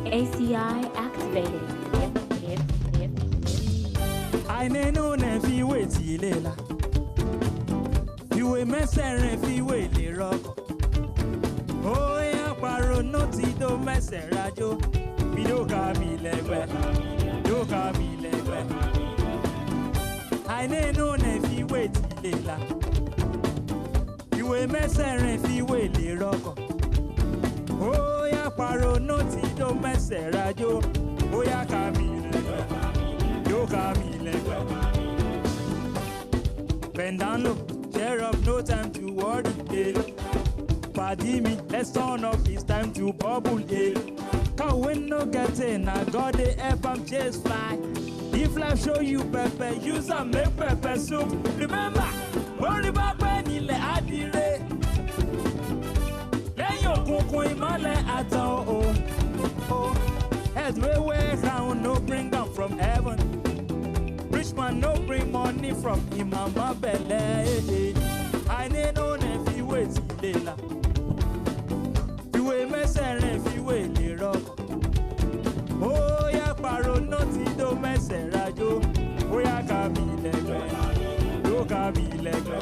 ACI activated. I know never wait lela. You a messer if you wait the rock. Oh, yeah, paro no tito meserajo. We do Kabiyesi, do Kabiyesi. I know never wait lela. You a messer if you wait the rock. Oh, yeah, paro no tito meserajo. Oh, yeah, Kabiyesi, do Kabiyesi. Bend down low, share up, no time to worry. Pardon me, let's turn up, it's time to bubble. Can't win no getting, I got the help, I'm just fly. If life show you pepper, use and make pepper soup. Remember, worry about when you let adire. Then you cook in my at all. Oh, head way round, no bring down from heaven. Rich man no bring money from him, mama belly. I need no if wait lela. You a mess and if you wait the rock. Oh ya paro no ti do mess rajo. Oh ya Kabiyesi, do Kabiyesi.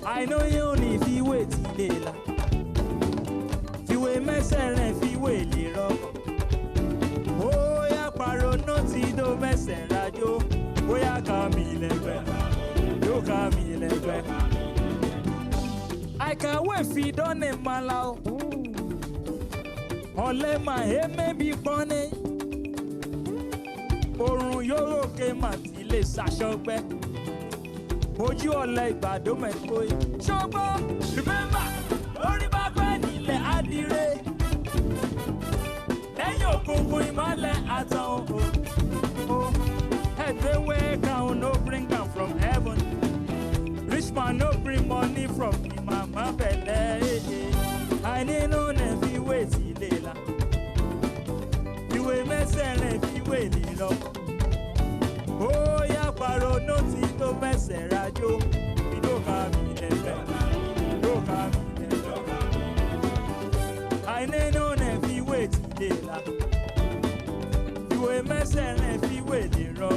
I know you only if you wait lela. You a mess and if you wait the rock. Oh ya paro no ti do mess rajo. Oh ya Kabiyesi, do Kabiyesi. I can't wait feed on a malao. Ole my head may be funny. Orun yoro ke mati le sashogbe. Ojú ọ̀lẹ ìgbàdo mẹ́kọ́ yìí. Ṣọ́gbọ́n, remember, orí bàbá nílẹ̀ adire. Lẹ́yìn òkùnkùn ìmọ̀lẹ̀ àtàn o. Everywhere can no bring down from heaven. Rich man no bring money from him, mama belly. I need no never wait lela. You a mess and if you wait lela. Oh ya paro no ti to mess rajo. We do Kabiyesi, do Kabiyesi. I need no never wait lela. You a mess and if you wait lela.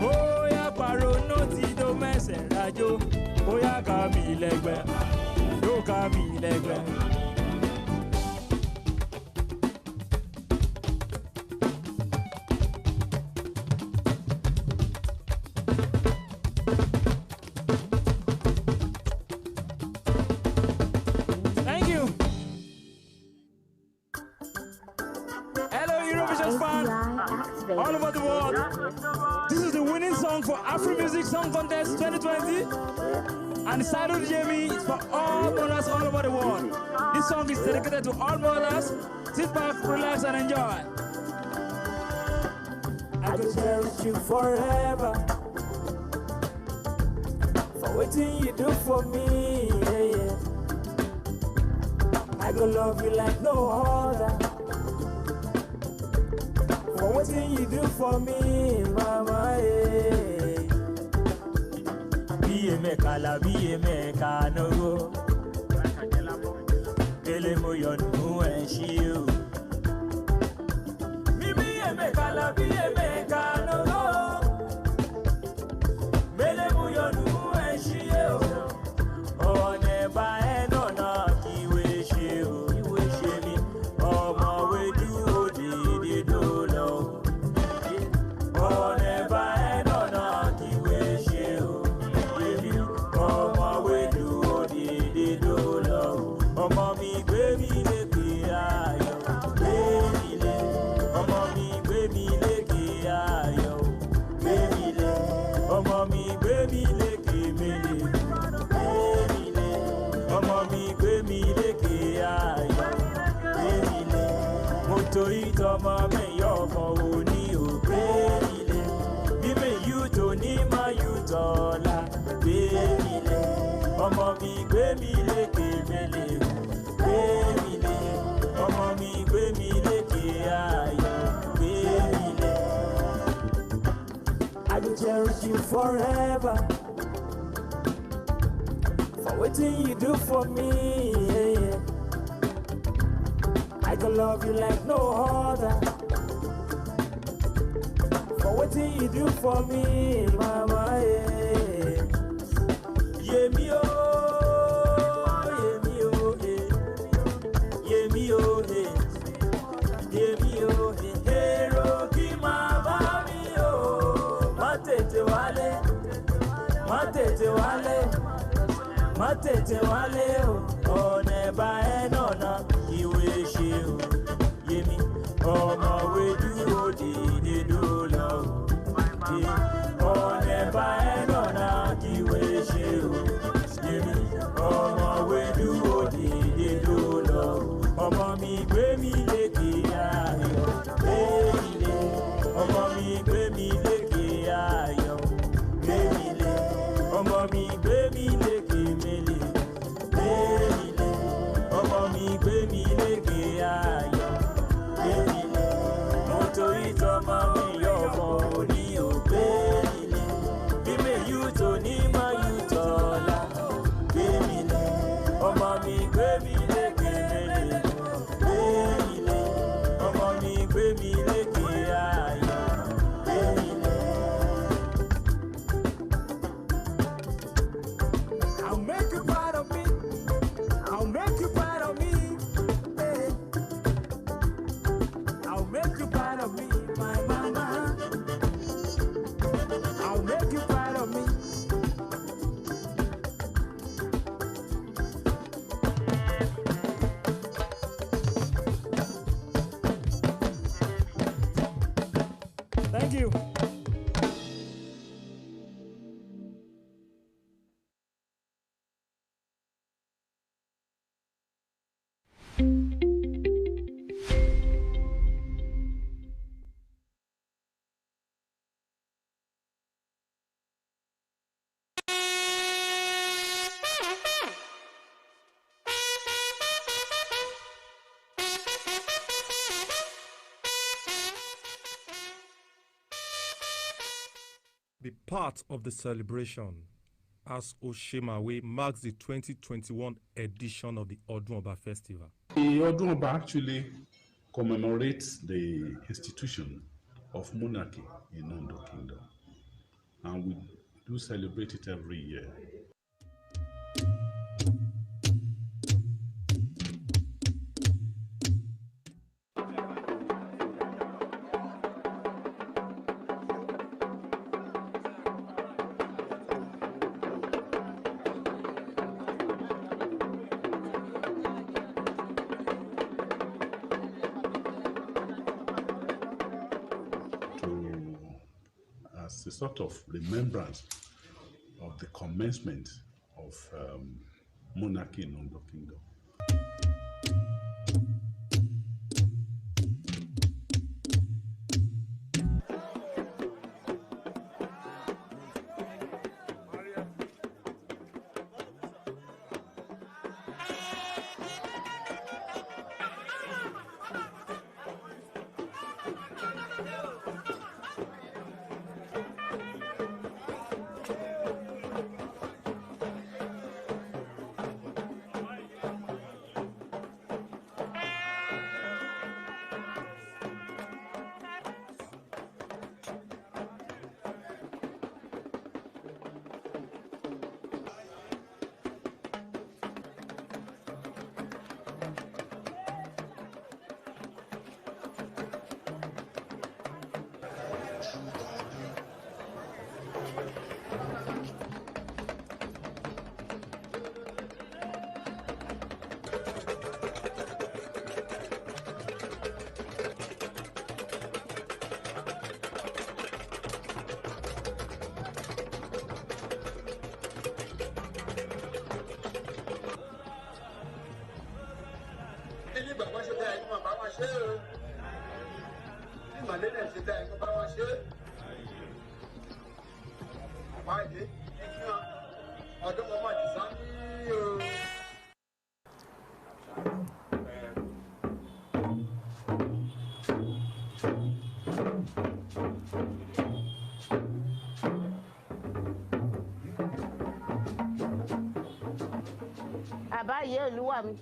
Oh ya paro no ti do mess rajo. Oh ya Kabiyesi, do Kabiyesi. Thank you. Hello Eurovision fan, all over the world. This is the winning song for Afro Music Song Contest 2020. And the title Jamie is for all mothers all over the world. This song is dedicated to all mothers. Sit back, relax, and enjoy. I could cherish you forever for waiting you do for me. Yeah, yeah. I go love you like no other for waiting you do for me, mama. Yeah. Be a mekala, be a mekano. Ele moyo nu and shiu. Be a mekala, be a mekano. Ele moyo nu and shiu. Oh, never end on a kiwe shiu. You wish me. Oh, my way do the do low. Oh, never end on a kiwe shiu. Ọmọ mi gbé mi lékè ayọ̀, gbé mi lé. Ọmọ mi gbé mi lékè ayọ̀, gbé mi lé. Ọmọ mi gbé mi lékè mélé, gbé mi lé. Ọmọ mi gbé mi lékè ayọ̀, gbé mi lé. Mo torí tọmọ mi yọ ọmọ òní ò gbé mi lé. Bí mi yú tó ní má yú tọ́lá, gbé mi lé. Ọmọ mi gbé mi lékè mélé. Ọmọ mi gbé mi lékè ayọ̀, gbé mi lé. I will cherish you forever for waiting you do for me. Yeah, yeah. I go love you like no other. For what you do for me, mama, yeah. Yeah, me, oh, yeah, me, oh, yeah. Yeah, me, oh, yeah. Yeah, me, oh, yeah. Hey, Rocky, mama, me, oh. Matete wale, matete wale, matete wale, oh, never end on a wish you. Yeah, me, oh, my way do, they do love. Oh, never end on a wish you. Yeah, me, oh, my way do, they do love. Oh, mommy, baby, lady, baby, oh, mommy, baby, lady, baby, oh, mommy, baby, lady, baby, oh, mommy, baby, lady, baby, moto ito, mommy, your body, oh, baby, give you to Nima, you tola, baby, oh, mommy, baby, lady, baby, oh, mommy, baby, lady, I'll make you proud of me. I'll make you proud of me. Hey. I'll make you proud of me, my mama. I'll make you proud of me. Thank you. Be part of the celebration as Osemawe marks the 2021 edition of the Odun Oba Festival. The Odun Oba actually commemorates the institution of monarchy in Ondo Kingdom, and we do celebrate it every year. As a sort of remembrance of the commencement of monarchy in Ondo Kingdom. Àbáyé ìlú wa mi.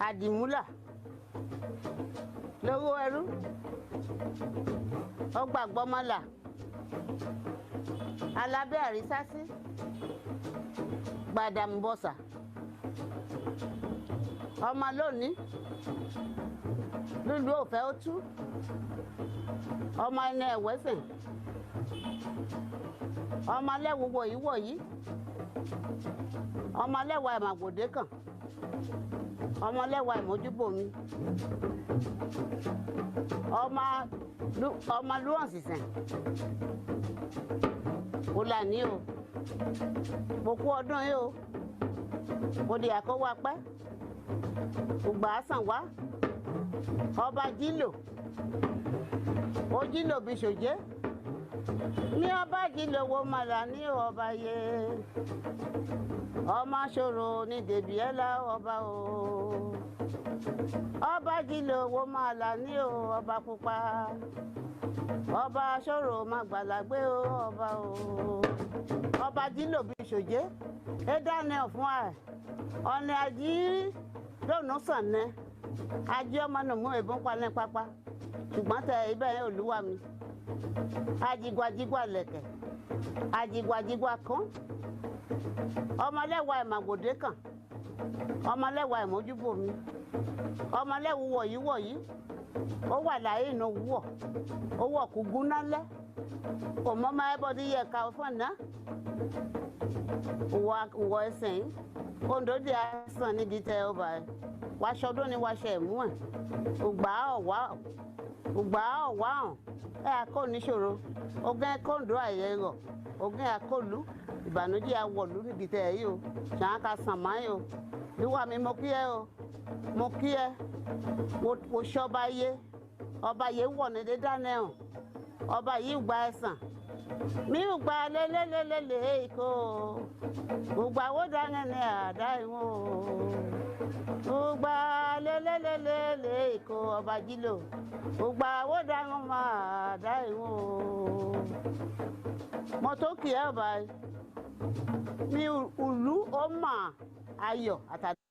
Àdìmúlà. lówó ẹrú ọgbà gbọmọlà alábẹ́ àrísásí gbàdàmbọ̀sà ọmọ lónìí lúlú òfẹ́ ó tú ọmọ ẹni ẹ̀wẹ́sìn ọmọ lẹ́wù wọ̀yí ọmọ lẹ́wà ìmàgbòdé kan ọmọ lẹ́wà ìmójúbòmí ọmọ lúwọ̀nsìsìn kò là ní o mo kú ọdún yìí o mo di àkówó apẹ́ ògbà àsàn wá ọba jílò ó jílò bí ṣòjé ní ọba jílò wo màlà ní ọba yẹ ọmọ ṣòro ní dèbí ẹ lá ọba o ọba jílò wo màlà ní ọba pupa ọba ṣòro má gbàlagbé ọba o ọba jílò bí ṣòjé ẹ dáná fún ẹ ọ̀nà àjírí lónìí sànnẹ ajé ọmọ nù mú ìbọn palẹ̀ pápá ṣùgbọ́n tẹ ibẹ̀ yẹn olúwa mi ajigwajigwa lẹ̀kẹ̀ ajigwajigwa kan ọmọlẹ́wà ìmàgòdé kan ọmọlẹ́wà ìmójúbò mi ọmọlẹ́wù wọ̀yí ó wà láyé inú wọ̀ ó wọ̀ kú gúnálẹ́ òmọ́mọ́ ẹbọdí yẹ ká fún ná wọ ẹsẹ̀ yìí Ondo di àìsàn níbi tẹ ọba ẹ wàṣọ ọdún ni wàṣọ ẹmú ẹ ògbà ọwà hàn ẹ àkó níṣòro ogún ẹkọǹdó àyẹrọ ogún àkólú ìbànújẹ́ àwọlú níbi tẹ ẹ yìí o ṣàn ká sàn máa yìí o níwà mi mo kí ẹ o mo kí ẹ mo ṣọba ọba yé wọ ní dídáná ẹ ọba yìí gba ẹsàn mi ò gba lélélélélé ikó ugba wo dáná ní àdá ìwọ̀n ugba lélélélélé ikó ọba jílò ugba wo dáná máa àdá ìwọ̀n mọ́tò kì í ọba mi ìlú ó mà ayọ̀ àtàdé.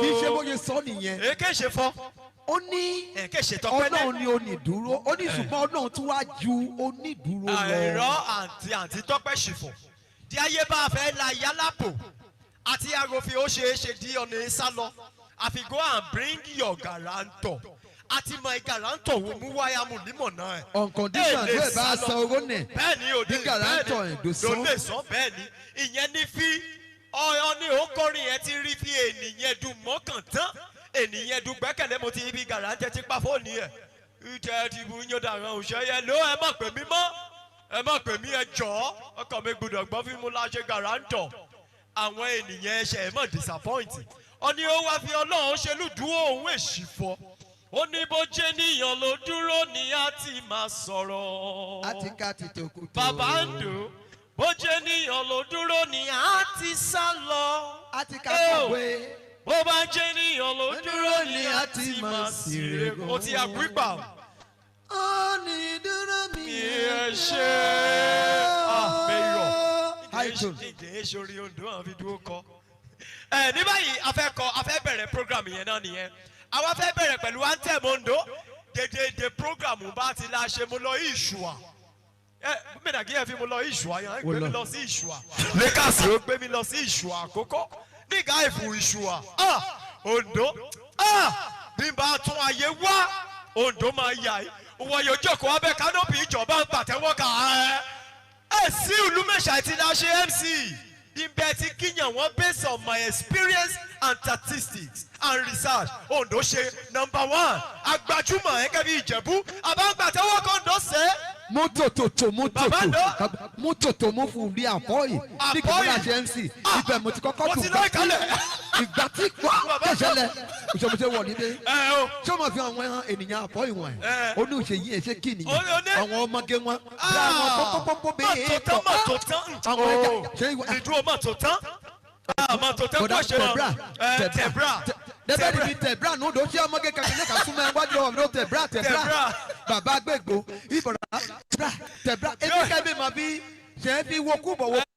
kì í ṣe bóyá sọ nìyẹn. èké ṣe fọ́. ó ní ọlọ́run ni onídùúró ó ní ṣùgbọ́n ọlọ́run tún wá ju onídùúró lọ. àìrọ́ àǹtí tọ́pẹ́ ṣìfọ̀ tí ayé bá fẹ́ la yálàpò àti aròfin ó ṣeé ṣe di ọ̀nà ìsálọ àfi go and bring your guarantor àti mọ guarantor wo mú wáyà mú nímọ̀ náà ẹ̀. on condition tó ẹ bá san owó nẹ̀ bẹ́ẹ̀ni òde bí guarantor ẹ̀ dò sán. ló lè sọ bẹ́ẹ̀ni ìyẹn ní fi ọyọ ní òkọrin yẹn ti rí fi ènìyàn dùn mọ́kàn tán ènìyàn dùn gbẹ́kẹ̀lé mo ti ibi guarantor ti pa fóònù yẹn ìjẹ́ ti bu yín dàrán òṣè yẹn ló ẹ má pè mí mọ́ ẹ má pè mí ẹ jọ̀ọ́ ọkàn mi gbọ́dọ̀ gbọ́ fí mú láṣẹ guarantor àwọn ènìyàn ẹ̀ṣẹ̀ ẹ̀ mọ̀ disappoint ọ ní ó wá fi ọlọ́run ṣe lùdúró òun èṣì fọ́ ó ní bó jẹ́ níyàn ló dúró ní á ti máa sọ̀rọ̀ àti ká ti tòkù tó. bàbá ń dùn bó jẹ́ níyàn ló dúró ní á ti sá lọ àti ká kọ̀wé bó bá jẹ́ níyàn ló dúró ní á ti máa sírè ó ti àgbígbà. ó ní dúró mi. kì í ṣe àmẹ́rọ̀ ìdè sórí Ondo àwọn fi dúró kọ. Ní báyìí a fẹ́ bẹ̀rẹ̀ program yẹn náà nìyẹn àwa fẹ́ bẹ̀rẹ̀ pẹ̀lú anthem Ondo dédé program bá ti la ṣe mo lọ ìṣùà gómìnà kí ẹ fi mo lọ ìṣùà yẹn gbé mi lọ sí ìṣùà Lakers ó gbé mi lọ sí ìṣùà àkókò nígbà ìfù ìṣùà Ondo bí n bá tún ayé wá Ondo máa yà í wọ́n yóò jókòó abẹ́ kánópì ìjọba ń pàtẹ́wọ́ ká ẹ sí ìlú mẹ́ṣà ti la ṣe MC Ibẹ̀ ti kíyàn wọ́n based on my experience and statistics and research. Ondo ṣe number 1. Agbájúmọ̀ ẹ̀kẹ́ bí Ìjẹ̀bú. Àbágbàtẹ́wọ́ kan dọ̀ sẹ́. Mótòtò mú fún bí àpọ́yì ní kìlá ṣe MC ibẹ̀ mo ti kọ́kọ́ tún ìgbà tí kẹsẹ̀lẹ̀ òṣèlú wọ̀ nílé ṣé wọ́n fi àwọn ènìyàn àpọ́yì wọn ẹ̀ ó ní òṣèyí ẹ̀ ṣé kí nìyẹn àwọn ọmọge wọn bí àwọn pọ́pọ́pọ́ bẹ́ẹ̀ pọ̀ àwọn ẹ̀jẹ̀ ṣé ìdúró mọ́tò tán mọ́tò tán kọ́ ṣe tẹ̀bra. Dẹ́bẹ̀ ni tẹ̀bra ní odò ṣé ọmọge kankan ní kàtúmọ̀ ẹ̀ wájú ọ̀rọ̀ tẹ̀bra bàbá gbẹ̀gbọ́ ìbọ̀rọ̀ tẹ̀bra ebi kẹ́mi mà bí ṣe é fi wokú bọ̀ wokú.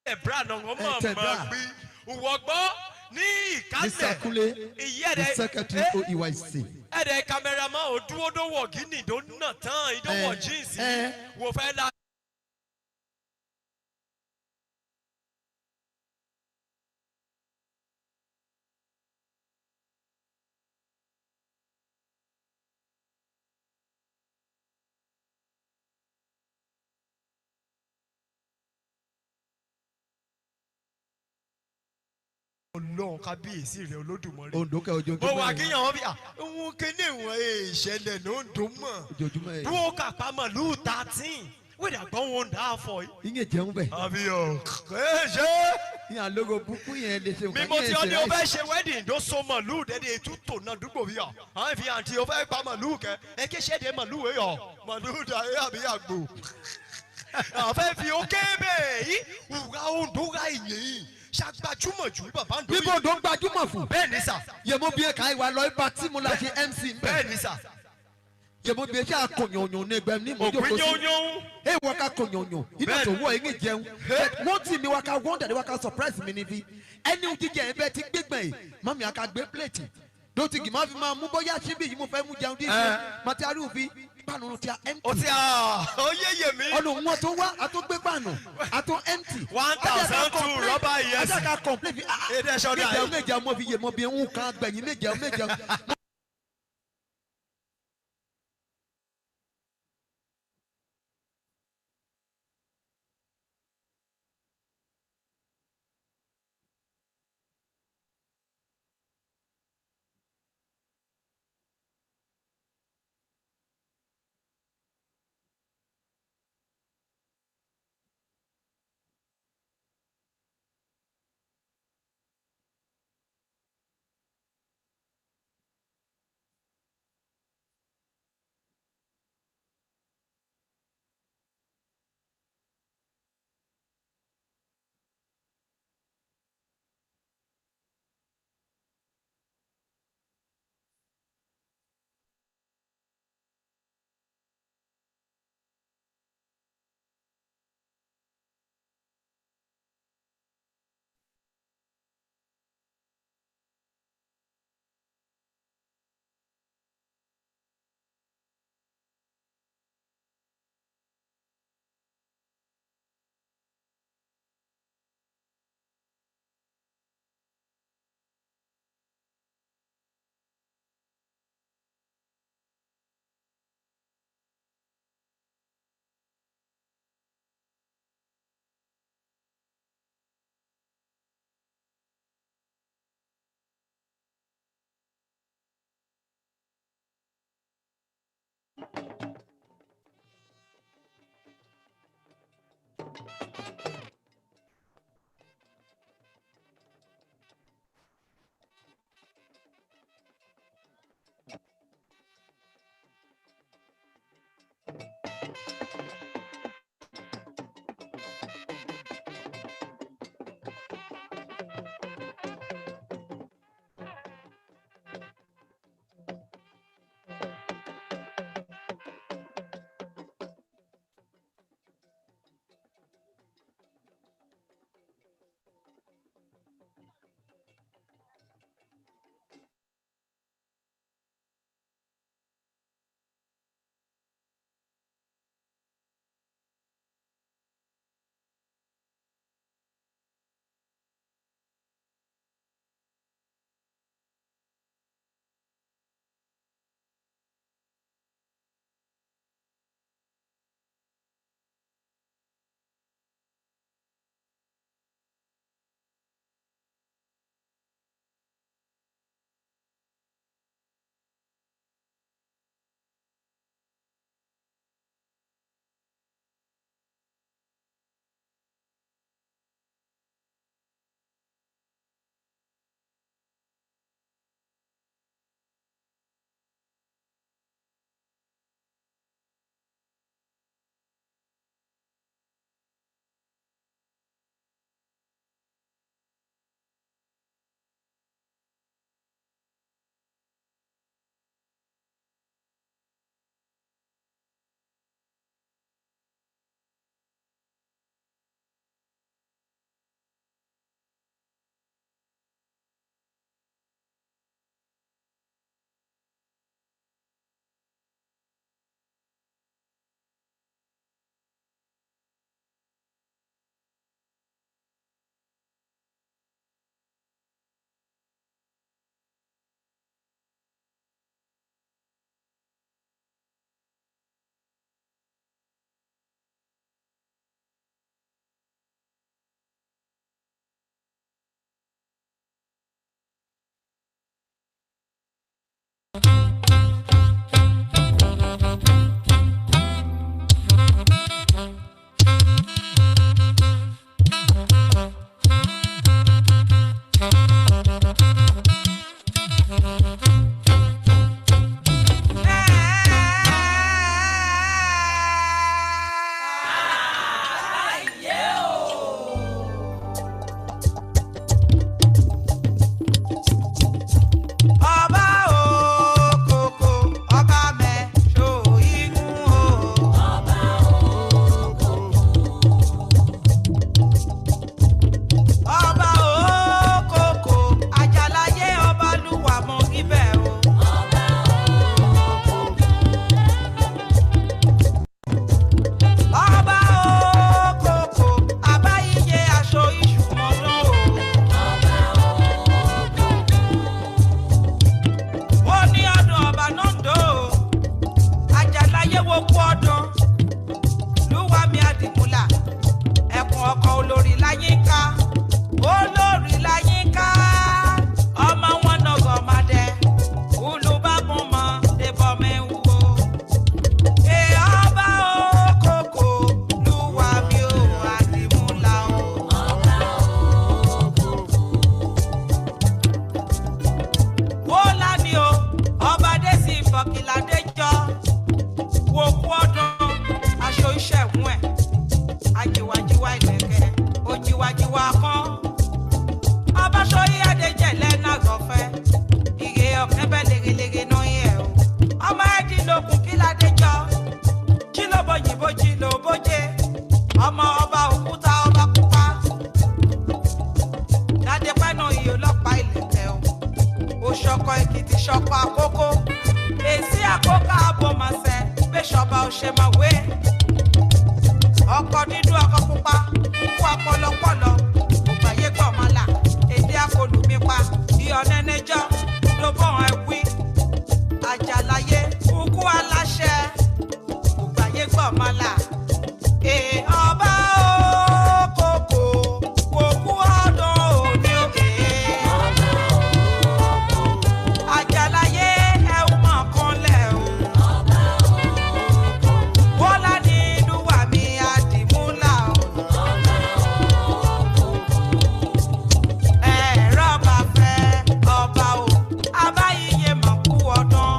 tẹ̀bra náà wọ́n máa gbé wọ́gbọ́ ní ìkálẹ̀ the secretary OEYC. ẹ̀rẹ̀ cameraman ò dúró dówó gíní tó nà tán ìdánwò jíǹsì wò fẹ́ la. Ọlọ́run kábíyèsí rẹ̀ Olódùmarè. Ondo kẹ ojoojúmọ́. Mo wà kíyàn wọn bí àwọn kéde ìwọ̀n ìṣẹ̀lẹ̀ ló ń dùn mọ̀. Ojoojúmọ́ yẹn. Dúró kàpá màlúù 13 wíìdì àgbọ̀n wọn dà fọ yìí. Ìyẹn jẹun bẹ̀. Àbí ọ̀ ṣe. Ìyẹn lógo búkú yẹn lè ṣe. Mímọ tí ó ní o fẹ́ ṣe wedding ló so màlúù dẹ́dẹ́ ètùtò náà dúgbò bí yà. Àwọn ìfi àǹtí o fẹ́ pa màlúù kẹ. Ẹ ké ṣẹ́de màlúù yọ. Màlúù dà yé àbí àgbò. Àwọn fẹ́ fi ó kébè yìí. Wùrà Ondo ra ìyẹn ṣàgbàjúmọ̀ jù bàbá ń dòwì. Bíbó Ondo gbajúmọ̀ fún. Bẹ́ẹ̀ ni sà. Yẹ̀mọ́ bí ẹ̀ka ìwà lọ ibà tí mo la ṣe MC. Bẹ́ẹ̀ ni sà. Yẹ̀mọ́ bí ẹ̀ṣẹ̀ àkọ̀yọ̀yọ̀ ní ẹgbẹ́ ní mọ̀jọ́ kò sí. Ògùnyóyún. Ẹ wọ́n ká kọ̀yọ̀yọ̀ iná tó wọ̀ ẹ̀yìn jẹun. Wọ́n tì mí wá ká wọ́ndà ní wá ká surprise mi níbí. Ẹni jíjẹ ẹ̀ bẹ́ẹ̀ ti gbégbẹ̀ yìí. Mami àká gbé plate. Dótìgì máa fi máa mú bóyá síbí yìí mo fẹ́ mú jẹun díẹ̀. Màtíárì òfin pàánù ti à empty. O ti ó yéye mi. Ọ̀nà wọn tó wá àtúgbé pàánù àtún empty. 1,002 rọ́bà yẹn. Ajá ká complain fi. Èdè ṣọ́dá yìí. Méje ọmọ fi yé mọ bí ń kan gbẹ̀yìn méje. ọdún lúwa mi àdìmúlà ẹkùn ọkọ olórí láyínká olórí láyínká ọmọ wọn nọgọ máa dẹ olùbábùn mọ débọ mẹwùwò ọba òkòkò lúwa mi ò àdìmúlà o. wọ́lá ni o ọba Adesimbo Kiladejo wo kú ọdún aṣọ ìṣẹ̀gùn ẹ̀ ajiwajiwa ìlẹ̀kẹ̀ ojiwajiwa kan ọba sọyí adéjẹ̀lẹ̀ náà gọ̀fẹ́ ìyè ọ̀kẹ́bẹ̀ lèrèlèrè náà yẹ o ọmọ ẹ̀dínlógún Kiladejo jí ló bọ yìnbó jí ló bójé ọmọ ọba òkúta ọba pupa ládépẹ́ náà iye ọlọ́pàá ìlẹ̀kẹ̀ o òṣọkọ Èkìtì ṣọkọ àkókò èsì àkókò àbòmọ̀sẹ̀ bẹ́sọ̀ba Osemawe ọkọ dídú ọkọ pupa kú ọpọlọpọlọ ògbàyé gbọmọlà èdè akọlùmípa bí ọ̀nẹ́nẹ́jọ́ ló bọ̀ ẹ̀wí àjàláyé kúkú aláṣẹ ògbàyé gbọmọlà ọba òkòkò kòkú ọdún òní òkè àjàláyé ẹ̀wù mọ̀ kan lẹ̀ o. Wọ́lá ní lúwa mi àdìmúlà o. Ẹ̀rọ bá fẹ́ ọba o, abáyíyé mọ̀ kú ọdún.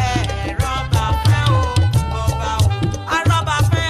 Ẹ̀rọ bá fẹ́ o, ọba o. Arọ́ bá fẹ́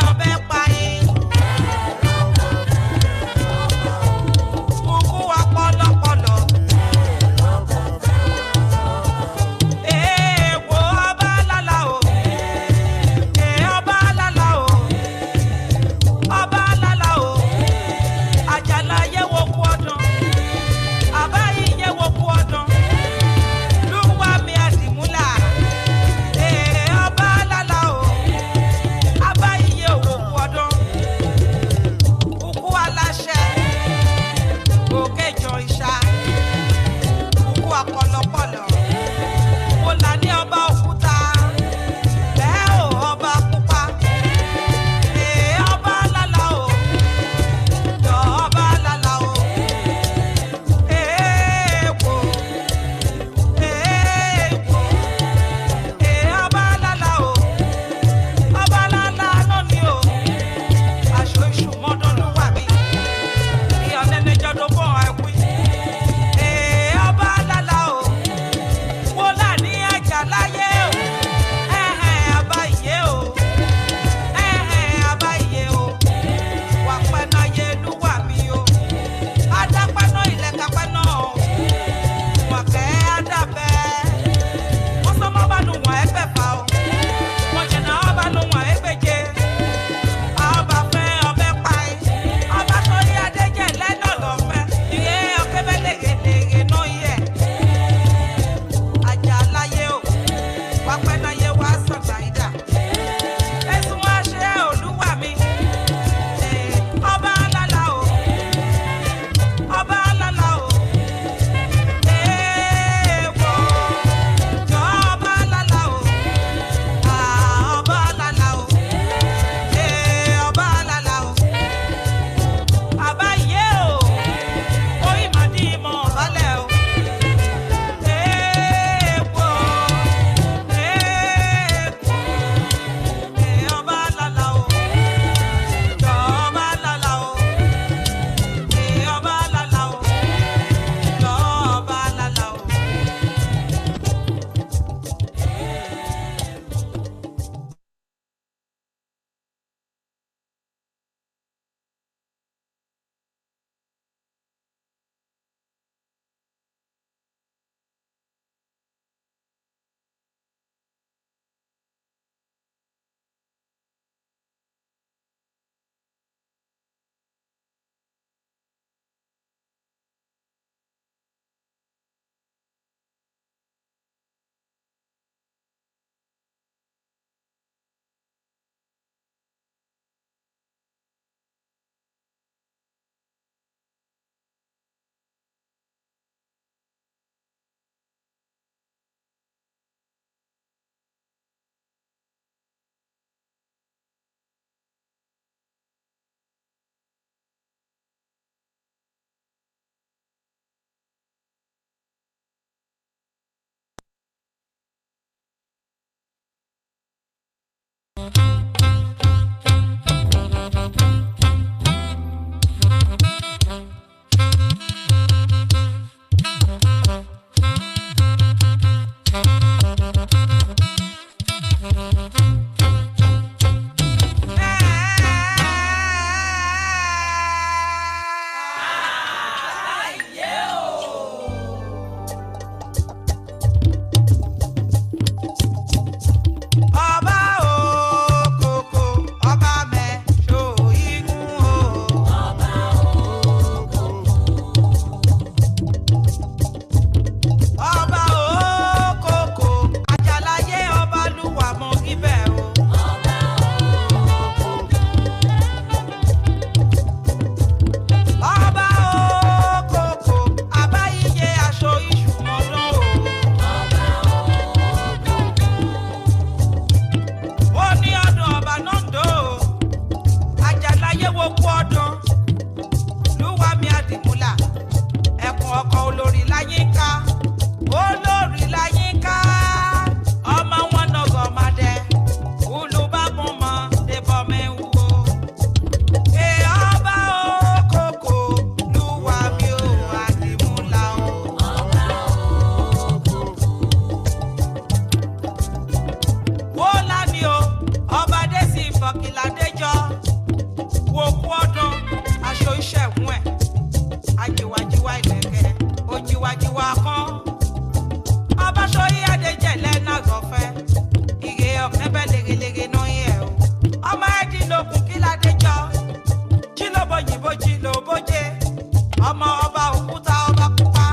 for Kiladejo. Woku ọdún aṣọ iṣẹ́ ìwọ̀n ẹ̀. Ajiwajiwa ìlẹ̀kẹ̀, ojiwajiwa kan. Ọba ṣoyí Adéjẹ̀lẹ̀ náà gọ̀fẹ́. Ìgè ọ̀kẹ́bẹ̀ legelege náà yẹ o. Ọmọ ẹ̀dínlógún Kiladejo. Jílóbó yìnbó jílóbójé. Ọmọ ọba òkúta ọba pupa.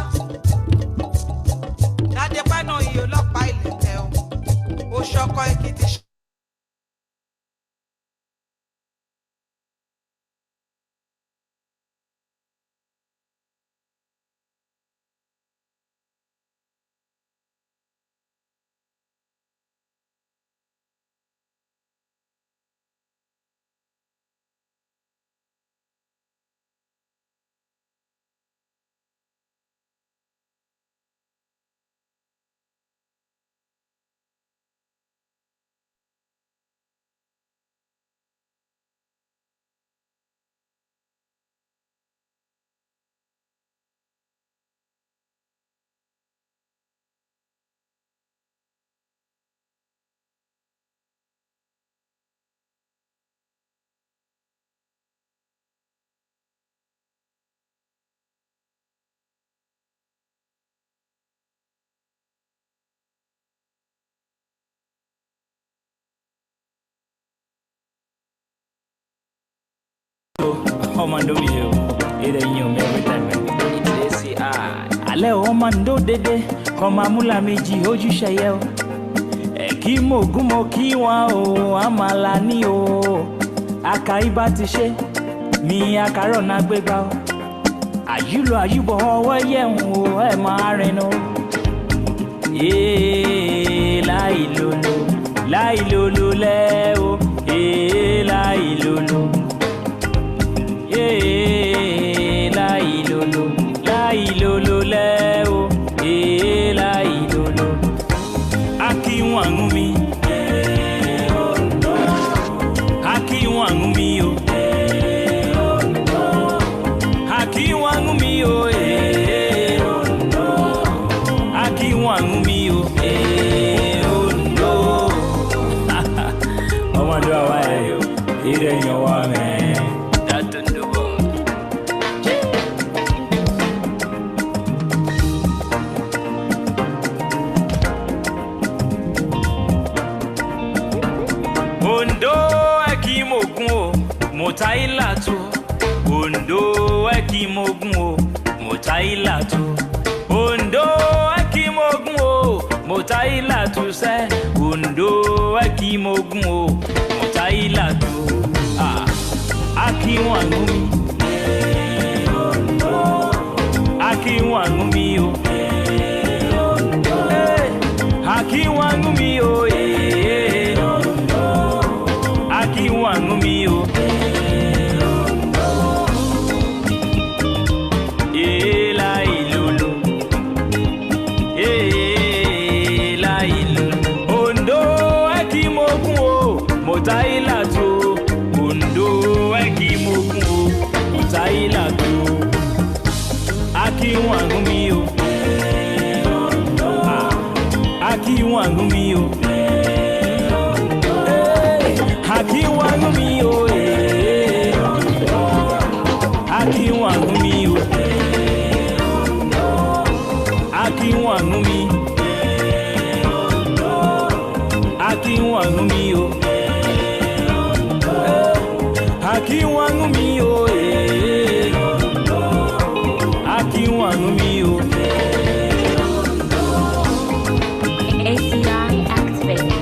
Dádépẹ́ náà yìí ọlọ́pàá ìlẹ̀kẹ̀ o. Ó ṣọkọ Èkìtì. Commando you, it ain't you every time. Alẹ́ ọmọ ndo dédé, ọmọ amúlá méjì ojú ṣẹyẹ o. Kí mo gún mo kí wọn o, àmàlà ní o. Aka ibà ti ṣe, mi àkàrọ̀ náà gbégbá o. Àyùlọ àyùbọ̀ ọwọ́ yẹ̀hún o, ẹ̀ máa rìn o. Láìlòlò lẹ́ o, láìlòlò. Láìlòlò lẹ́ o, láìlòlò. Akínwànú mi, akínwànú mi o, akínwànú mi o, akínwànú mi o, ọmọdé wa wáyé o, ìrẹ̀yìn wa mẹ́. Mutailatu, Ondo ekimogun o, Mutailatu, Ondo ekimogun o, Mutailatu se, Ondo ekimogun o, Mutailatu, Akiwanu mi, Akiwanu mi o, Akiwanu mi o, Akiwanu mi o. Mutailatu, Ondo ekimogun o, Mutailatu, Akiwanu mi o, Akiwanu mi o, Akiwanu mi o, Akiwanu mi o, Akiwanu mi, Akiwanu mi o. Akiwanu mi o, Akiwanu mi o. ACI activated.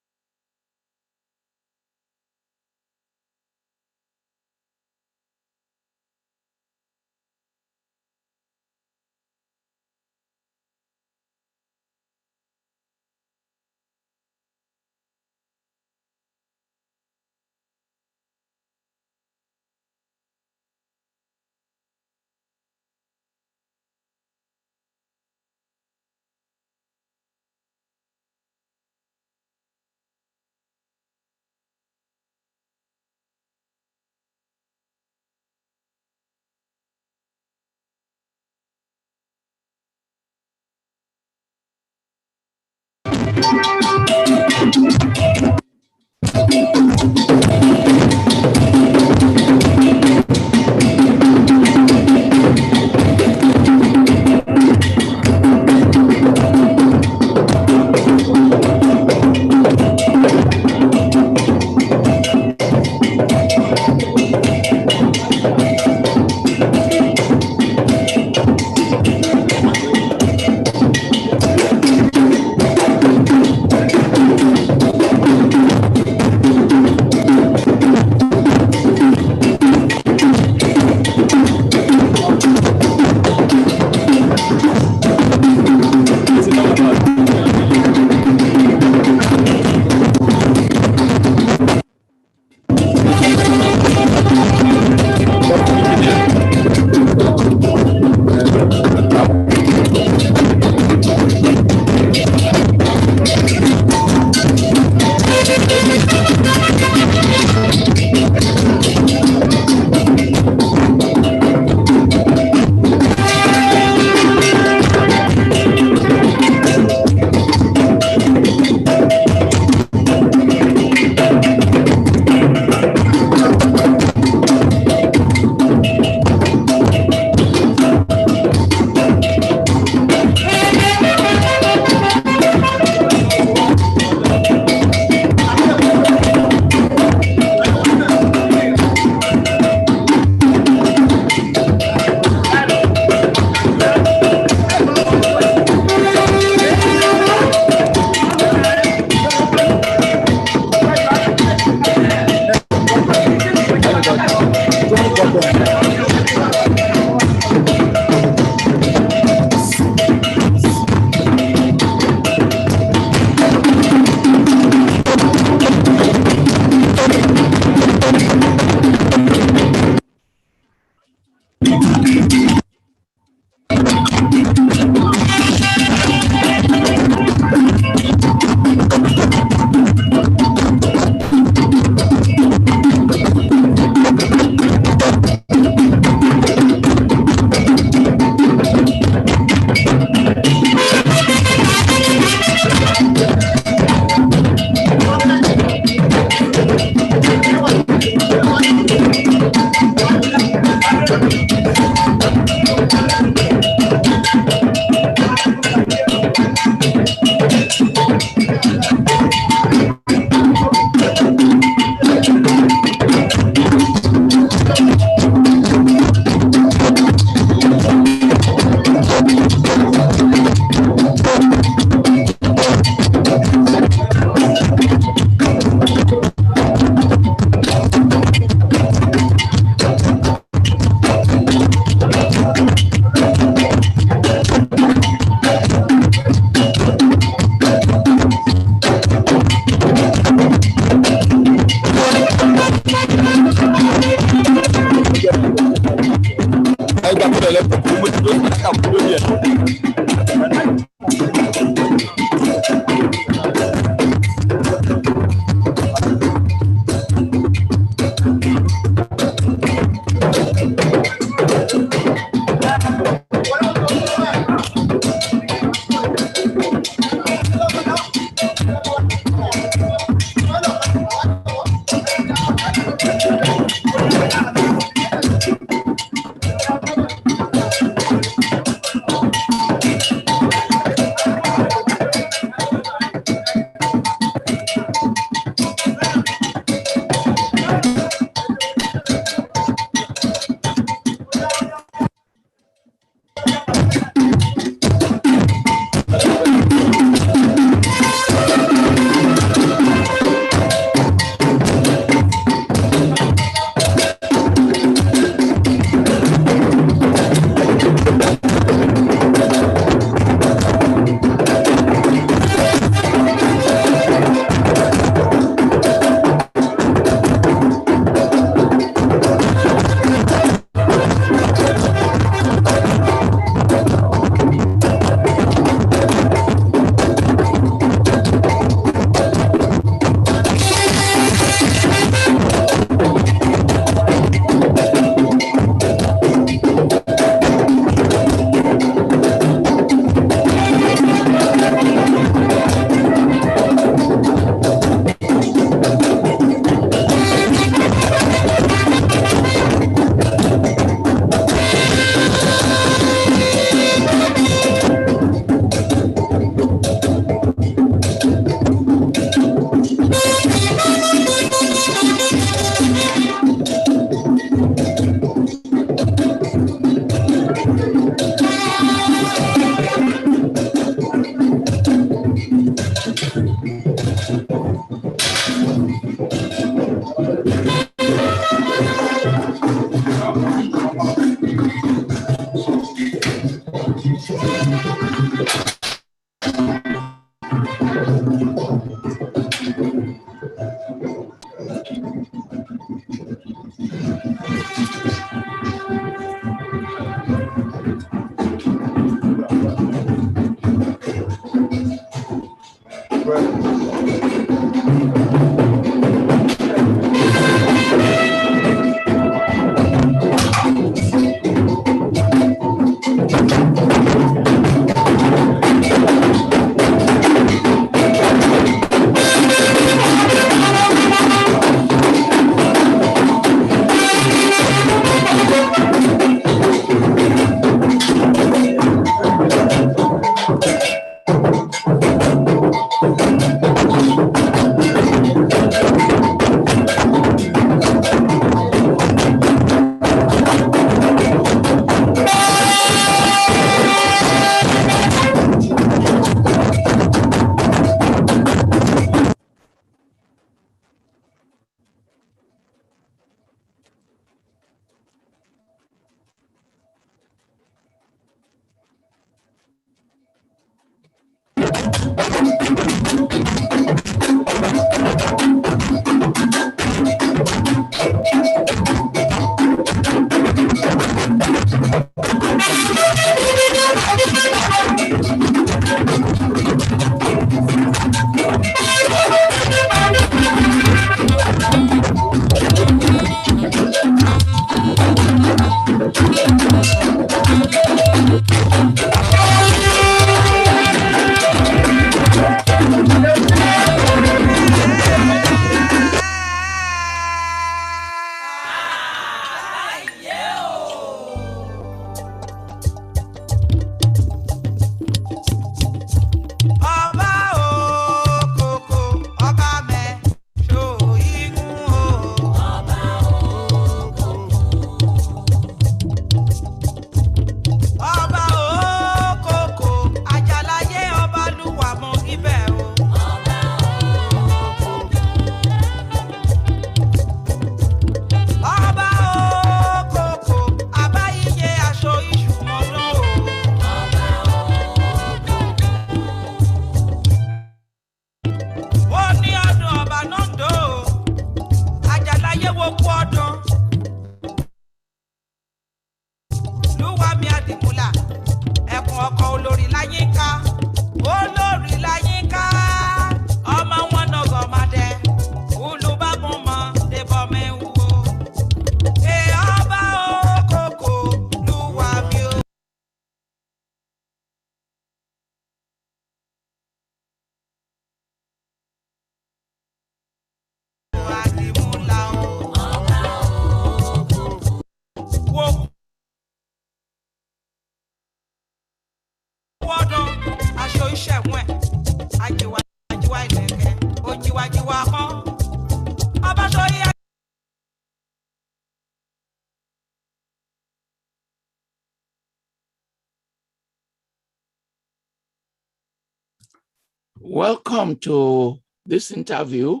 Welcome to this interview.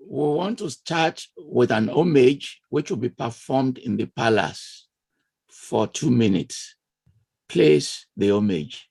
We want to start with an homage which will be performed in the palace for 2 minutes. Please, the homage.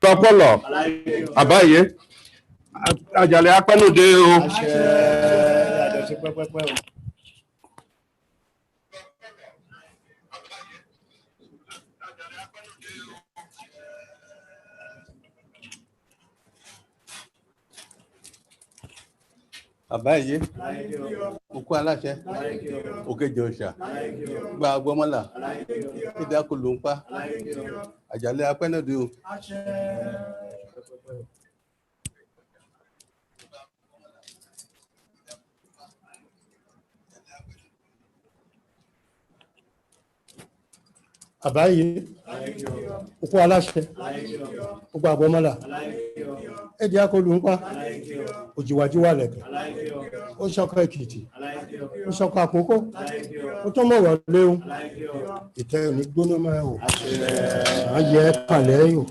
Tọpọlọ àbáyé àjàlẹ̀ apẹ́lódé o. Àbáyé, òkú aláṣẹ, òkèjì òòṣà, gba agbọ́mọ́là, ìdí akọlùńpá, àjàlẹ̀ apẹ́nàdé o. Àbáyé, òkú aláṣẹ, òkú agbọ́mọ́là, ìdí akọlùńpá, òjìwàjíwà lẹ̀kẹ̀, ó ṣọkọ Èkìtì, ó ṣọkọ Àkókó, ó tún mọ̀wọ́ léwu, ìtẹ́ òní gbóná máa wò, á yẹ kàlẹ́ yò.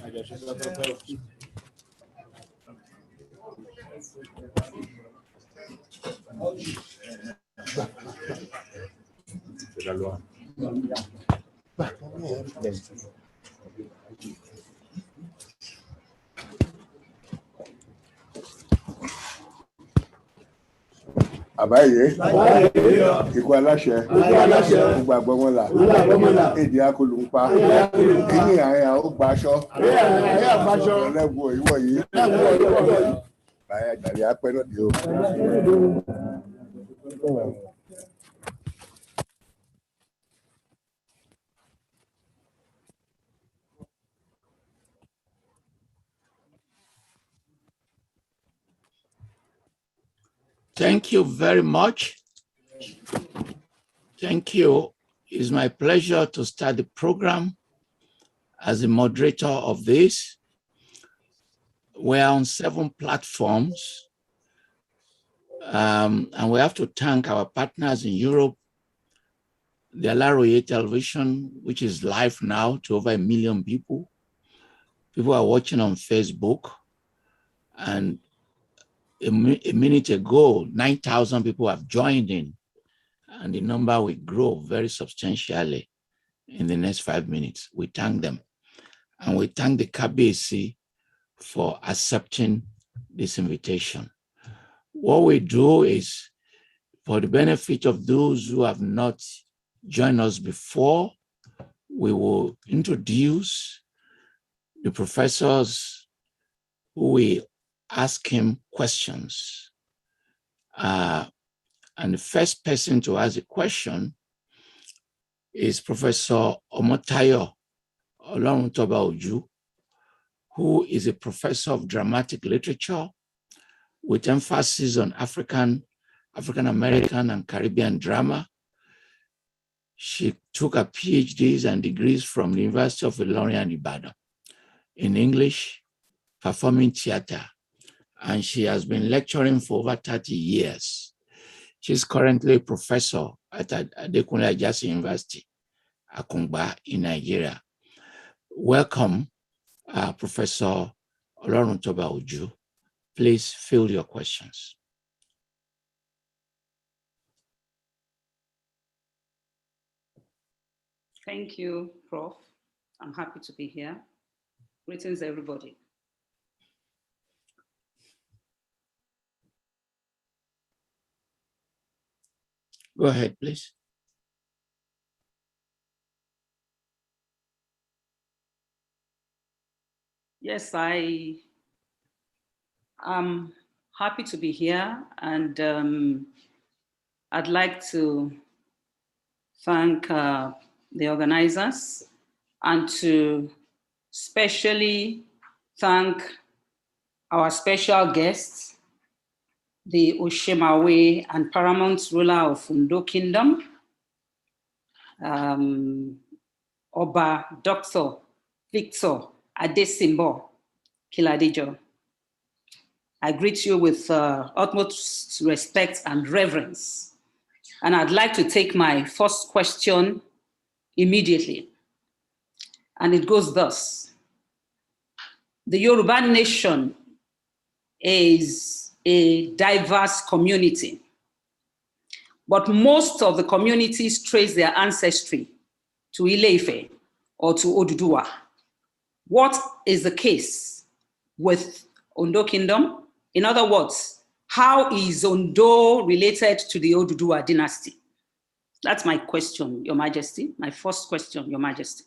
Àbáyé, ikú aláṣẹ, gbogbo àgbọ̀mọ́là, èdè akọlùńpá, kíní àyà ó gbaṣọ, ọlẹ́gbọ̀n ìwọ̀ yìí, báyà àjàlẹ̀ apẹ́nàdé o. Thank you very much. Thank you. It's my pleasure to start the program as the moderator of this. We're on 7 platforms, and we have to thank our partners in Europe, the Alaroye television, which is live now to over 1 million people. People are watching on Facebook, and a minute ago, 9,000 people have joined in, and the number will grow very substantially in the next 5 minutes. We thank them. And we thank the Kabiyesi for accepting this invitation. What we do is, for the benefit of those who have not joined us before, we will introduce the professors who will ask him questions. And the first person to ask a question is Professor Omotayo Oloruntoba-Oju, who is a professor of dramatic literature with emphasis on African American, and Caribbean drama. She took her PhDs and degrees from the University of Ilorin and Ibadan in English, performing theater, and she has been lecturing for over 30 years. She's currently a professor at Adekunle Ajasi University, Akungba in Nigeria. Welcome, Professor Oloruntoba-Oju. Please field your questions. Thank you, Prof. I'm happy to be here. Greetings, everybody. Go ahead, please. Yes, I am happy to be here, and I'd like to thank the organizers and to specially thank our special guests, the Osemawe and paramount ruler of Ondo Kingdom, Oba Dr. Victor Adesimbo Kiladejo. I greet you with utmost respect and reverence. And I'd like to take my first question immediately. And it goes thus. The Yoruba nation is a diverse community, but most of the communities trace their ancestry to Ile-Ife or to Oduduwa. What is the case with Ondo Kingdom? In other words, how is Ondo related to the Oduduwa dynasty? That's my question, Your Majesty. My first question, Your Majesty.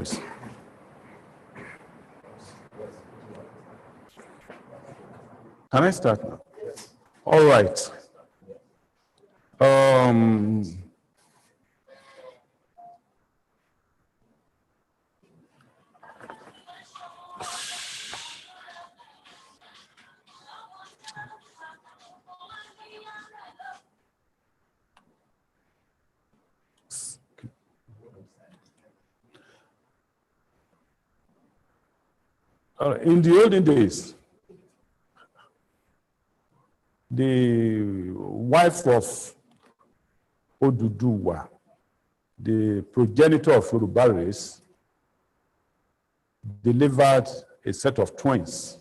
voice. Can I start now? All right. In the olden days, the wife of Oduduwa, the progenitor of Yoruba race, delivered a set of twins.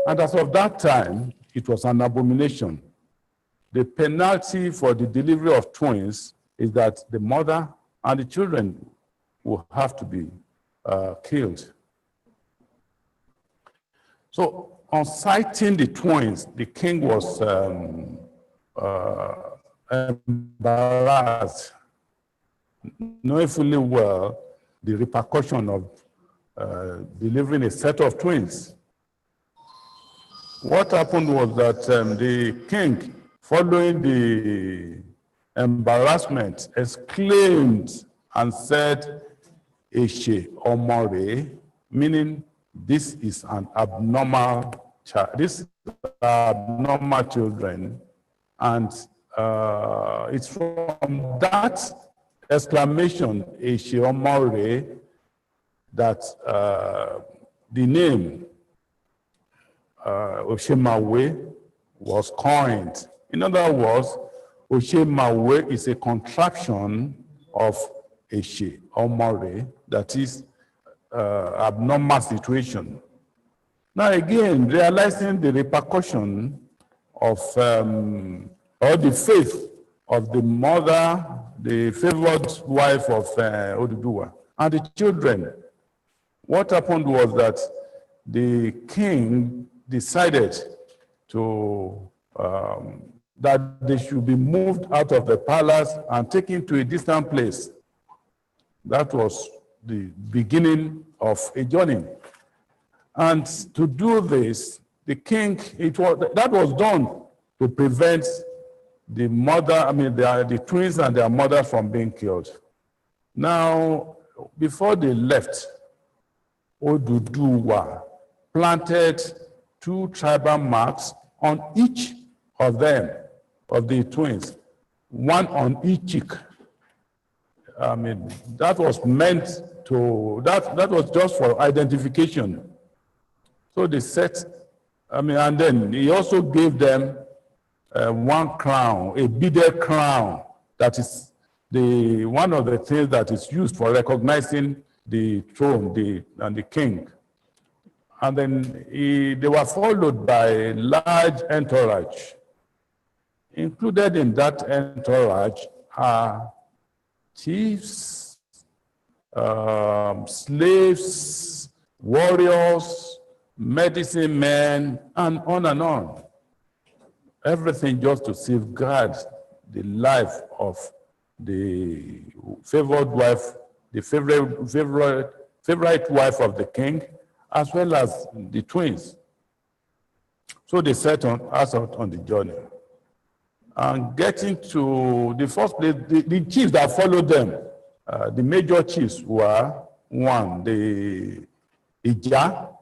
And as of that time, it was an abomination. The penalty for the delivery of twins is that the mother and the children will have to be killed. So on sighting the twins, the king was embarrassed, knowing fully well the repercussion of delivering a set of twins. What happened was that the king, following the embarrassment, exclaimed and said, Eshe Omore, meaning this is an abnormal child. This is abnormal children. And it's from that exclamation, Eshe Omore, that the name Osemawe was coined. In other words, Osemawe is a contraction of Eshe Omore, that is abnormal situation. Now again, realizing the repercussion of or the faith of the mother, the favored wife of Oduduwa, and the children, what happened was that the king decided to that they should be moved out of the palace and taken to a distant place. That was the beginning of a journey. And to do this, the king, that was done to prevent the mother, the twins and their mother from being killed. Now, before they left, Oduduwa planted 2 tribal marks on each of them, of the twins, one on each cheek. That was meant to, that was just for identification. So they set, and then he also gave them one crown, a beaded crown, that is one of the things that is used for recognizing the throne and the king. And then they were followed by a large entourage. Included in that entourage are chiefs, slaves, warriors, medicine men, and on and on. Everything just to safeguard the life of the favored wife, the favorite wife of the king, as well as the twins. So they set us out on the journey. And getting to the first place, the chiefs that followed them, the major chiefs were, one, the Ija.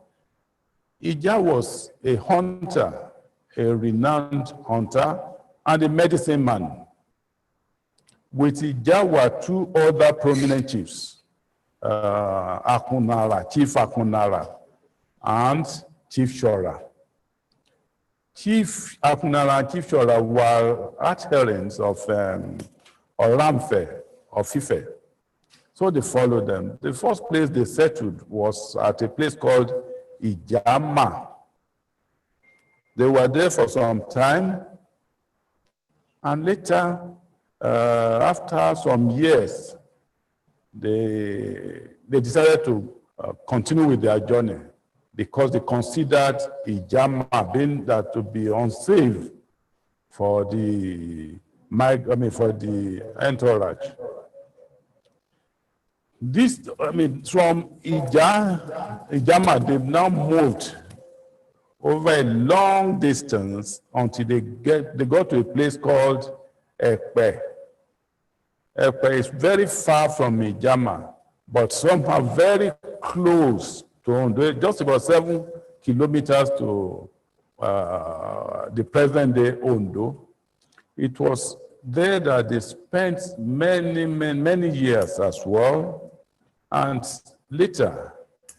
Ija was a hunter, a renowned hunter, and a medicine man. With Ija were 2 other prominent chiefs, Akunara, Chief Akunara, and Chief Shora. Chief Akunara and Chief Shora were adherents of Oramfe, of Ife. So they followed them. The first place they settled was at a place called Ijama. They were there for some time, and later, after some years, they decided to continue with their journey because they considered Ijama being that to be unsafe for the entourage. This, I mean, from Ijama, they've now moved over a long distance until they got to a place called Ekpe. Ekpe is very far from Ijama, but somehow very close to Ondo, just about 7 kilometers to the present-day Ondo. It was there that they spent many years as well. And later,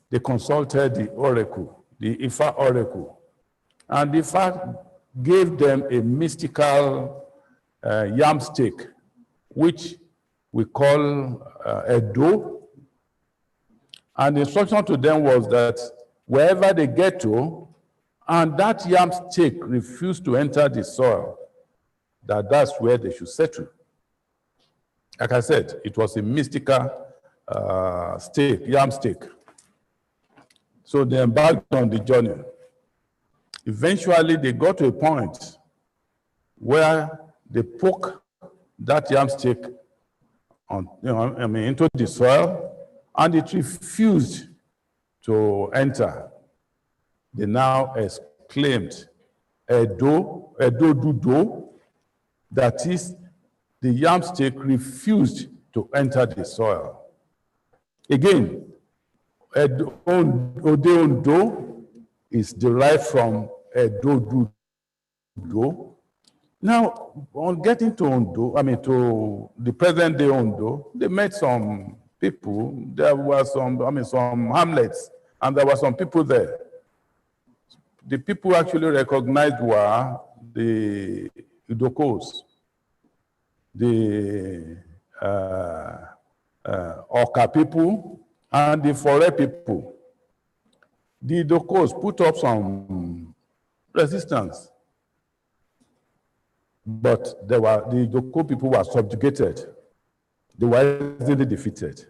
they consulted the oracle, the Ifa oracle. And Ifa gave them a mystical yam stick, which we call a dough. And the instruction to them was that wherever they get to, and that yam stick refused to enter the soil, that's where they should settle. Like I said, it was a mystical stick, yam stick. So they embarked on the journey. Eventually, they got to a point where they poke that yam stick into the soil, and it refused to enter. They now exclaimed, "Edo, Edo Dudo," that is, the yam stick refused to enter the soil. Again, Ondo is derived from Edo Dudo. Now, on getting to Ondo, to the present day Ondo, they met some people. There were some hamlets, and there were some people there. The people actually recognized were the Udokos, the Oka people, and the Fore people. The Udokos put up some resistance, but the Udoko people were subjugated. They were easily defeated.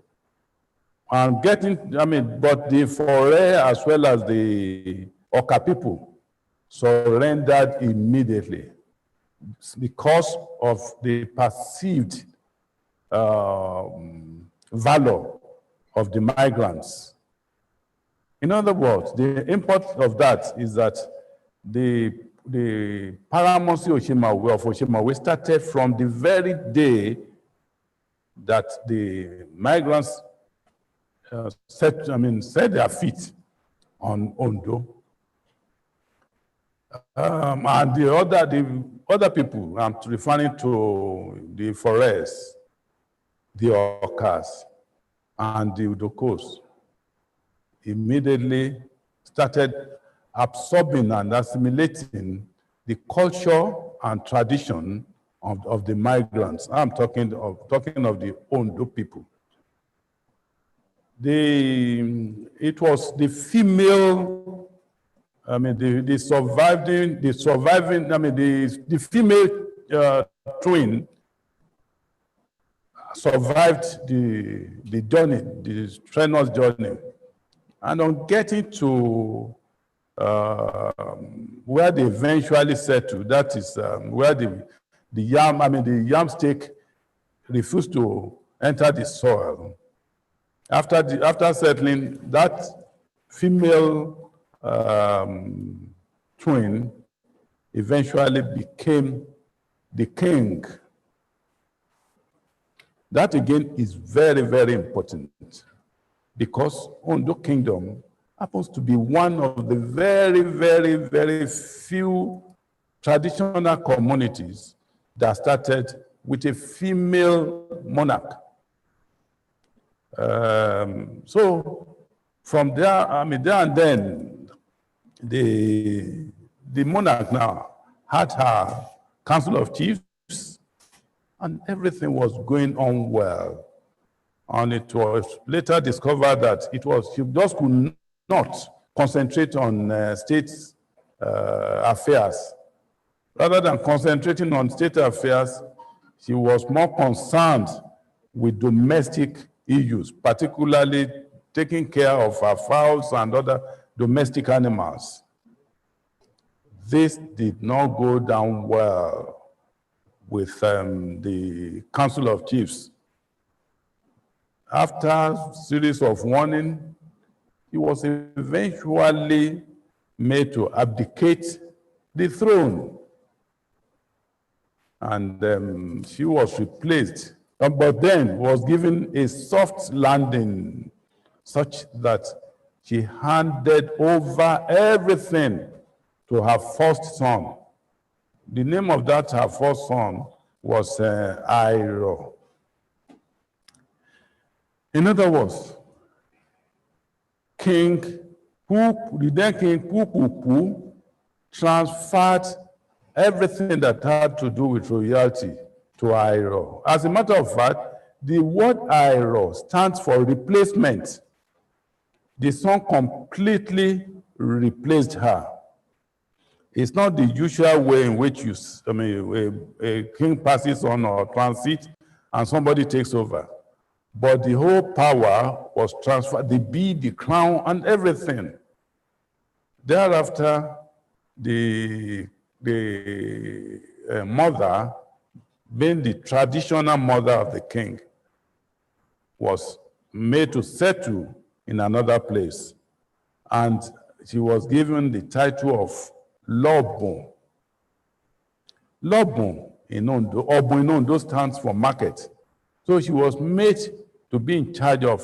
And but the Fore as well as the Oka people surrendered immediately because of the perceived valor of the migrants. In other words, the import of that is that the paramountcy of Osemawe started from the very day that the migrants set their feet on Ondo. And the other people, I'm referring to the Forest, the Okas, and the Udokos, immediately started absorbing and assimilating the culture and tradition of the migrants. I'm talking of the Ondo people. It was the female, the female twin survived the journey, the strenuous journey. And on getting to where they eventually settled, that is where the yam stick refused to enter the soil. After settling, that female twin eventually became the king. That again is very, very important, because Ondo Kingdom happens to be one of the very, very, very few traditional communities that started with a female monarch. So from there, there and then, the monarch now had her council of chiefs, and everything was going on well. And it was later discovered that she just could not concentrate on state affairs. Rather than concentrating on state affairs, she was more concerned with domestic issues, particularly taking care of her fowls and other domestic animals. This did not go down well with the Council of Chiefs. after a series of warning, he was eventually made to abdicate the throne. And she was replaced, but then was given a soft landing such that she handed over everything to her first son. The name of that her first son was Airo. In other words, the then King Pupupu transferred everything that had to do with royalty to Airo. As a matter of fact, the word Airo stands for replacement. The son completely replaced her. It's not the usual way in which a king passes on or transit and somebody takes over. But the whole power was transferred, the bead, the crown, and everything. Thereafter, the mother, being the traditional mother of the king, was made to settle in another place. And she was given the title of Lobun. Lobun in Ondo, Obun in Ondo stands for market. So she was made to be in charge of,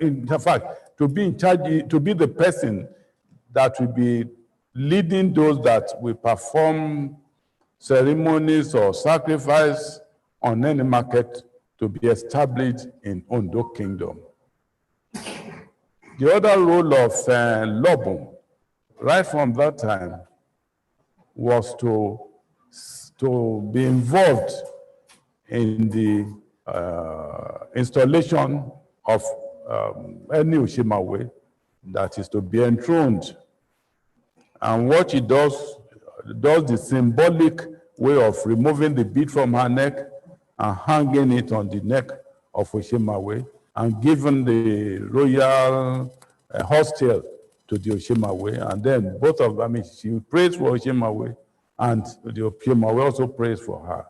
in fact, to be in charge, to be the person that will be leading those that will perform ceremonies or sacrifice on any market to be established in Ondo Kingdom. The other role of Lobun, right from that time, was to be involved in the installation of any Osemawe that is to be enthroned. And what he does the symbolic way of removing the bead from her neck and hanging it on the neck of Osemawe and giving the royal hostel to the Osemawe. And then both of them, she prays for Osemawe and the Osemawe also prays for her.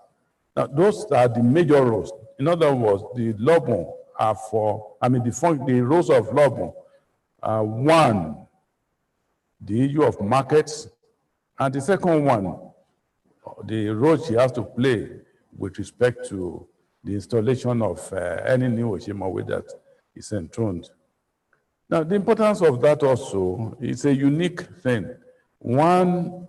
Now, those are the major roles. In other words, the Lobun are for, the roles of Lobun are one, the issue of markets, and the second one, the role she has to play with respect to the installation of any new Osemawe that is enthroned. Now, the importance of that also is a unique thing. One,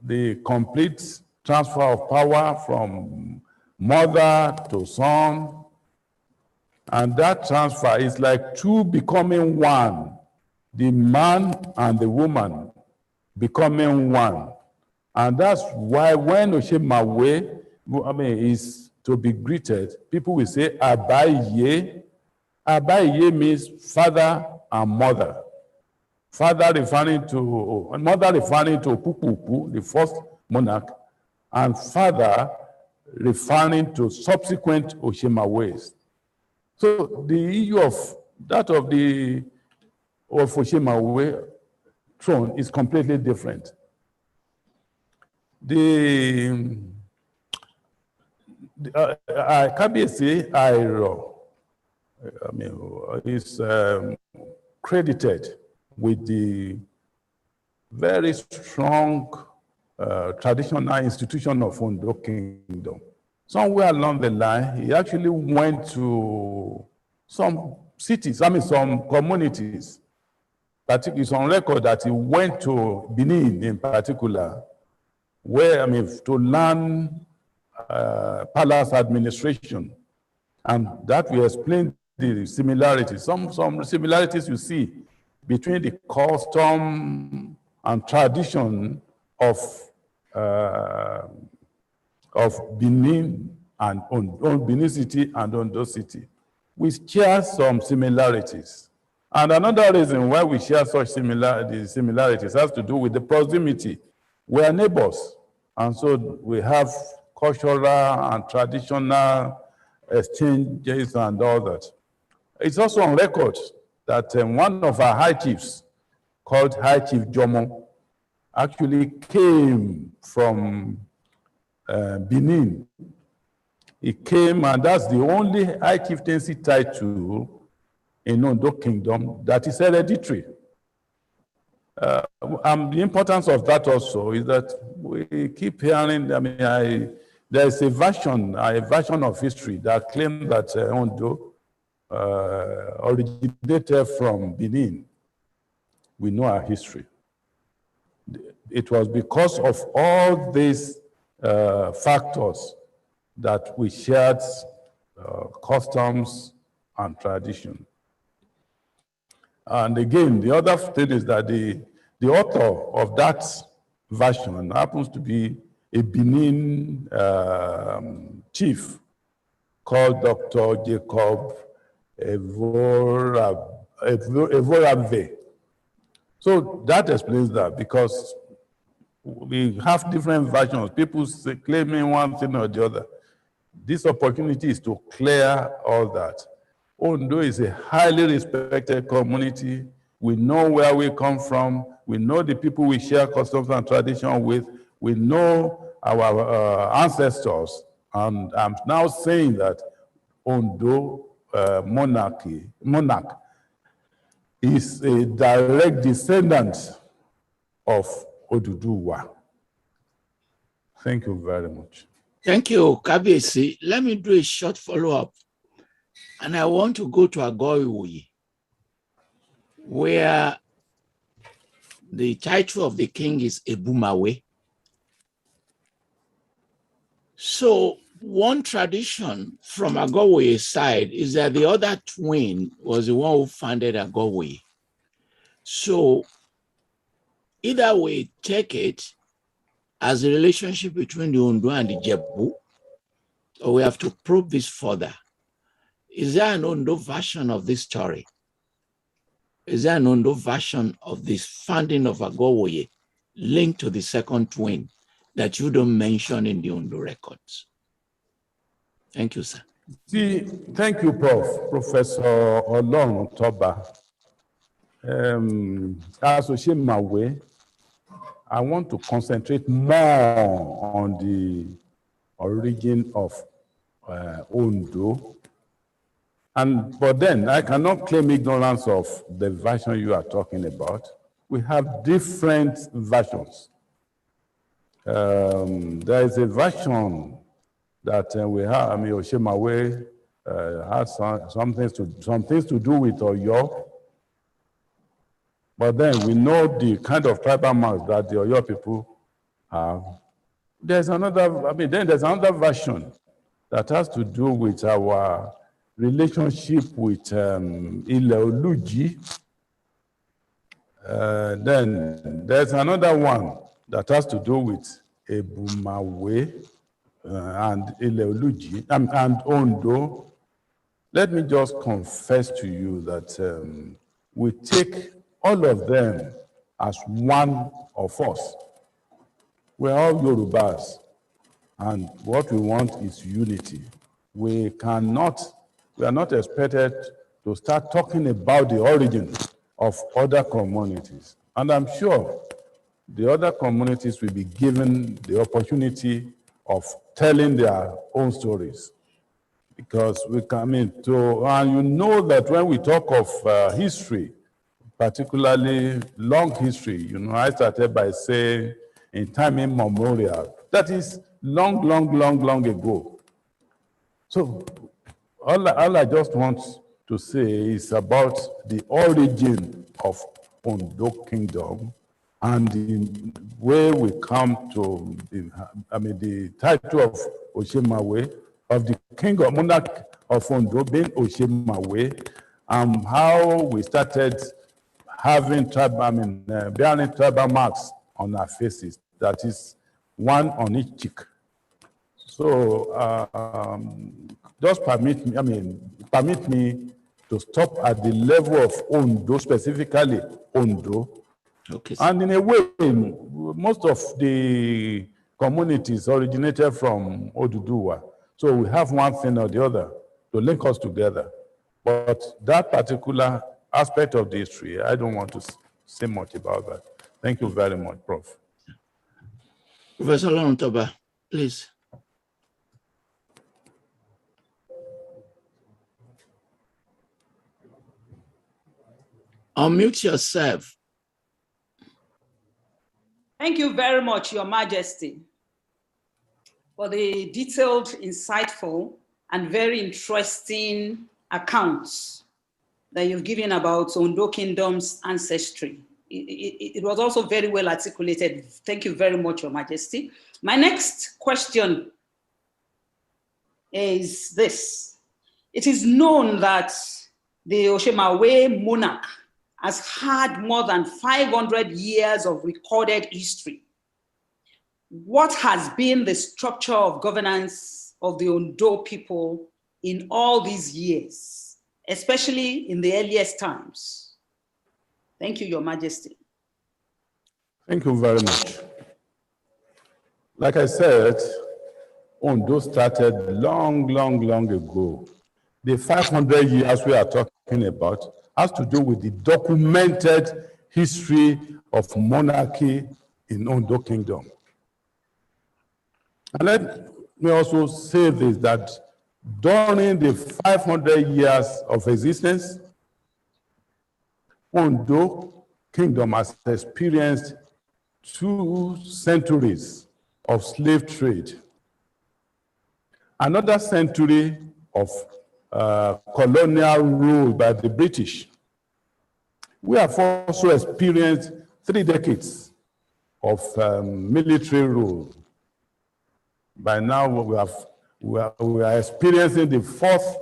the complete transfer of power from mother to son, and that transfer is like two becoming one, the man and the woman becoming one. And that's why when Osemawe is to be greeted, people will say Abaye. Abaye means father and mother. Father referring to, mother referring to Pupupu, the first monarch, and father referring to subsequent Osemawes. So the issue of that of Osemawe throne is completely different. Kabiyesi Airo, is credited with the very strong traditional institution of Ondo Kingdom. Somewhere along the line, he actually went to some cities, some communities. It's on record that he went to Benin in particular, where, to learn palace administration. And that will explain the similarities. Some similarities you see between the custom and tradition of Benin and Benin City and Ondo City. We share some similarities. And another reason why we share such similarities has to do with the proximity. We are neighbors, and so we have cultural and traditional exchanges and all that. It's also on record that one of our high chiefs, called High Chief Jomo, actually came from Benin He came, and that's the only high chieftaincy title in Ondo Kingdom that is hereditary. And the importance of that also is that we keep hearing, there's a version of history that claims that Ondo originated from Benin. We know our history. It was because of all these factors that we shared customs and tradition. And again, the other thing is that the author of that version happens to be a Benin chief called Dr. Jacob Evorave. So that explains that, because we have different versions, people claiming one thing or the other. This opportunity is to clear all that. Ondo is a highly respected community. We know where we come from. We know the people we share customs and tradition with. We know our ancestors. And I'm now saying that Ondo monarch is a direct descendant of Oduduwa. Thank you very much. Thank you, Kabiyesi. Let me do a short follow-up. And I want to go to Agoiwoye, where the title of the king is Ebumawe. So one tradition from Agoiwoye's side is that the other twin was the one who founded Agoiwoye. So either way, take it as a relationship between the Ondo and the Jebu, or we have to probe this further. Is there an Ondo version of this story? Is there an Ondo version of this founding of Agoiwoye linked to the second twin that you don't mention in the Ondo records? Thank you, sir. See, thank you, Professor Olorun Toba. As Osemawe, I want to concentrate more on the origin of Ondo. But then I cannot claim ignorance of the version you are talking about. We have different versions. There is a version that we have, Osemawe has some things to do with Oyo. But then we know the kind of tribal marks that the Oyo people have. There's another version that has to do with our relationship with Ile-Oluji. Then there's another one that has to do with Ebumawe and Ile-Oluji and Ondo. Let me just confess to you that we take all of them as one of us. We're all Yorubas, and what we want is unity. We are not expected to start talking about the origin of other communities. And I'm sure the other communities will be given the opportunity of telling their own stories. Because we come into, and you know that when we talk of history, particularly long history, I started by saying in time immemorial. That is long ago. So all I just want to say is about the origin of Ondo Kingdom and the way we come to the title of Osemawe, of the king or monarch of Ondo being Osemawe, and how we started having bearing tribal marks on our faces, that is one on each cheek. So just permit me to stop at the level of Ondo, specifically Ondo. Okay. And in a way, most of the communities originated from Oduduwa. So we have one thing or the other to link us together. But that particular aspect of the history, I don't want to say much about that. Thank you very much, Prof. Professor Olorun Toba, please. Unmute yourself. Thank you very much, Your Majesty, for the detailed, insightful, and very interesting accounts that you've given about Ondo Kingdom's ancestry. It was also very well articulated. Thank you very much, Your Majesty. My next question is this. It is known that the Osemawe monarch has had more than 500 years of recorded history. What has been the structure of governance of the Ondo people in all these years, especially in the earliest times? Thank you, Your Majesty. Thank you very much. Like I said, Ondo started long ago. The 500 years we are talking about has to do with the documented history of monarchy in Ondo Kingdom. And let me also say this, that during the 500 years of existence, Ondo Kingdom has experienced 2 centuries of slave trade, another century of colonial rule by the British. We have also experienced 3 decades of military rule. By now, we are experiencing the 4th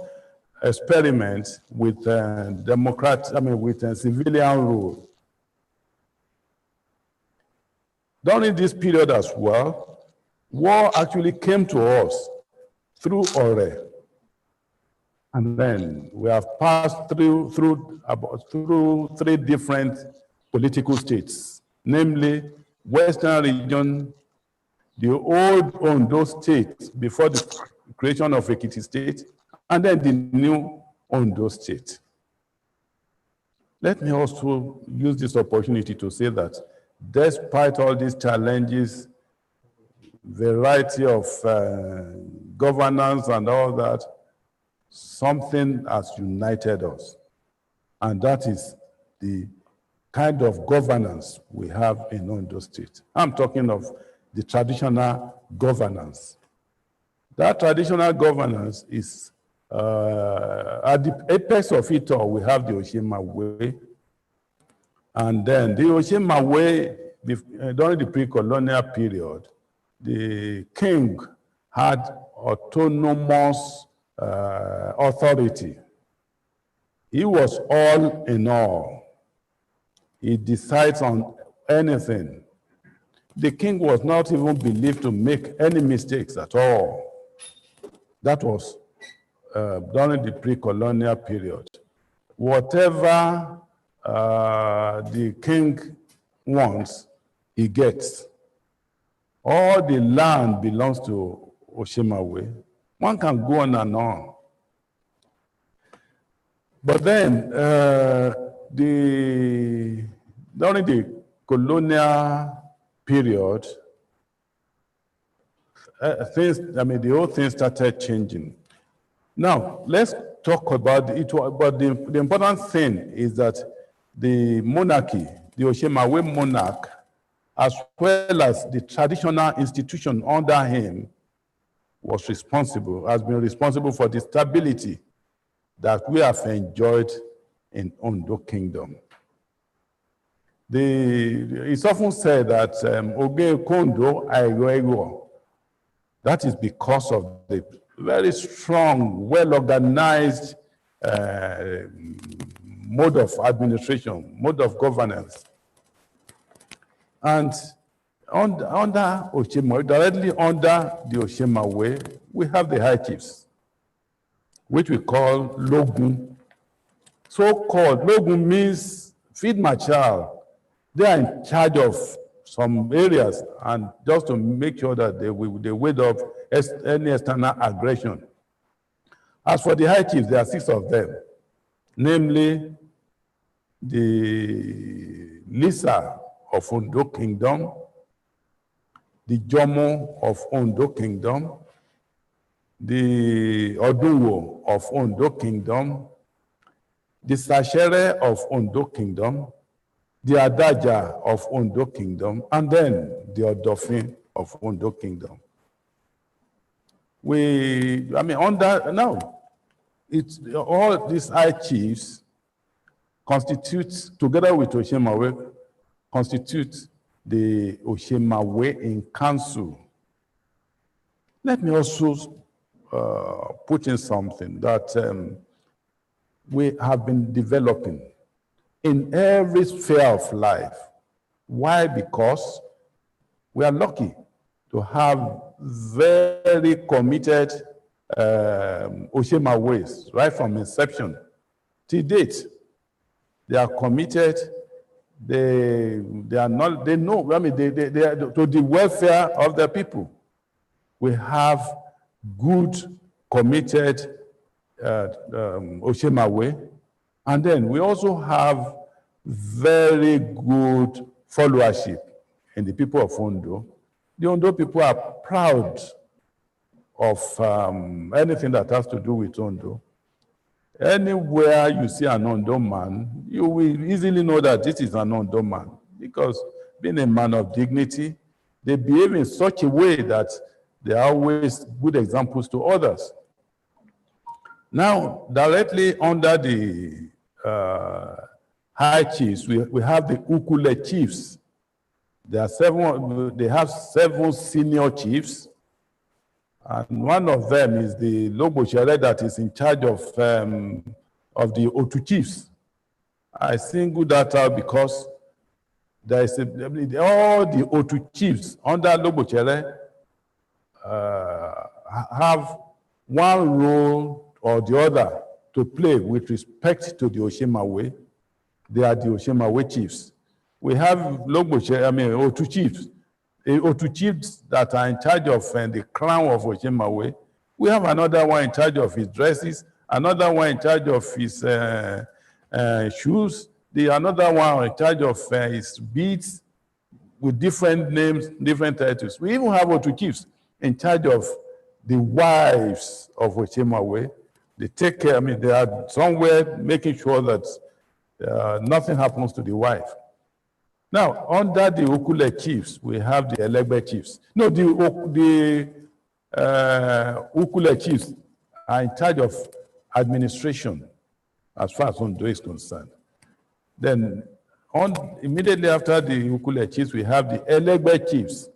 experiment with with civilian rule. During this period as well, war actually came to us through Ore. And then we have passed through 3 different political states, namely Western region, the old Ondo state before the creation of Ekiti state, and then the new Ondo state. Let me also use this opportunity to say that despite all these challenges, variety of governance and all that, something has united us, and that is the kind of governance we have in Ondo State. I'm talking of the traditional governance. That traditional governance is, at the apex of it all, we have the Osemawe, and then the Osemawe, during the pre-colonial period, the king had autonomous authority. He was all in all. He decides on anything. The king was not even believed to make any mistakes at all. That was during the pre-colonial period. Whatever the king wants, he gets. All the land belongs to Osemawe. One can go on and on. But then, during the colonial period, the whole thing started changing. Now, let's talk about it. But the important thing is that the monarchy, the Osemawe monarch, as well as the traditional institution under him, has been responsible for the stability that we have enjoyed in Ondo Kingdom. It's often said that Oge Kondo Aigwego. That is because of the very strong, well-organized mode of administration, mode of governance. And under Osemawe, directly under the Osemawe, we have the high chiefs, which we call Logun. So-called Logun means feed my child. They are in charge of some areas, and just to make sure that they ward off any external aggression. As for the high chiefs, there are 6 of them, namely the Lisa of Ondo Kingdom, the Jomo of Ondo Kingdom, the Oduwo of Ondo Kingdom, the Sachere of Ondo Kingdom, the Adaja of Ondo Kingdom, and then the Odofin of Ondo Kingdom. It's all these high chiefs constitute, together with Osemawe, constitute the Osemawe in council. Let me also put in something that we have been developing in every sphere of life. Why? Because we are lucky to have very committed Osemawes right from inception to date. They are committed. They know they are to the welfare of the people. We have good committed Osemawe, and then we also have very good followership in the people of Ondo. The Ondo people are proud of anything that has to do with Ondo. Anywhere you see an Ondo man, you will easily know that this is an Ondo man, because being a man of dignity, they behave in such a way that they are always good examples to others. Now, directly under the high chiefs, we have the Ukule chiefs. They have 7 senior chiefs, and one of them is the Logboshele that is in charge of the Otu chiefs. I single that out because there is all the Otu chiefs under Logboshele have one role or the other to play with respect to the Osemawe. They are the Osemawe chiefs. We have Otu chiefs. Otu chiefs that are in charge of the crown of Osemawe. We have another one in charge of his dresses, another one in charge of his shoes, another one in charge of his beads with different names, different titles. We even have Otu chiefs in charge of the wives of Osemawe. They take care, they are somewhere making sure that nothing happens to the wife. Now, under the Ukule chiefs, we have the Elegbe chiefs. No, the Ukule chiefs are in charge of administration as far as Ondo is concerned. Then, immediately after the Ukule chiefs, we have the Elegbe chiefs.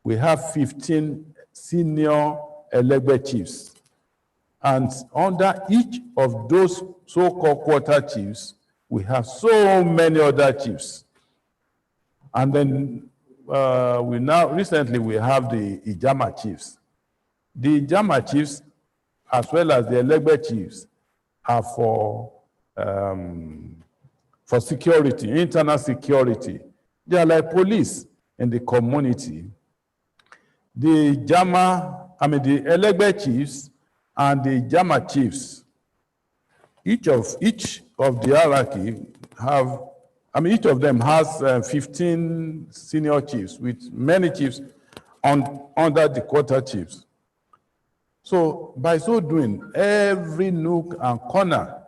We have 15 senior Elegbe chiefs. And under each of those so-called quarter chiefs, we have so many other chiefs. And then recently we have the Ijama chiefs. The Ijama chiefs, as well as the Elegbe chiefs, are for security, internal security. They are like police in the community. The Elegbe chiefs and the Ijama chiefs, each of the hierarchy have, each of them has 15 senior chiefs with many chiefs under the quarter chiefs. So by so doing, every nook and corner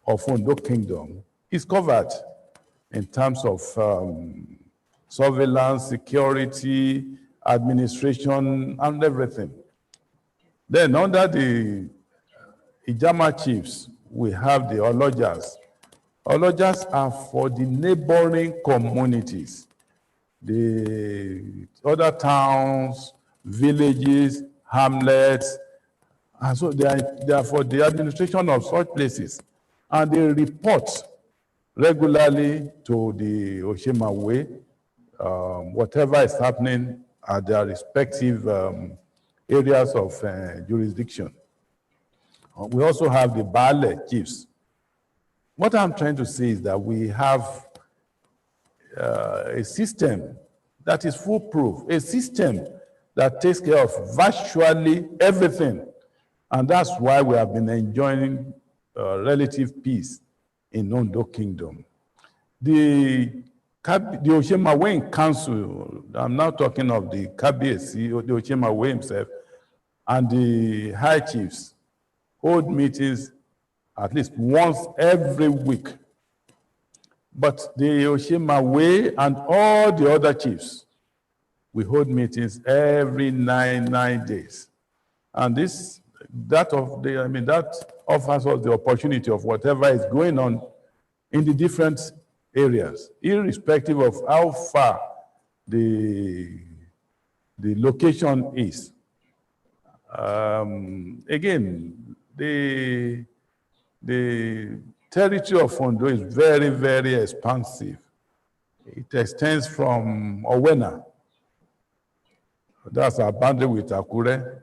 of Ondo Kingdom is covered in terms of surveillance, security, administration, and everything. Then under the Ijama chiefs, we have the Olojas. Olojas are for the neighboring communities, the other towns, villages, hamlets, and so they are for the administration of such places. And they report regularly to the Osemawe, whatever is happening at their respective areas of jurisdiction. We also have the Bale chiefs. What I'm trying to say is that we have a system that is foolproof, a system that takes care of virtually everything. And that's why we have been enjoying relative peace in Ondo Kingdom. The Osemawe Council, I'm now talking of the Kabiyesi, the Osemawe himself, and the high chiefs hold meetings at least once every week. But the Osemawe and all the other chiefs, we hold meetings every nine days. And that offers us the opportunity of whatever is going on in the different areas, irrespective of how far the location is. Again, the territory of Ondo is very, very expansive. It extends from Owena, that's our boundary with Akure,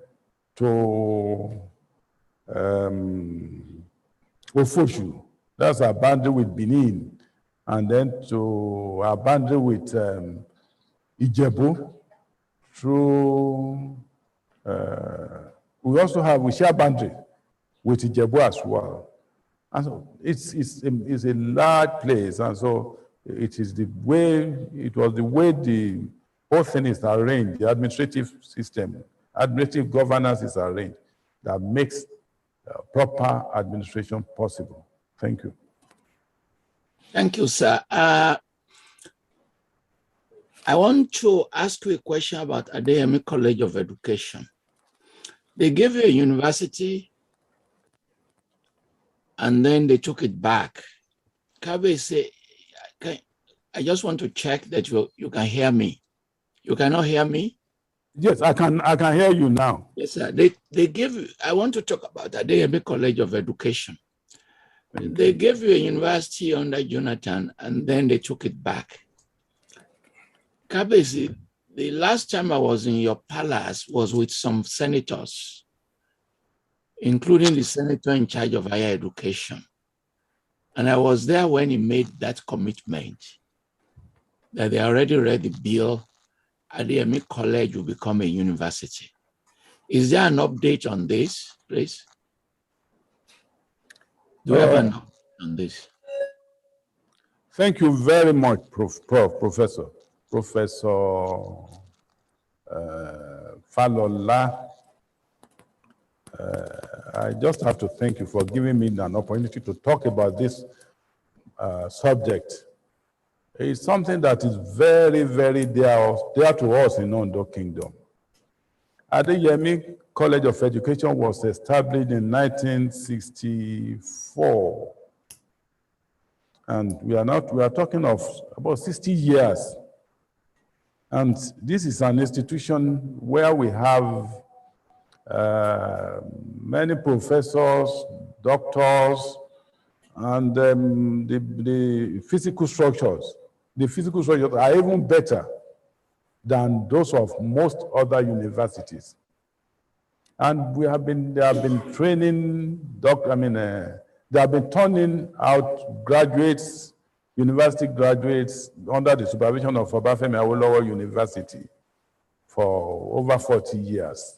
to Ofoshu, that's our boundary with Benin, and then to our boundary with Ijebu, through, we share boundary with Ijebu as well. And so it's a large place, and so it was the way the whole thing is arranged, the administrative system, administrative governance is arranged, that makes proper administration possible. Thank you. Thank you, sir. I want to ask you a question about Adesimbo College of Education. They gave you a university and then they took it back. Kabiyesi, I just want to check that you can hear me. You cannot hear me? Yes, I can hear you now. Yes, sir. They gave you, I want to talk about Adesimbo College of Education. They gave you a university under Jonathan and then they took it back. Kabiyesi, the last time I was in your palace was with some senators, including the senator in charge of higher education. And I was there when he made that commitment that they already read the bill, Adesimbo College will become a university. Is there an update on this, please? Do you have an update on this? Thank you very much, Professor Falola. I just have to thank you for giving me an opportunity to talk about this subject. It's something that is very, very dear to us in Ondo Kingdom. Adesimbo College of Education was established in 1964. And we are talking of about 60 years. And this is an institution where we have many professors, doctors, and the physical structures. The physical structures are even better than those of most other universities. And they have been training, they have been turning out graduates, university graduates under the supervision of Obafemi Awolowo University for over 40 years.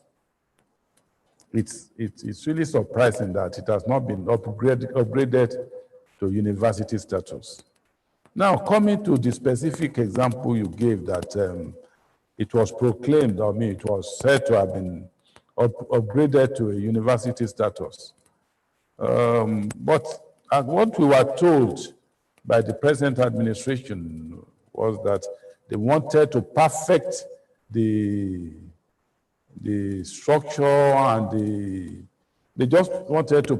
It's really surprising that it has not been upgraded to university status. Now, coming to the specific example you gave that it was proclaimed, it was said to have been upgraded to a university status. But what we were told by the present administration was that they wanted to perfect the structure and they just wanted to,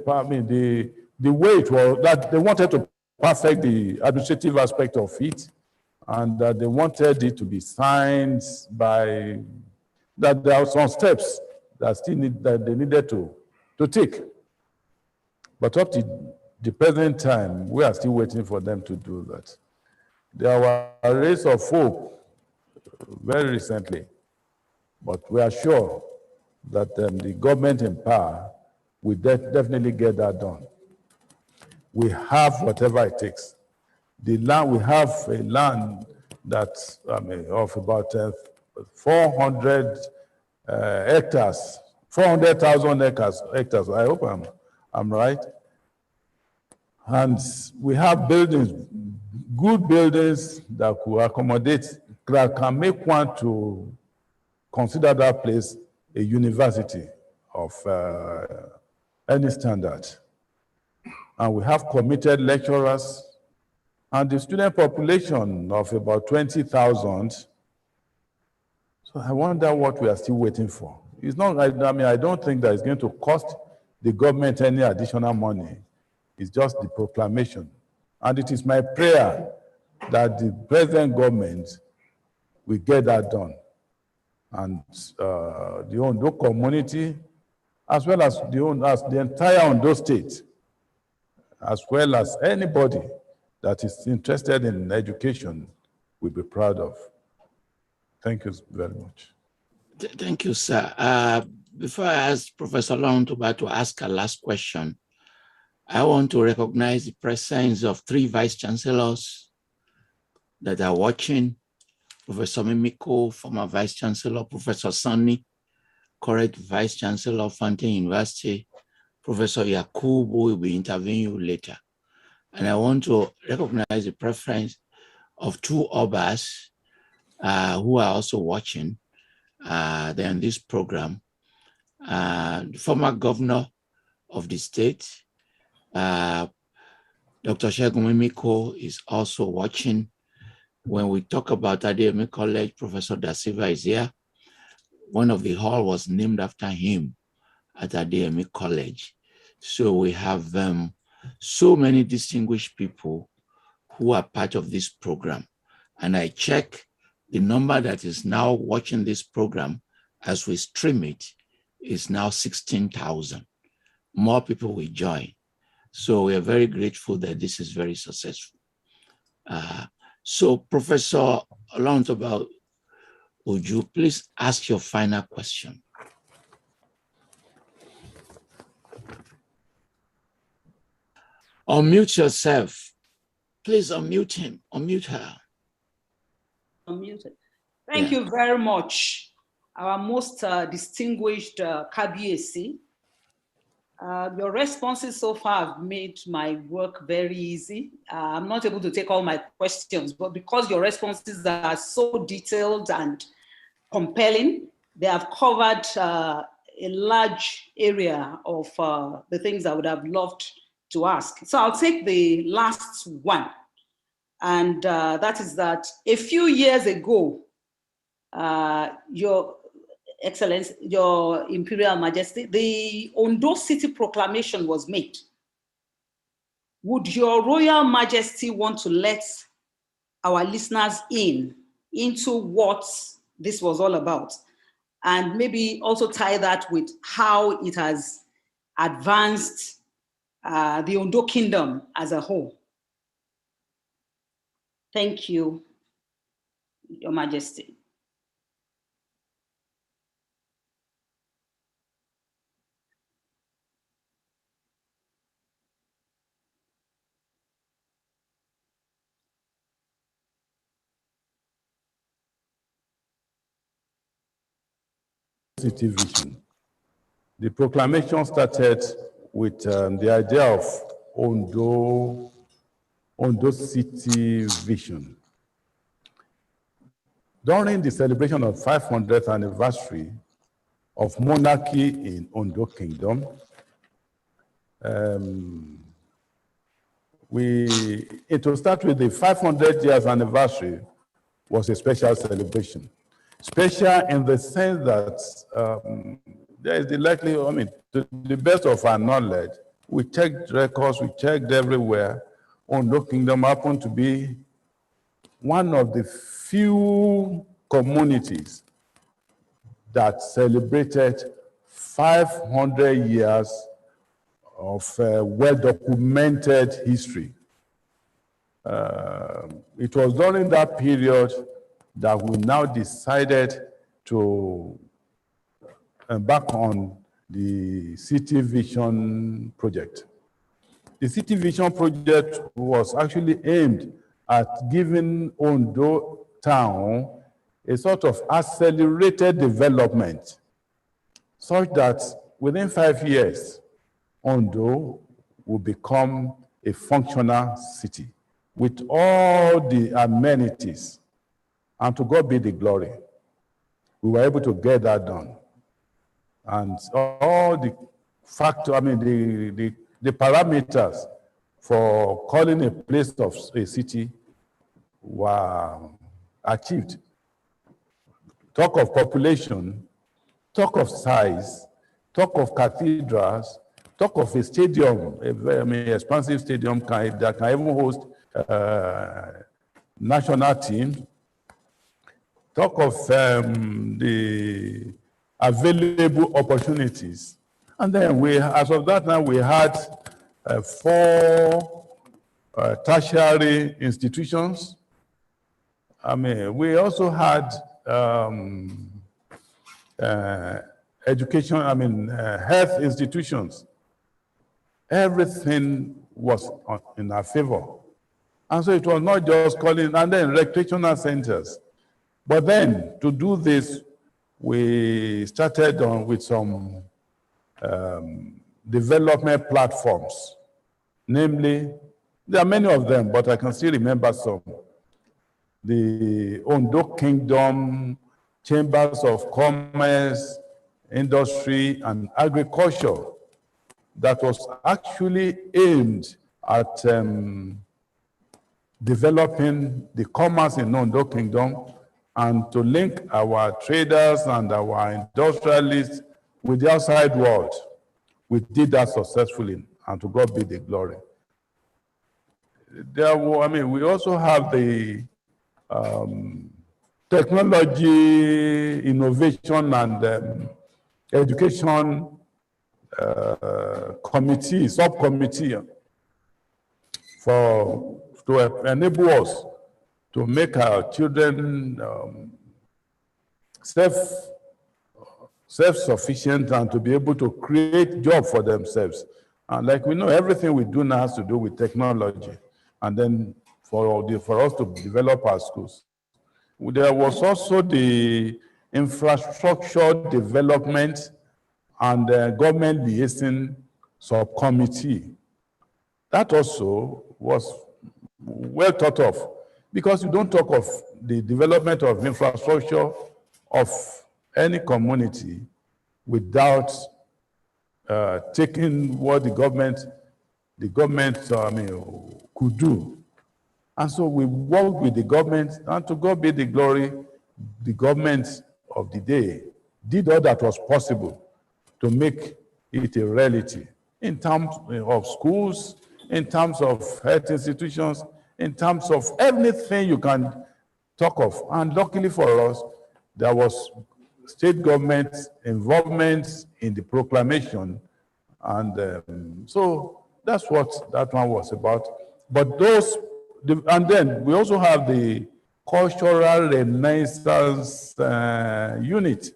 the way it was, that they wanted to perfect the administrative aspect of it, and that they wanted it to be signed by, that there are some steps that they needed to take. But up to the present time, we are still waiting for them to do that. There were a race of hope very recently, but we are sure that the government in power will definitely get that done. We have whatever it takes. The land, we have a land that's of about 400 hectares, 400,000 acres. I hope I'm right. And we have buildings, good buildings that could accommodate, that can make one to consider that place a university of any standard. and we have committed lecturers, and the student population of about 20,000. So I wonder what we are still waiting for. It's not, I mean, I don't think that it's going to cost the government any additional money. It's just the proclamation. And it is my prayer that the present government will get that done. And the Ondo community, as well as the entire Ondo state, as well as anybody that is interested in education, will be proud of. Thank you very much. Thank you, sir. Before I ask Professor Lontoba to ask a last question, I want to recognize the presence of 3 vice chancellors that are watching. Professor Mimiko, former vice chancellor, Professor Sunny, current vice chancellor of Fountain University, Professor Yakubu will be interviewing you later. And I want to recognize the preference of 2 Obas who are also watching in this program. The former governor of the state, Dr. Segun Mimiko, is also watching. When we talk about Adesimbo College, Professor Da Silva is here. One of the hall was named after him at Adesimbo College. So we have so many distinguished people who are part of this program. And I check the number that is now watching this program as we stream it is now 16,000. More people will join. So we are very grateful that this is very successful. So Professor Lontoba, would you please ask your final question? Unmute yourself. Please unmute him, unmute her. Unmuted. Thank you very much, our most distinguished Kabiyesi. Your responses so far have made my work very easy. I'm not able to take all my questions, but because your responses are so detailed and compelling, they have covered a large area of the things I would have loved to ask. So I'll take the last one. And that is that a few years ago, Your Excellency, Your Imperial Majesty, the Ondo City Proclamation was made. Would Your Royal Majesty want to let our listeners into what this was all about? And maybe also tie that with how it has advanced the Ondo Kingdom as a whole. Thank you, Your Majesty. City vision. The proclamation started with the idea of Ondo City vision. During the celebration of 500th anniversary of monarchy in Ondo Kingdom, to start with, the 500 years anniversary was a special celebration. Special in the sense that there is the likelihood, I mean, to the best of our knowledge, we checked records, we checked everywhere. Ondo Kingdom happened to be one of the few communities that celebrated 500 years of well-documented history. It was during that period that we now decided to embark on the City Vision project. The City Vision project was actually aimed at giving Ondo town a sort of accelerated development, such that within 5 years, Ondo will become a functional city with all the amenities. And to God be the glory. We were able to get that done. And all the factors, I mean, the parameters for calling a place of a city were achieved. Talk of population, talk of size, talk of cathedrals, talk of a stadium, a very expansive stadium that can even host national teams. Talk of the available opportunities. And then as of that time, we had 4 tertiary institutions. We also had education, health institutions. Everything was in our favor. And so it was not just calling, and then recreational centers. But then to do this, we started with some development platforms. Namely, there are many of them, but I can still remember some. The Ondo Kingdom, Chambers of Commerce, Industry, and Agriculture, that was actually aimed at developing the commerce in Ondo Kingdom and to link our traders and our industrialists with the outside world. We did that successfully, and to God be the glory. We also have the technology, innovation, and education subcommittee to enable us to make our children self-sufficient and to be able to create jobs for themselves. And like we know, everything we do now has to do with technology. And then for us to develop our schools. There was also the infrastructure development and government liaison subcommittee. That also was well thought of, because you don't talk of the development of infrastructure of any community without taking what the government could do. And so we worked with the government, and to God be the glory, the government of the day did all that was possible to make it a reality in terms of schools, in terms of health institutions, in terms of everything you can talk of. And luckily for us, there was state government involvement in the proclamation. And so that's what that one was about. But and then we also have the Cultural Renaissance unit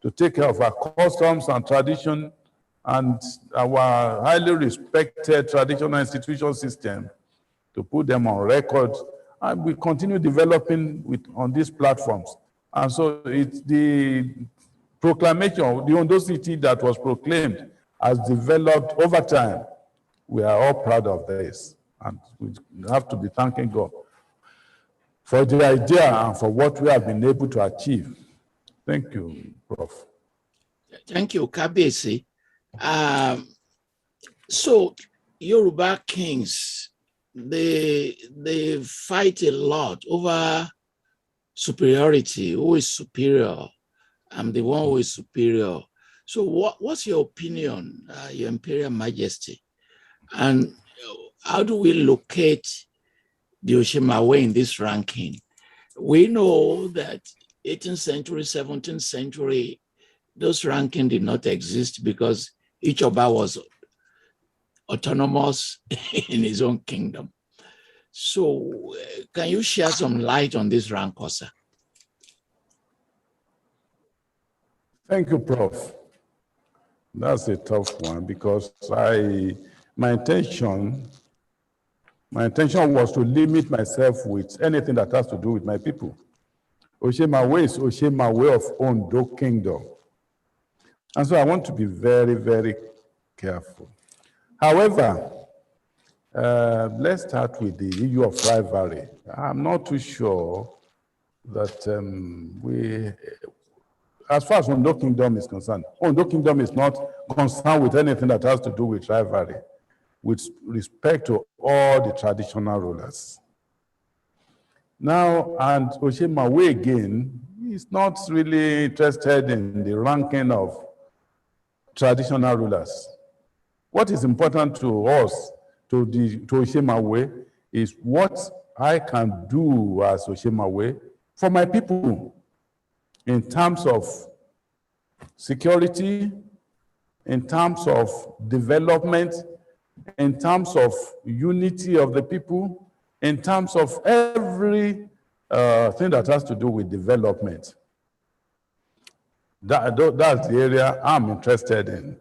to take care of our customs and tradition and our highly respected traditional institution system, to put them on record. And we continue developing on these platforms. And so it's the proclamation, the Ondo City that was proclaimed, has developed over time. We are all proud of this. And we have to be thanking God for the idea and for what we have been able to achieve. Thank you, Prof. Thank you, Kabiyesi. So Yoruba kings, they fight a lot over superiority. Who is superior? I'm the one who is superior. So what's your opinion, Your Imperial Majesty? And how do we locate the Osemawe in this ranking? We know that 18th century, 17th century, those rankings did not exist because each Oba was autonomous in his own kingdom. So can you share some light on this rank, sir? Thank you, Prof. That's a tough one, because my intention was to limit myself with anything that has to do with my people. Osemawe is Osemawe of Ondo Kingdom. And so I want to be very, very careful. However, let's start with the issue of rivalry. I'm not too sure that as far as Ondo Kingdom is concerned, Ondo Kingdom is not concerned with anything that has to do with rivalry. with respect to all the traditional rulers. Now, and Osemawe again is not really interested in the ranking of traditional rulers. What is important to us, to Osemawe, is what I can do as Osemawe for my people in terms of security, in terms of development, in terms of unity of the people, in terms of every thing that has to do with development. That's the area I'm interested in.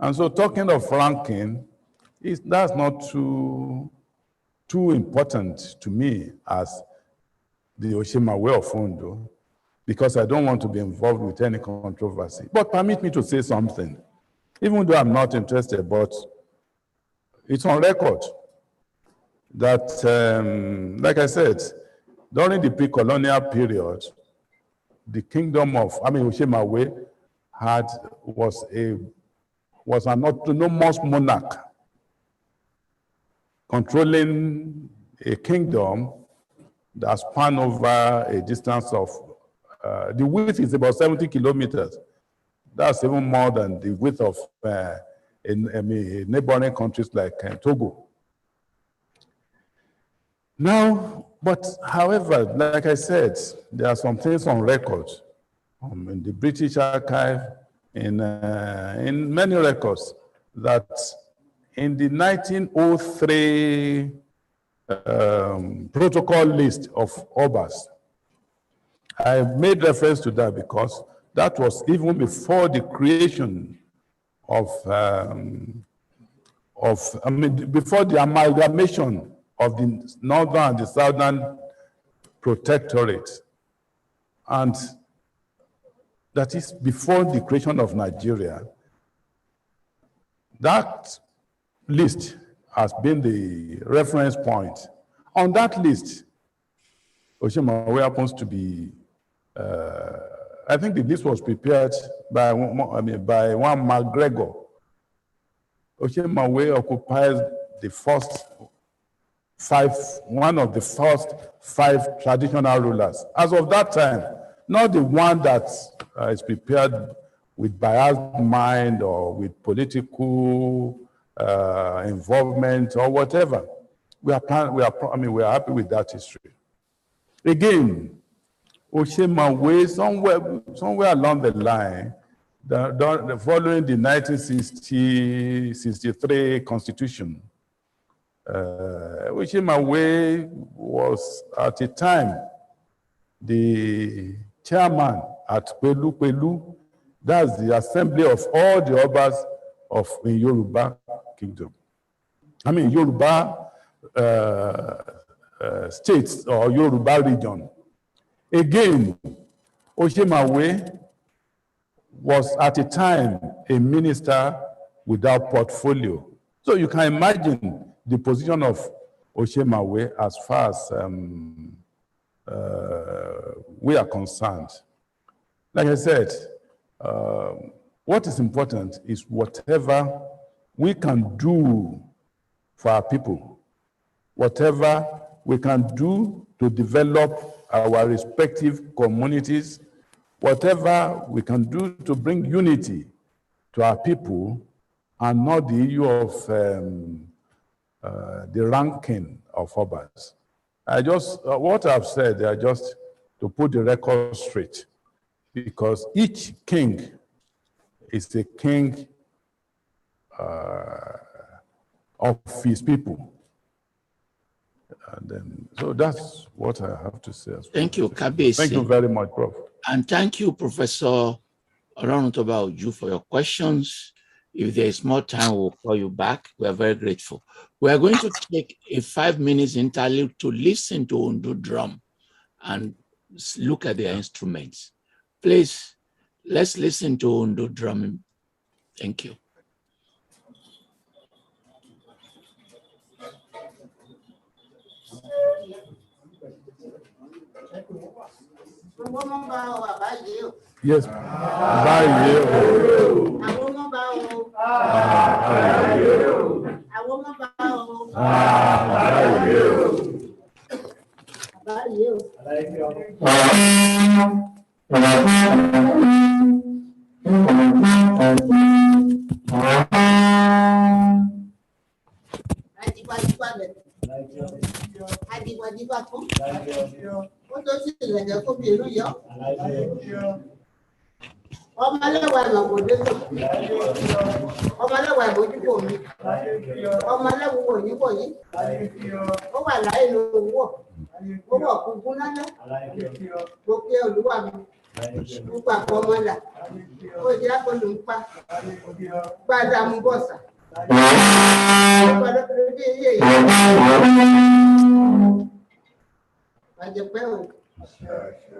And so talking of ranking, that's not too important to me as the Osemawe of Ondo, because I don't want to be involved with any controversy. But permit me to say something, even though I'm not interested, but it's on record that, like I said, during the pre-colonial period, the kingdom of, Osemawe was an autonomous monarch controlling a kingdom that spanned over a distance of, the width is about 70 kilometers. That's even more than the width of neighboring countries like Togo. Now, but however, like I said, there are some things on record in the British archive, in many records, that in the 1903 protocol list of Obas, I made reference to that because that was even before the creation before the amalgamation of the northern and the southern protectorate. And that is before the creation of Nigeria. That list has been the reference point. On that list, Osemawe happens to be, I think the list was prepared by one McGregor. Osemawe occupies one of the first 5 traditional rulers. As of that time, not the one that is prepared with biased mind or with political involvement or whatever. We are happy with that history. Again, Osemawe, somewhere along the line, following the 1963 Constitution, Osemawe was at a time the chairman at Pelu, that's the assembly of all the Obas of Yoruba Kingdom. Yoruba states or Yoruba region. Again, Osemawe was at a time a minister without portfolio. So you can imagine the position of Osemawe as far as we are concerned. Like I said, what is important is whatever we can do for our people, whatever we can do to develop our respective communities, whatever we can do to bring unity to our people, and not the issue of the ranking of Obas. What I've said, I just to put the record straight, because each king is a king of his people. And then, so that's what I have to say. Thank you, Kabiyesi. Thank you very much, Prof. And thank you, Professor Oloruntobá Oju, for your questions. If there is more time, we'll call you back. We are very grateful. We are going to take a 5-minute interlude to listen to Ondo drum and look at their instruments. Please, let's listen to Ondo drum. Thank you. Yes. Bye. Ọmọlẹ́wà ìmọ̀gbòdé tó. Ọmọlẹ́wà ìmọ̀júbò mi. Ọmọlẹ́wà òyìnbó yìí. Ó wà láyé ló wọ̀. Ó wọ̀ kúkú lálẹ́. Mo kí olúwa mi. Nípa àpò ọmọlà. Ó jẹ́ àpòlù ń pa. Gbádà mú bọ̀sà. Gbádà pẹ̀lú bí iye yìí. Bàjẹ́pẹ́ o.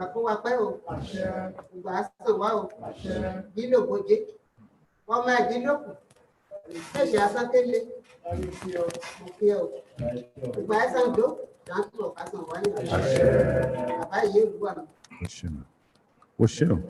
Àkówá pẹ́ o. Ìgbà sàn wá o. Bílò bòjé. Wọ́n máa dín lókun. Ẹ̀ṣẹ̀ asánkélé. Òkè o. Ìgbà ẹ̀sán dó. Láńtò ọ̀kásán wáyé. Bàbá yìí olúwa mi. O ṣeun.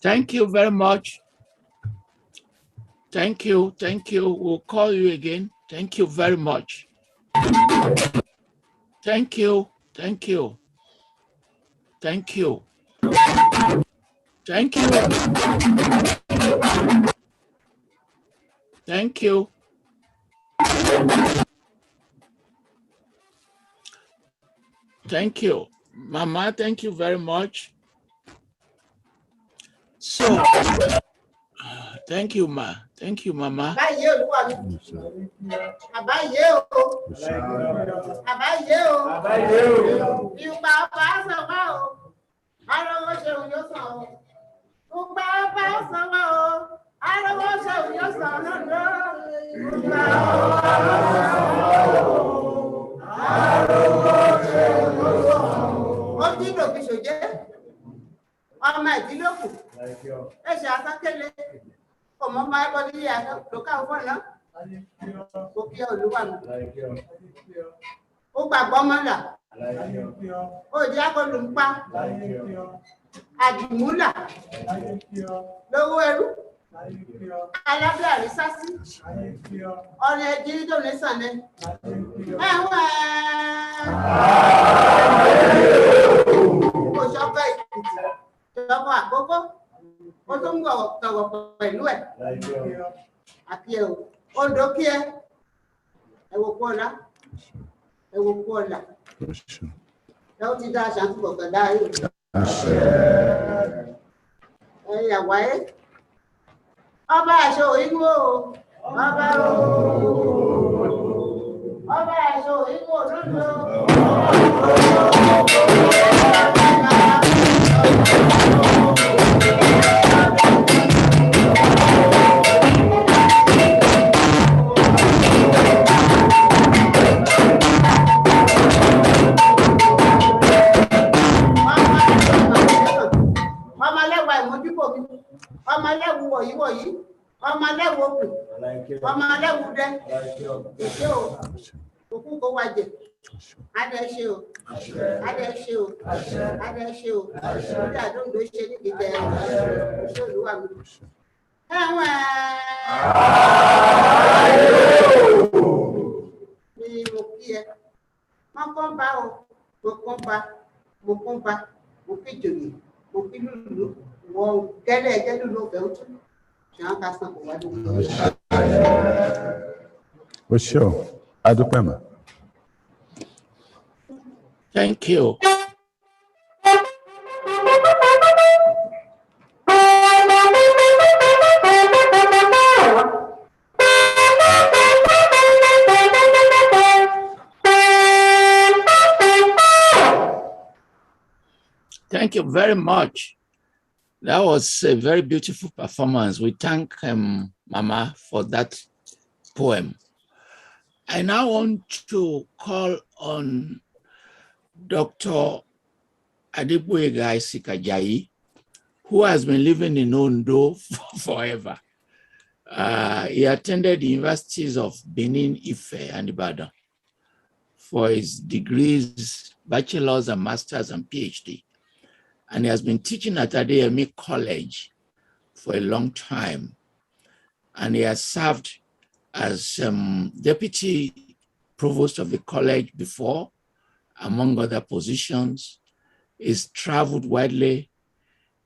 Thank you very much. Thank you. Thank you. We'll call you again. Thank you very much. Thank you. Thank you. Thank you. Thank you. Thank you. Thank you. Mama, thank you very much. So, thank you, Ma. Thank you, Mama. Ọmọ ìdílókù ẹ̀ṣẹ̀ àtàkẹ́lẹ̀ ọmọ máa bọ́ nílé àlọ́ká ọgbọ́n náà ó kí olúwa mi ó gbàgbọ́ mọ́là ó di akọlù ń pa àdìmúlà lówó ẹrú alábẹ́ àrísásí ọ̀rẹ́ ẹ̀jírí tó ní sànẹ́ ẹ̀wọ̀n òṣọ́fẹ́ ìkìtì ìjọba àkókò ó tún ń tọ̀wọ̀ pẹ̀lú ẹ̀ àti ẹ̀ Ondo kí ẹ wò kú ọ̀la ẹ wò kú ọ̀la ẹ ó ti dá aṣọ àti bọ̀gàn dáa yìí ẹ yàwá ẹ ọba aṣọ òyìnbó ọba ọba aṣọ òyìnbó lódò. Ọmọlẹ́wù wọ̀yí ọmọlẹ́wù òkú ọmọlẹ́wù dẹ ìṣe o òkú kó wájẹ adẹ́ṣe o adẹ́ṣe o adẹ́ṣe o lórí àdóńdó ṣe ní ìdẹ ìṣe olúwa mi. Ẹ̀wọ̀n ni mo kí ẹ wọ́n kàn bá o mo kàn bá mo kí jòyè mo kí lùlù wọ́n gẹ́lẹ́ ẹ̀jẹ̀ lùlù ọ̀fẹ́ ó tún ṣe wọ́n ká sàn kó wá lóko. O ṣé o, a dúpẹ́ mọ́. Thank you. Thank you very much. That was a very beautiful performance. We thank Mama for that poem. I now want to call on Dr. Adesimbo Kiladejo, who has been living in Ondo forever. He attended the universities of Benin, Ife, and Ibadan for his degrees, bachelor's and master's and PhD. And he has been teaching at Adeyemi College for a long time. And he has served as deputy provost of the college before, among other positions. He's traveled widely,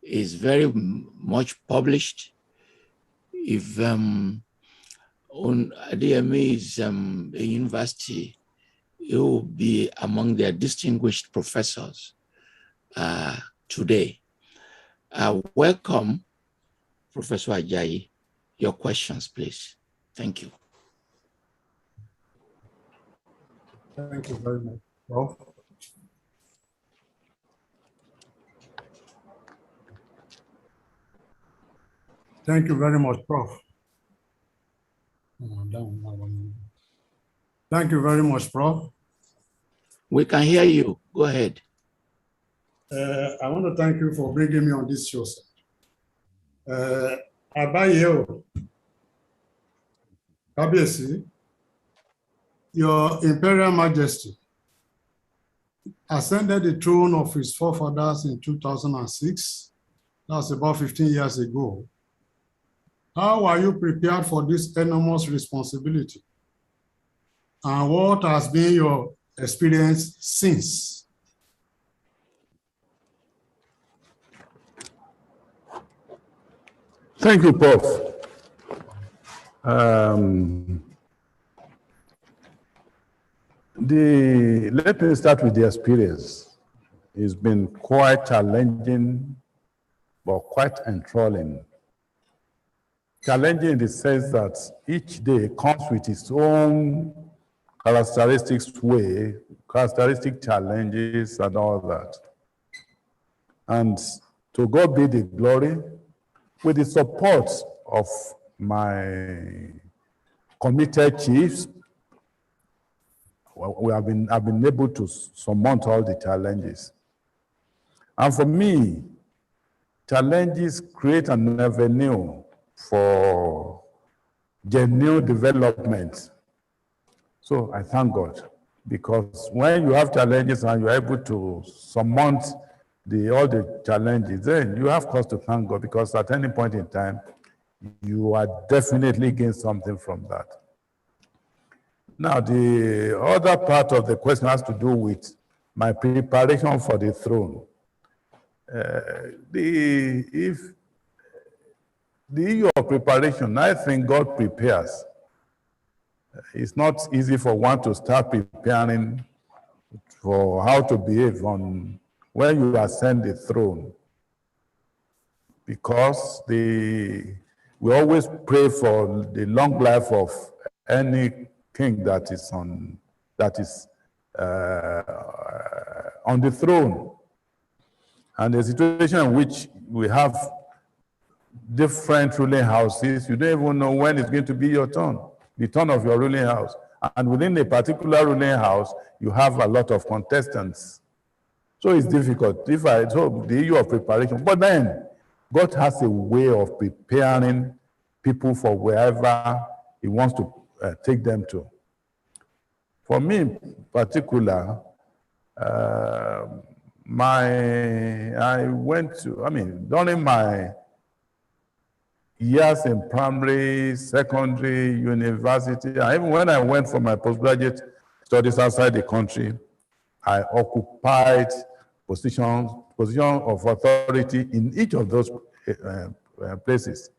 is very much published. If Adeyemi is a university, he will be among their distinguished professors today. Welcome, Professor Ajayi. Your questions, please. Thank you. Thank you very much, Prof. Thank you very much, Prof. Thank you very much, Prof. We can hear you. Go ahead. I want to thank you for bringing me on this show, sir. Abayo, Kabiyesi, your Imperial Majesty ascended the throne of his forefathers in 2006. That's about 15 years ago. How are you prepared for this enormous responsibility? And what has been your experience since? Thank you, Prof. Let me start with the experience. It's been quite challenging, but quite enthralling. Challenging in the sense that each day comes with its own characteristic challenges and all that. And to God be the glory, with the support of my committed chiefs, I've been able to surmount all the challenges. And for me, challenges create an avenue for genuine development. So I thank God, because when you have challenges and you're able to surmount all the challenges, then you have cause to thank God, because at any point in time, you are definitely gain something from that. Now, the other part of the question has to do with my preparation for the throne. The issue of preparation, I think God prepares. It's not easy for one to start preparing for how to behave when you ascend the throne, because we always pray for the long life of any king that is on the throne. And the situation in which we have different ruling houses, you don't even know when it's going to be your turn, the turn of your ruling house. And within a particular ruling house, you have a lot of contestants. So it's difficult. So the issue of preparation. But then God has a way of preparing people for wherever He wants to take them to. For me in particular, during my years in primary, secondary, university, and even when I went for my postgraduate studies outside the country, I occupied position of authority in each of those places.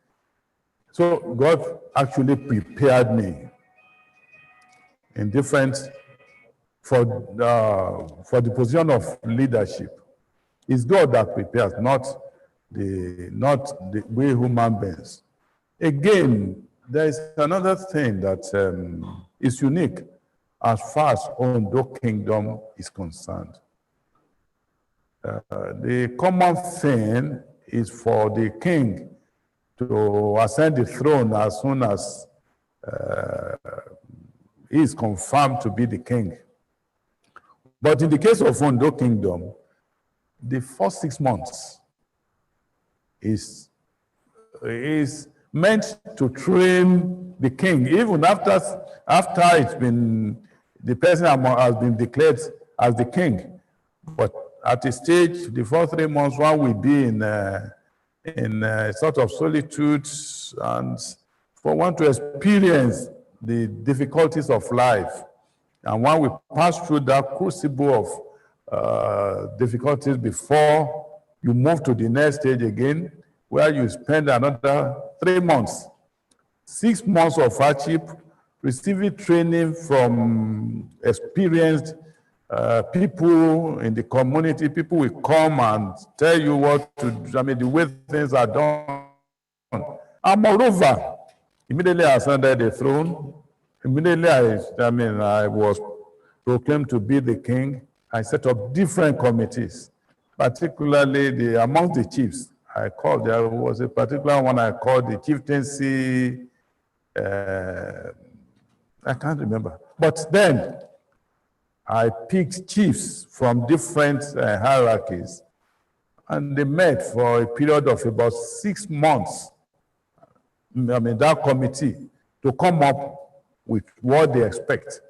So God actually prepared me in for the position of leadership. It's God that prepares, not the we human beings. Again, there is another thing that is unique as far as Ondo Kingdom is concerned. The common thing is for the king to ascend the throne as soon as he is confirmed to be the king. But in the case of Ondo Kingdom, the first 6 months is meant to train the king, even after it's been, the person has been declared as the king. But at a stage, the first 3 months, one will be in sort of solitude, and for one to experience the difficulties of life. And one will pass through that crucible of difficulties before you move to the next stage again, where you spend another 3 months, 6 months of hardship, receiving training from experienced people in the community. People will come and tell you what to do, the way things are done. And moreover, immediately I ascended the throne, immediately I was proclaimed to be the king. I set up different committees, particularly amongst the chiefs. There was a particular one I called the chieftaincy, I can't remember. But then I picked chiefs from different hierarchies, and they met for a period of about 6 months, that committee, to come up with what they expect.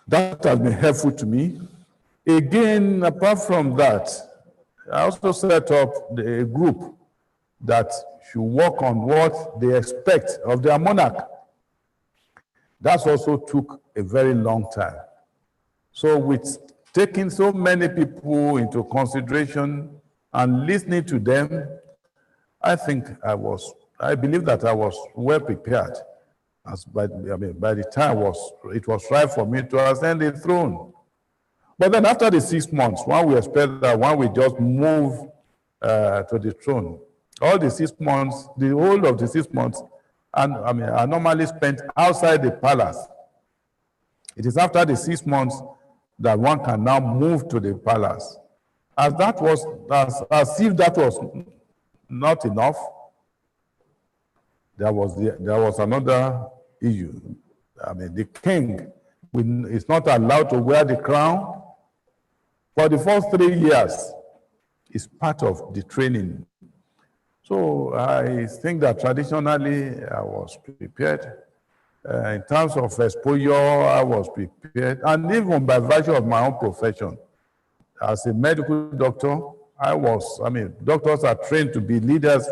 That has been helpful to me. Again, apart from that, I also set up a group that should work on what they expect of their monarch. That also took a very long time. So with taking so many people into consideration and listening to them, I believe that I was well prepared. By the time it was right for me to ascend the throne. But then after the 6 months, one we expect that one will just move to the throne. All the 6 months, the whole of the 6 months, are normally spent outside the palace. It is after the 6 months that one can now move to the palace. As if that was not enough, there was another issue. The king is not allowed to wear the crown. For the first 3 years, it's part of the training. So I think that traditionally I was prepared. In terms of exposure, I was prepared. And even by virtue of my own profession, as a medical doctor, doctors are trained to be leaders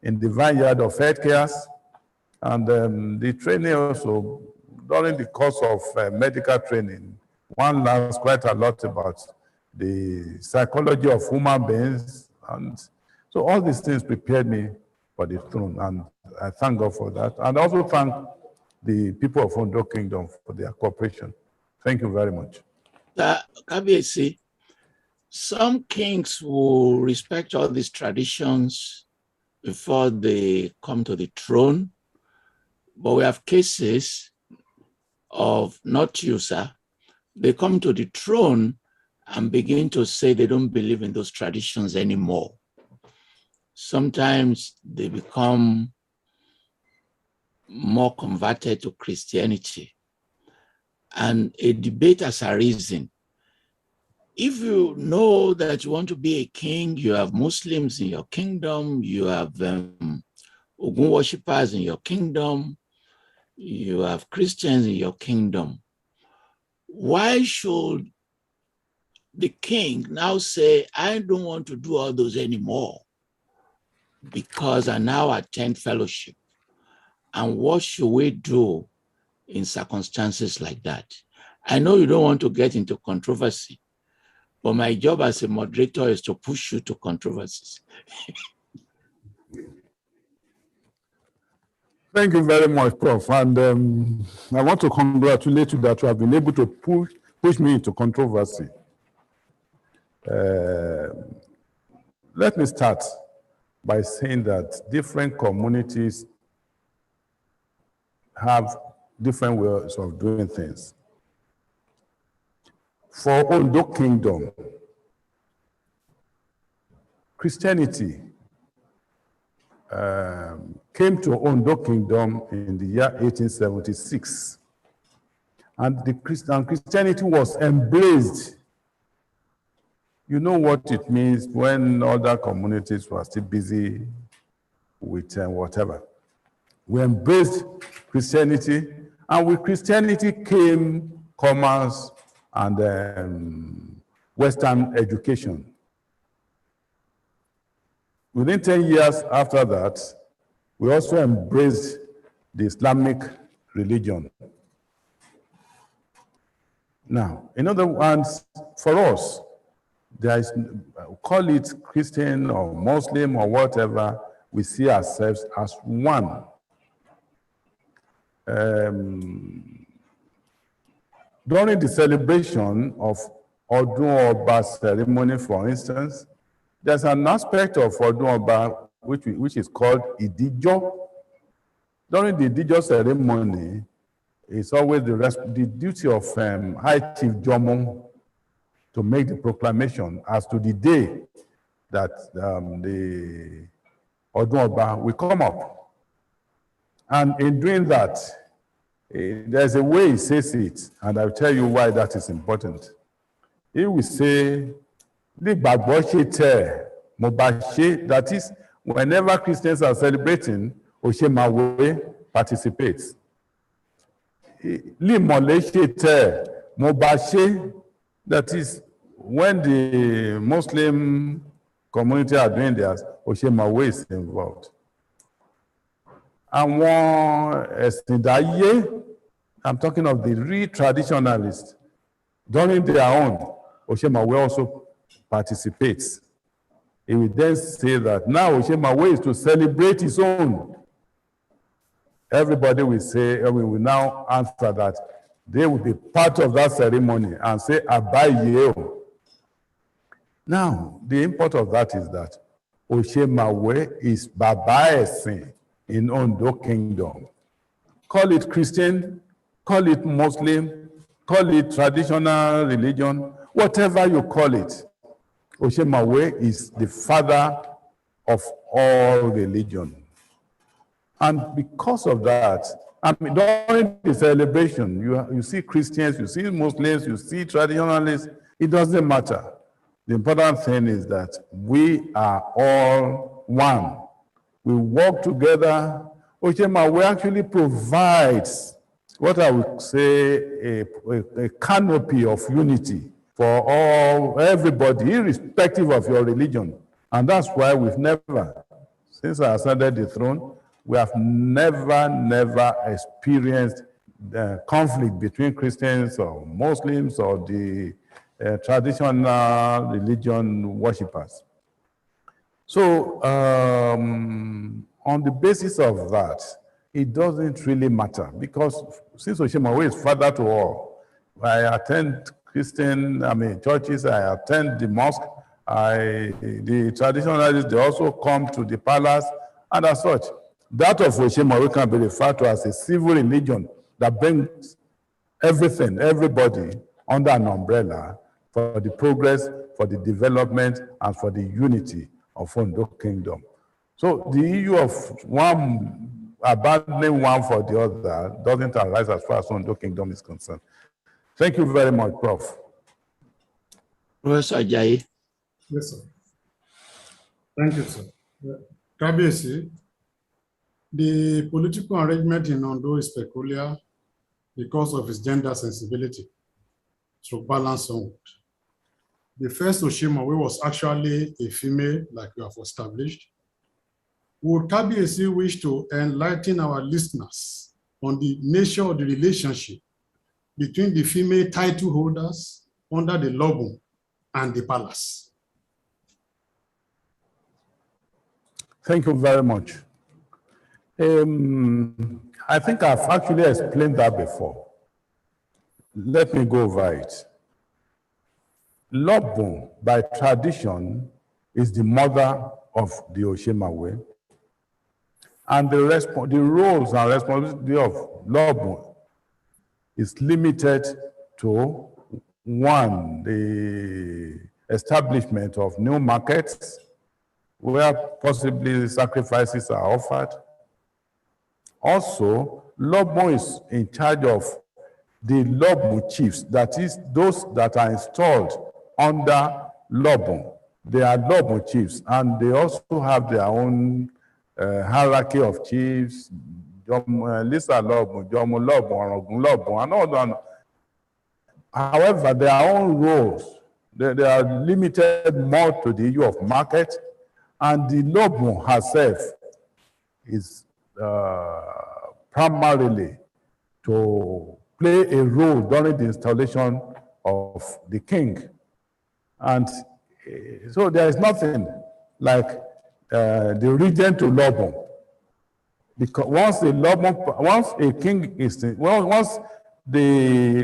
in the vineyard of healthcare. And the training also, during the course of medical training, one learns quite a lot about the psychology of human beings. And so all these things prepared me for the throne, and I thank God for that. And I also thank the people of Ondo Kingdom for their cooperation. Thank you very much. Kabiyesi, some kings will respect all these traditions before they come to the throne, but we have cases of not you, sir. They come to the throne and begin to say they don't believe in those traditions anymore. Sometimes they become more converted to Christianity. And a debate has arisen. If you know that you want to be a king, you have Muslims in your kingdom, you have Ogun worshippers in your kingdom, you have Christians in your kingdom. Why should the king now say, I don't want to do all those anymore because I now attend fellowship? And what should we do in circumstances like that? I know you don't want to get into controversy, but my job as a moderator is to push you to controversies. Thank you very much, Prof. And I want to congratulate you that you have been able to push me into controversy. Let me start by saying that different communities have different ways of doing things. For Ondo Kingdom, Christianity came to Ondo Kingdom in the year 1876. And Christianity was embraced. You know what it means when other communities were still busy with whatever. We embraced Christianity, and with Christianity came commerce and Western education. Within 10 years after that, we also embraced the Islamic religion. Now, in other words, for us, there is, call it Christian or Muslim or whatever, we see ourselves as one. During the celebration of Odun Oba ceremony, for instance, there's an aspect of Odun Oba which is called Idijo. During the Idijo ceremony, it's always the duty of High Chief Jomo to make the proclamation as to the day that the Odun Oba will come up. And in doing that, there's a way he says it, and I'll tell you why that is important. He will say, that is, whenever Christians are celebrating, Osemawe participates. That is, when the Muslim community are doing theirs, Osemawe is involved. And I'm talking of the real traditionalists. During their own, Osemawe also participates. He will then say that now Osemawe is to celebrate his own. Everybody will say, we will now answer that they will be part of that ceremony and say, Abaye. Now, the import of that is that Osemawe is Baba Esin in Ondo Kingdom. Call it Christian, call it Muslim, call it traditional religion, whatever you call it. Osemawe is the father of all religion. And because of that, I mean, during the celebration, you see Christians, you see Muslims, you see traditionalists, it doesn't matter. The important thing is that we are all one. We work together. Osemawe actually provides what I would say a canopy of unity for everybody, irrespective of your religion. And that's why we've never, since I ascended the throne, we have never experienced conflict between Christians or Muslims or the traditional religion worshippers. So on the basis of that, it doesn't really matter, because since Osemawe is father to all, I attend churches, I attend the mosque, the traditionalists, they also come to the palace, and as such, that of Osemawe can be referred to as a civil religion that brings everything, everybody under an umbrella for the progress, for the development, and for the unity of Ondo Kingdom. So the issue of one abandoning one for the other doesn't arise as far as Ondo Kingdom is concerned. Thank you very much, Prof. Professor Ajayi. Yes, sir. Thank you, sir. Kabiyesi, the political arrangement in Ondo is peculiar because of its gender sensibility to balance onward. The first Osemawe was actually a female, like we have established. Would Kabiyesi wish to enlighten our listeners on the nature of the relationship between the female title holders under the Lobun and the palace? Thank you very much. I think I've actually explained that before. Let me go over it. Lobun, by tradition, is the mother of the Osemawe. And the roles and responsibility of Lobun is limited to, one, the establishment of new markets, where possibly sacrifices are offered. Also, Lobun is in charge of the Lobun chiefs, that is, those that are installed under Lobun. They are Lobun chiefs, and they also have their own hierarchy of chiefs, Lisa Lobun, Jomu Lobun, Orogun Lobun, and all that. However, their own roles, they are limited more to the issue of market, and the Lobun herself is primarily to play a role during the installation of the king. And so there is nothing like the regent to Lobun. Because once the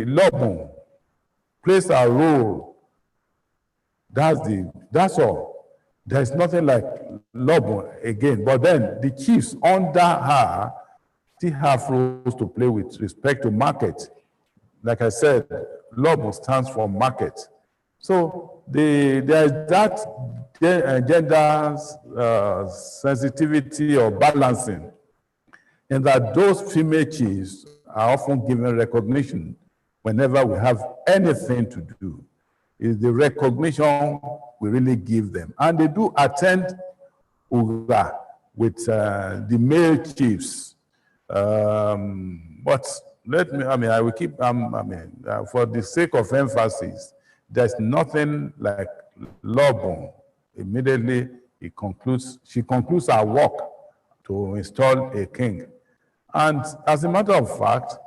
Lobun plays a role, that's all. There's nothing like Lobun again. But then the chiefs under her still have roles to play with respect to market. Like I said, Lobun stands for market. So there is that gender sensitivity or balancing, and that those female chiefs are often given recognition whenever we have anything to do. Is the recognition we really give them. And they do attend Uga with the male chiefs. But I will keep, for the sake of emphasis, there's nothing like Lobun. Immediately, she concludes her work to install a king. And as a matter of fact,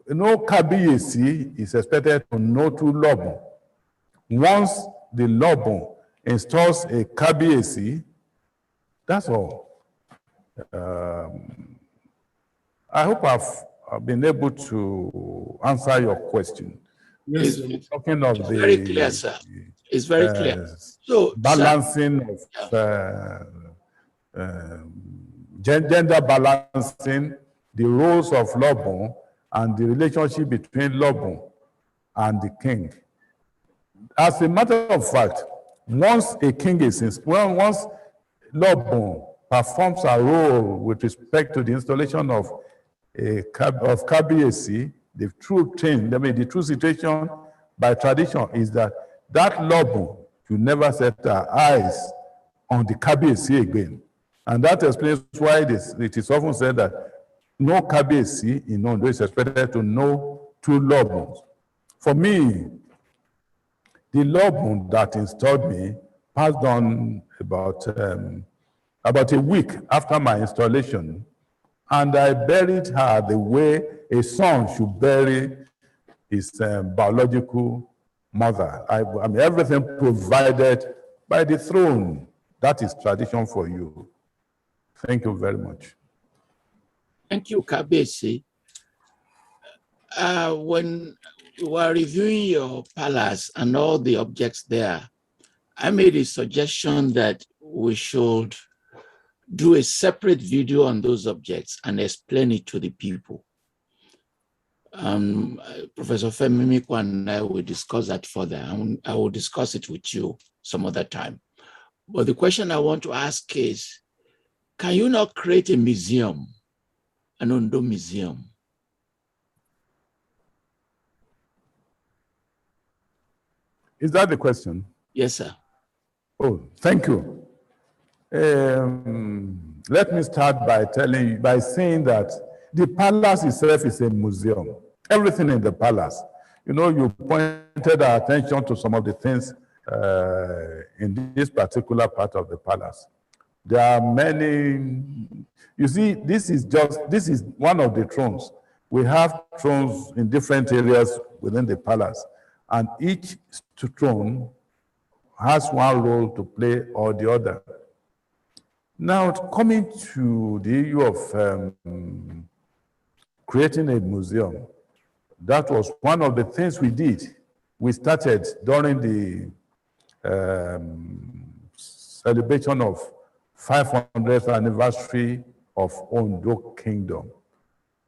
no Kabiyesi is expected to know to Lobun. Once the Lobun installs a Kabiyesi, that's all. I hope I've been able to answer your question. Yes, it's talking of the very clear, sir. It's very clear. So balancing sir, of gender balancing, the roles of Lobun, and the relationship between Lobun and the king. As a matter of fact, once a king is once Lobun performs a role with respect to the installation of Kabiyesi, the true thing, the true situation by tradition is that Lobun should never set her eyes on the Kabiyesi again. And that explains why it is often said that no Kabiyesi in Ondo is expected to know two Lobuns. For me, the Lobun that installed me passed on about a week after my installation, and I buried her the way a son should bury his biological mother. I mean, everything provided by the throne. That is tradition for you. Thank you very much. Thank you, Kabiyesi. When we were reviewing your palace and all the objects there, I made a suggestion that we should do a separate video on those objects and explain it to the people. Professor Femi Miko and I will discuss that further, and I will discuss it with you some other time. But the question I want to ask is, can you not create a museum, an Ondo museum? Is that the question? Yes, sir. Oh, thank you. Let me start by saying that the palace itself is a museum. Everything in the palace. You know, you pointed our attention to some of the things in this particular part of the palace. There are many. You see, this is one of the thrones. We have thrones in different areas within the palace, and each throne has one role to play or the other. Now, coming to the issue of creating a museum, that was one of the things we did. We started during the celebration of 500th anniversary of Ondo Kingdom.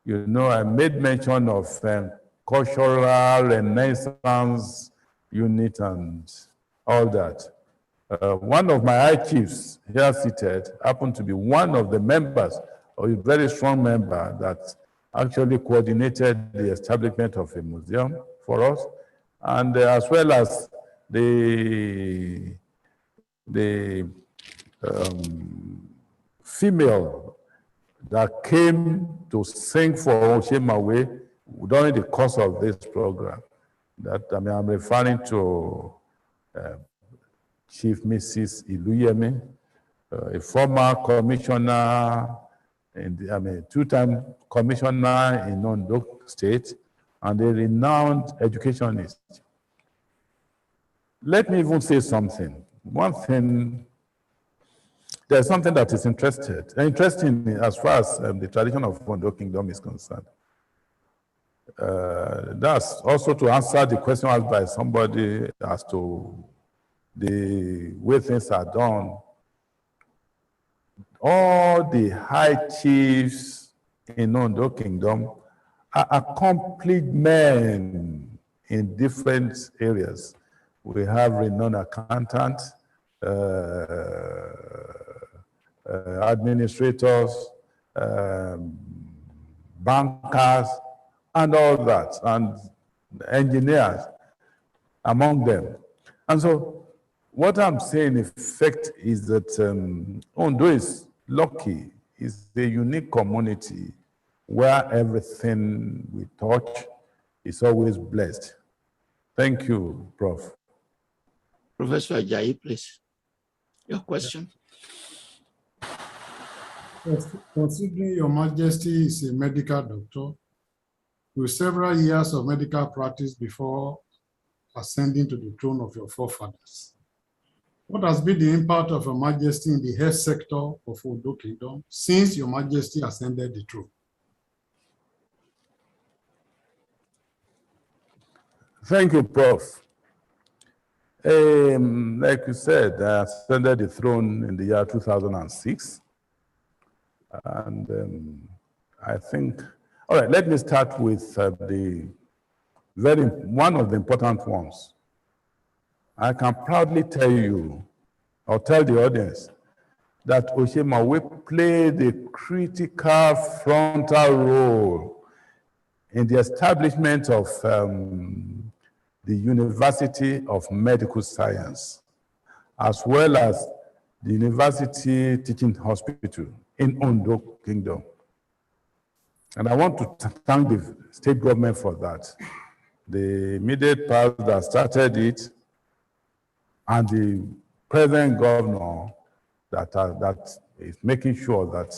You know, I made mention of cultural renaissance unit and all that. One of my high chiefs here seated happened to be one of the members, or a very strong member, that actually coordinated the establishment of a museum for us, and as well as the female that came to sing for Osemawe during the course of this program. That, I mean, I'm referring to Chief Mrs. Iluyemi, a former commissioner, two-time commissioner in Ondo State, and a renowned educationist. Let me even say something. One thing, there's something that is interesting as far as the tradition of Ondo Kingdom is concerned. That's also to answer the question asked by somebody as to the way things are done. All the high chiefs in Ondo Kingdom are accomplished men in different areas. We have renowned accountants, administrators, bankers, and all that, and engineers among them. And so what I'm saying, in effect, is that Ondo is lucky. It's a unique community where everything we touch is always blessed. Thank you, Prof. Professor Ajayi, please. Your question. Yes, considering Your Majesty is a medical doctor with several years of medical practice before ascending to the throne of your forefathers, what has been the impact of Your Majesty in the health sector of Ondo Kingdom since Your Majesty ascended the throne? Thank you, Prof. Like you said, I ascended the throne in the year 2006. And I think, all right, let me start with one of the important ones. I can proudly tell you, or tell the audience, that Osemawe played a critical frontal role in the establishment of the University of Medical Science, as well as the University Teaching Hospital in Ondo Kingdom. And I want to thank the state government for that. The immediate past that started it, and the present governor that is making sure that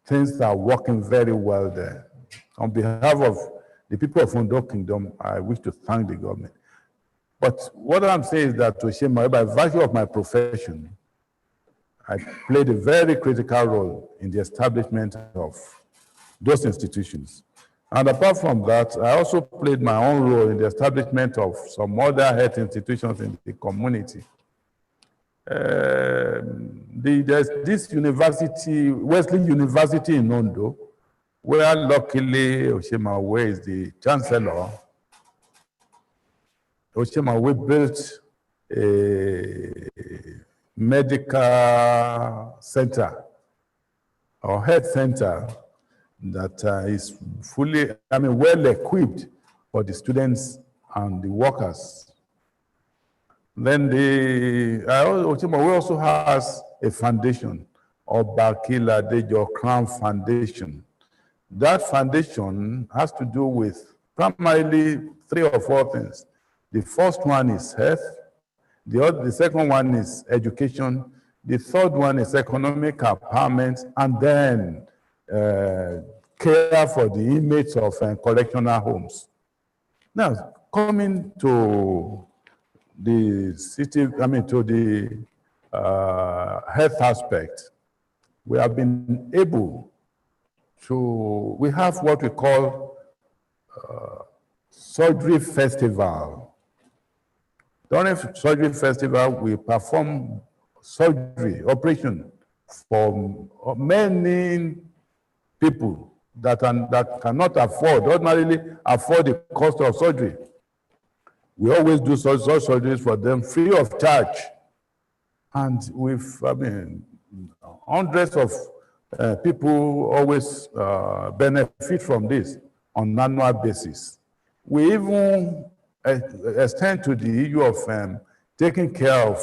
things are working very well there. On behalf of the people of Ondo Kingdom, I wish to thank the government. But what I'm saying is that Osemawe, by virtue of my profession, I played a very critical role in the establishment of those institutions. And apart from that, I also played my own role in the establishment of some other health institutions in the community. There's this university, Wesley University in Ondo, where luckily Osemawe is the chancellor. Osemawe built a medical center or health center that is fully, well equipped for the students and the workers. Then Osemawe also has a foundation, Osemawe Kiladejo Crown Foundation. That foundation has to do with primarily 3 or 4 things. The first one is health. The second one is education. The third one is economic empowerment, and then care for the inmates of correctional homes. Now, coming to the city, to the health aspect, we have been able to, we have what we call surgery festival. During surgery festival, we perform surgery operation for many people that cannot afford, ordinarily afford the cost of surgery. We always do such surgeries for them free of charge. And hundreds of people always benefit from this on an annual basis. We even extend to the issue of taking care of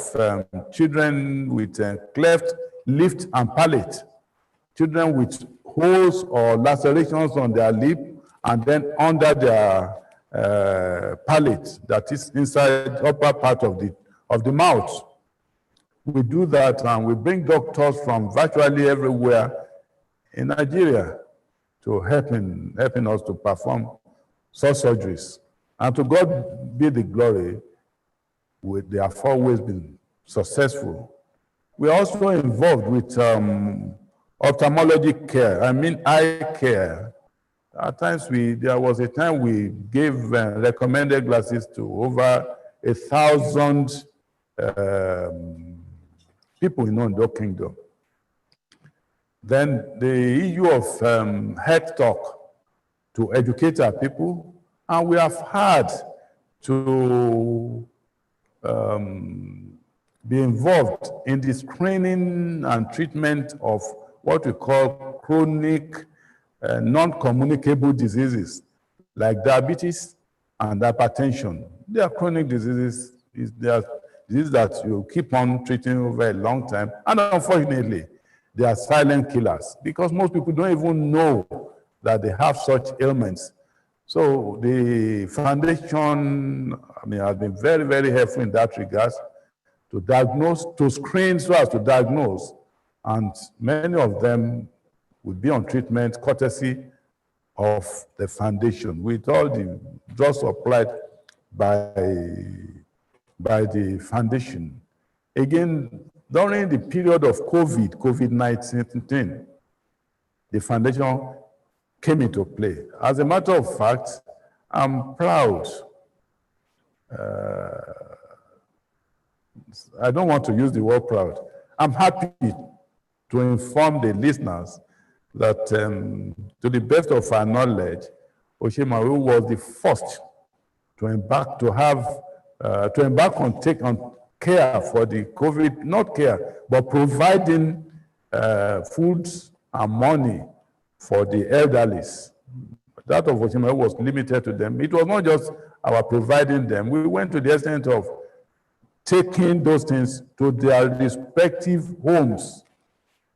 children with cleft lip and palate, children with holes or lacerations on their lip and then under their palate, that is inside upper part of the mouth. We do that, and we bring doctors from virtually everywhere in Nigeria to helping us to perform such surgeries. And to God be the glory, they have always been successful. We are also involved with ophthalmology care, eye care. At times, there was a time we gave recommended glasses to over 1,000 people in Ondo Kingdom. Then the issue of health talk to educate our people, and we have had to be involved in the screening and treatment of what we call chronic non-communicable diseases like diabetes and hypertension. They are chronic diseases. They are diseases that you keep on treating over a long time. And unfortunately, they are silent killers because most people don't even know that they have such ailments. So the foundation, has been very, very helpful in that regard to diagnose, to screen so as to diagnose. And many of them will be on treatment courtesy of the foundation with all the drugs supplied by the foundation. Again, during the period of COVID-19, the foundation came into play. As a matter of fact, I'm proud. I don't want to use the word proud. I'm happy to inform the listeners that to the best of our knowledge, Osemawe was the first to embark on care for the COVID, not care, but providing foods and money for the elderly. That of Osemawe was limited to them. It was not just our providing them. We went to the extent of taking those things to their respective homes.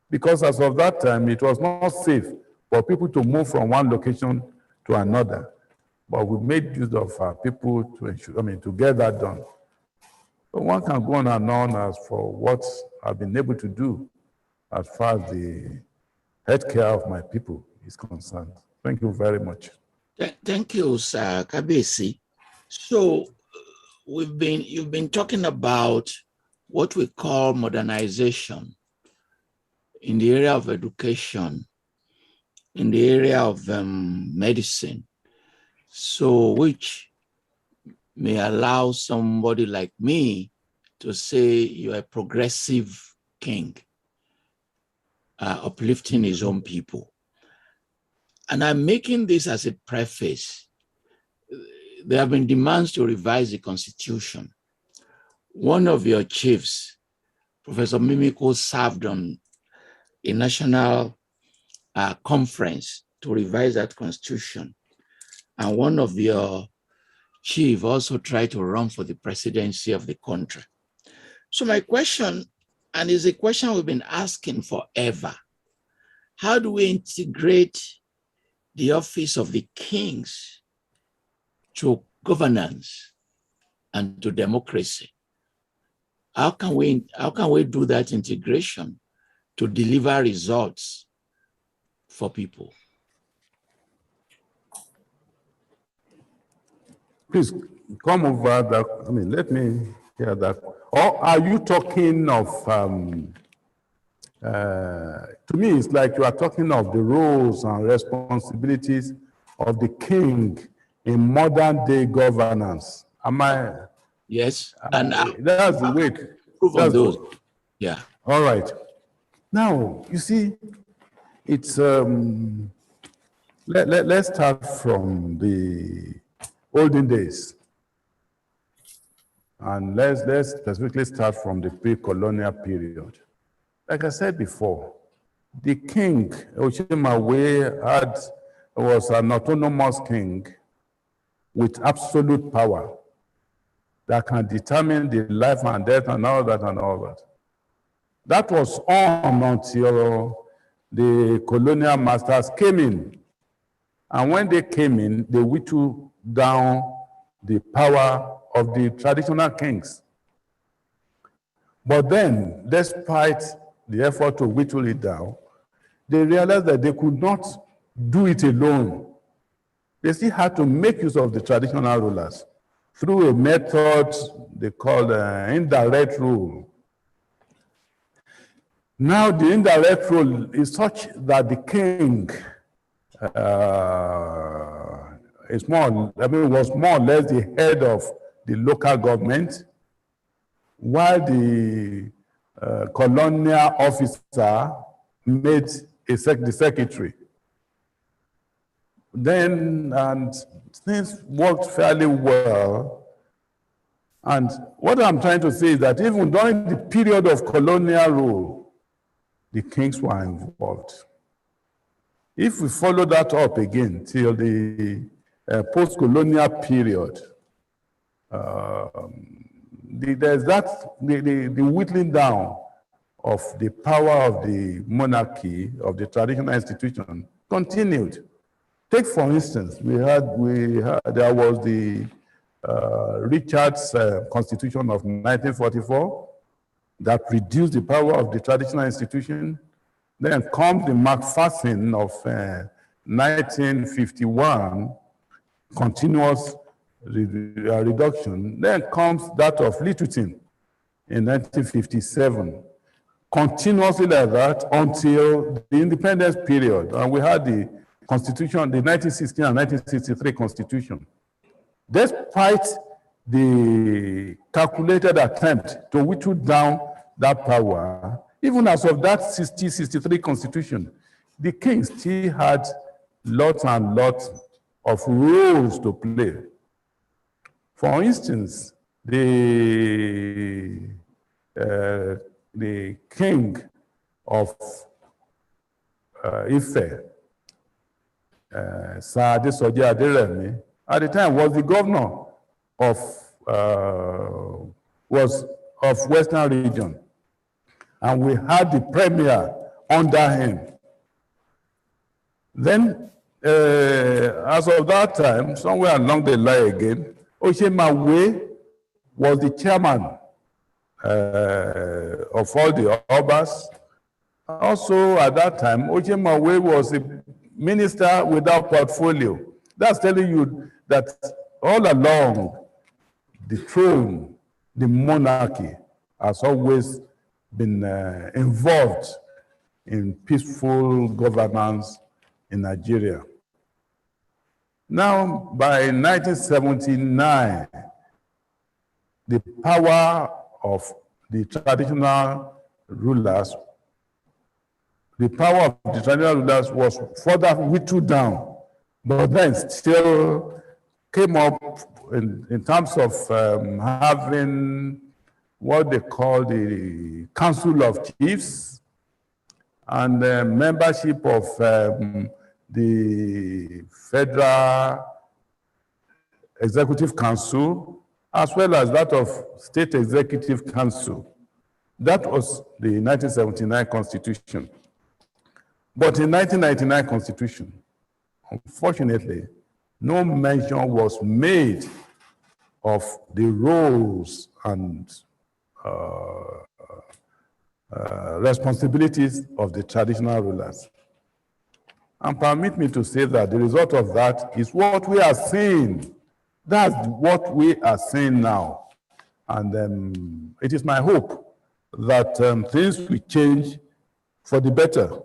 Because as of that time, it was not safe for people to move from one location to another. But we made use of our people to ensure, to get that done. So one can go on and on as for what I've been able to do as far as the healthcare of my people is concerned. Thank you very much. Thank you, Sir Kabiyesi. So you've been talking about what we call modernization in the area of education, in the area of medicine, so which may allow somebody like me to say you're a progressive king, uplifting his own people. And I'm making this as a preface. There have been demands to revise the Constitution. One of your chiefs, Professor Mimiko, served on a national conference to revise that Constitution. And one of your chief also tried to run for the presidency of the country. So my question, and it's a question we've been asking forever, how do we integrate the office of the kings to governance and to democracy? How can we do that integration to deliver results for people? Please come over that. Let me hear that. Or are you talking of, to me, it's like you are talking of the roles and responsibilities of the king in modern day governance. Am I? Yes. And that's the way. Prove on those. Yeah. All right. Now, you see, it's, let's start from the olden days. And let's specifically start from the pre-colonial period. Like I said before, the king, Osemawe, was an autonomous king with absolute power that can determine the life and death and all that and all that. That was on until the colonial masters came in. And when they came in, they whittled down the power of the traditional kings. But then, despite the effort to whittle it down, they realized that they could not do it alone. They still had to make use of the traditional rulers through a method they called indirect rule. Now, the indirect rule is such that the king was more or less the head of the local government, while the colonial officer made the secretary. Then, and things worked fairly well. And what I'm trying to say is that even during the period of colonial rule, the kings were involved. If we follow that up again till the post-colonial period, there's the whittling down of the power of the monarchy, of the traditional institution, continued. Take, for instance, there was the Richard's Constitution of 1944 that reduced the power of the traditional institution. Then comes the Macpherson of 1951, continuous reduction. Then comes that of Littleton in 1957, continuously like that until the independence period. And we had the Constitution, the 1960 and 1963 Constitution. Despite the calculated attempt to whittle down that power, even as of that 63 Constitution, the king still had lots and lots of roles to play. For instance, the king of Ife, Sir Adesimbo, at the time was the governor of Western region, and we had the premier under him. Then, as of that time, somewhere along the line again, Osemawe was the chairman of all the Obas. Also, at that time, Osemawe was a minister without portfolio. That's telling you that all along the throne, the monarchy has always been involved in peaceful governance in Nigeria. Now, by 1979, the power of the traditional rulers, was further whittled down, but then still came up in terms of having what they call the Council of Chiefs and membership of the Federal Executive Council, as well as that of State Executive Council. That was the 1979 Constitution. But in 1999 Constitution, unfortunately, no mention was made of the roles and responsibilities of the traditional rulers. And permit me to say that the result of that is what we are seeing. That's what we are seeing now. And it is my hope that things will change for the better.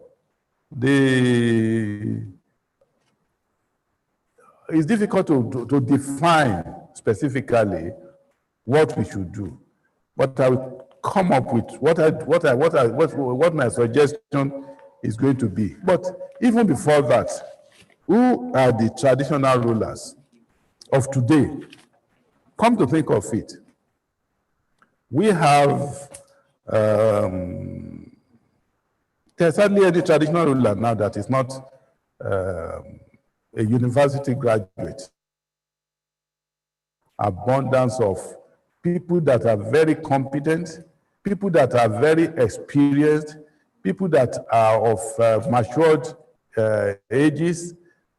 It's difficult to define specifically what we should do, but I will come up with what my suggestion is going to be. But even before that, who are the traditional rulers of today? Come to think of it, We have, there's certainly any traditional ruler now that is not a university graduate. Abundance of people that are very competent, people that are very experienced, people that are of matured ages,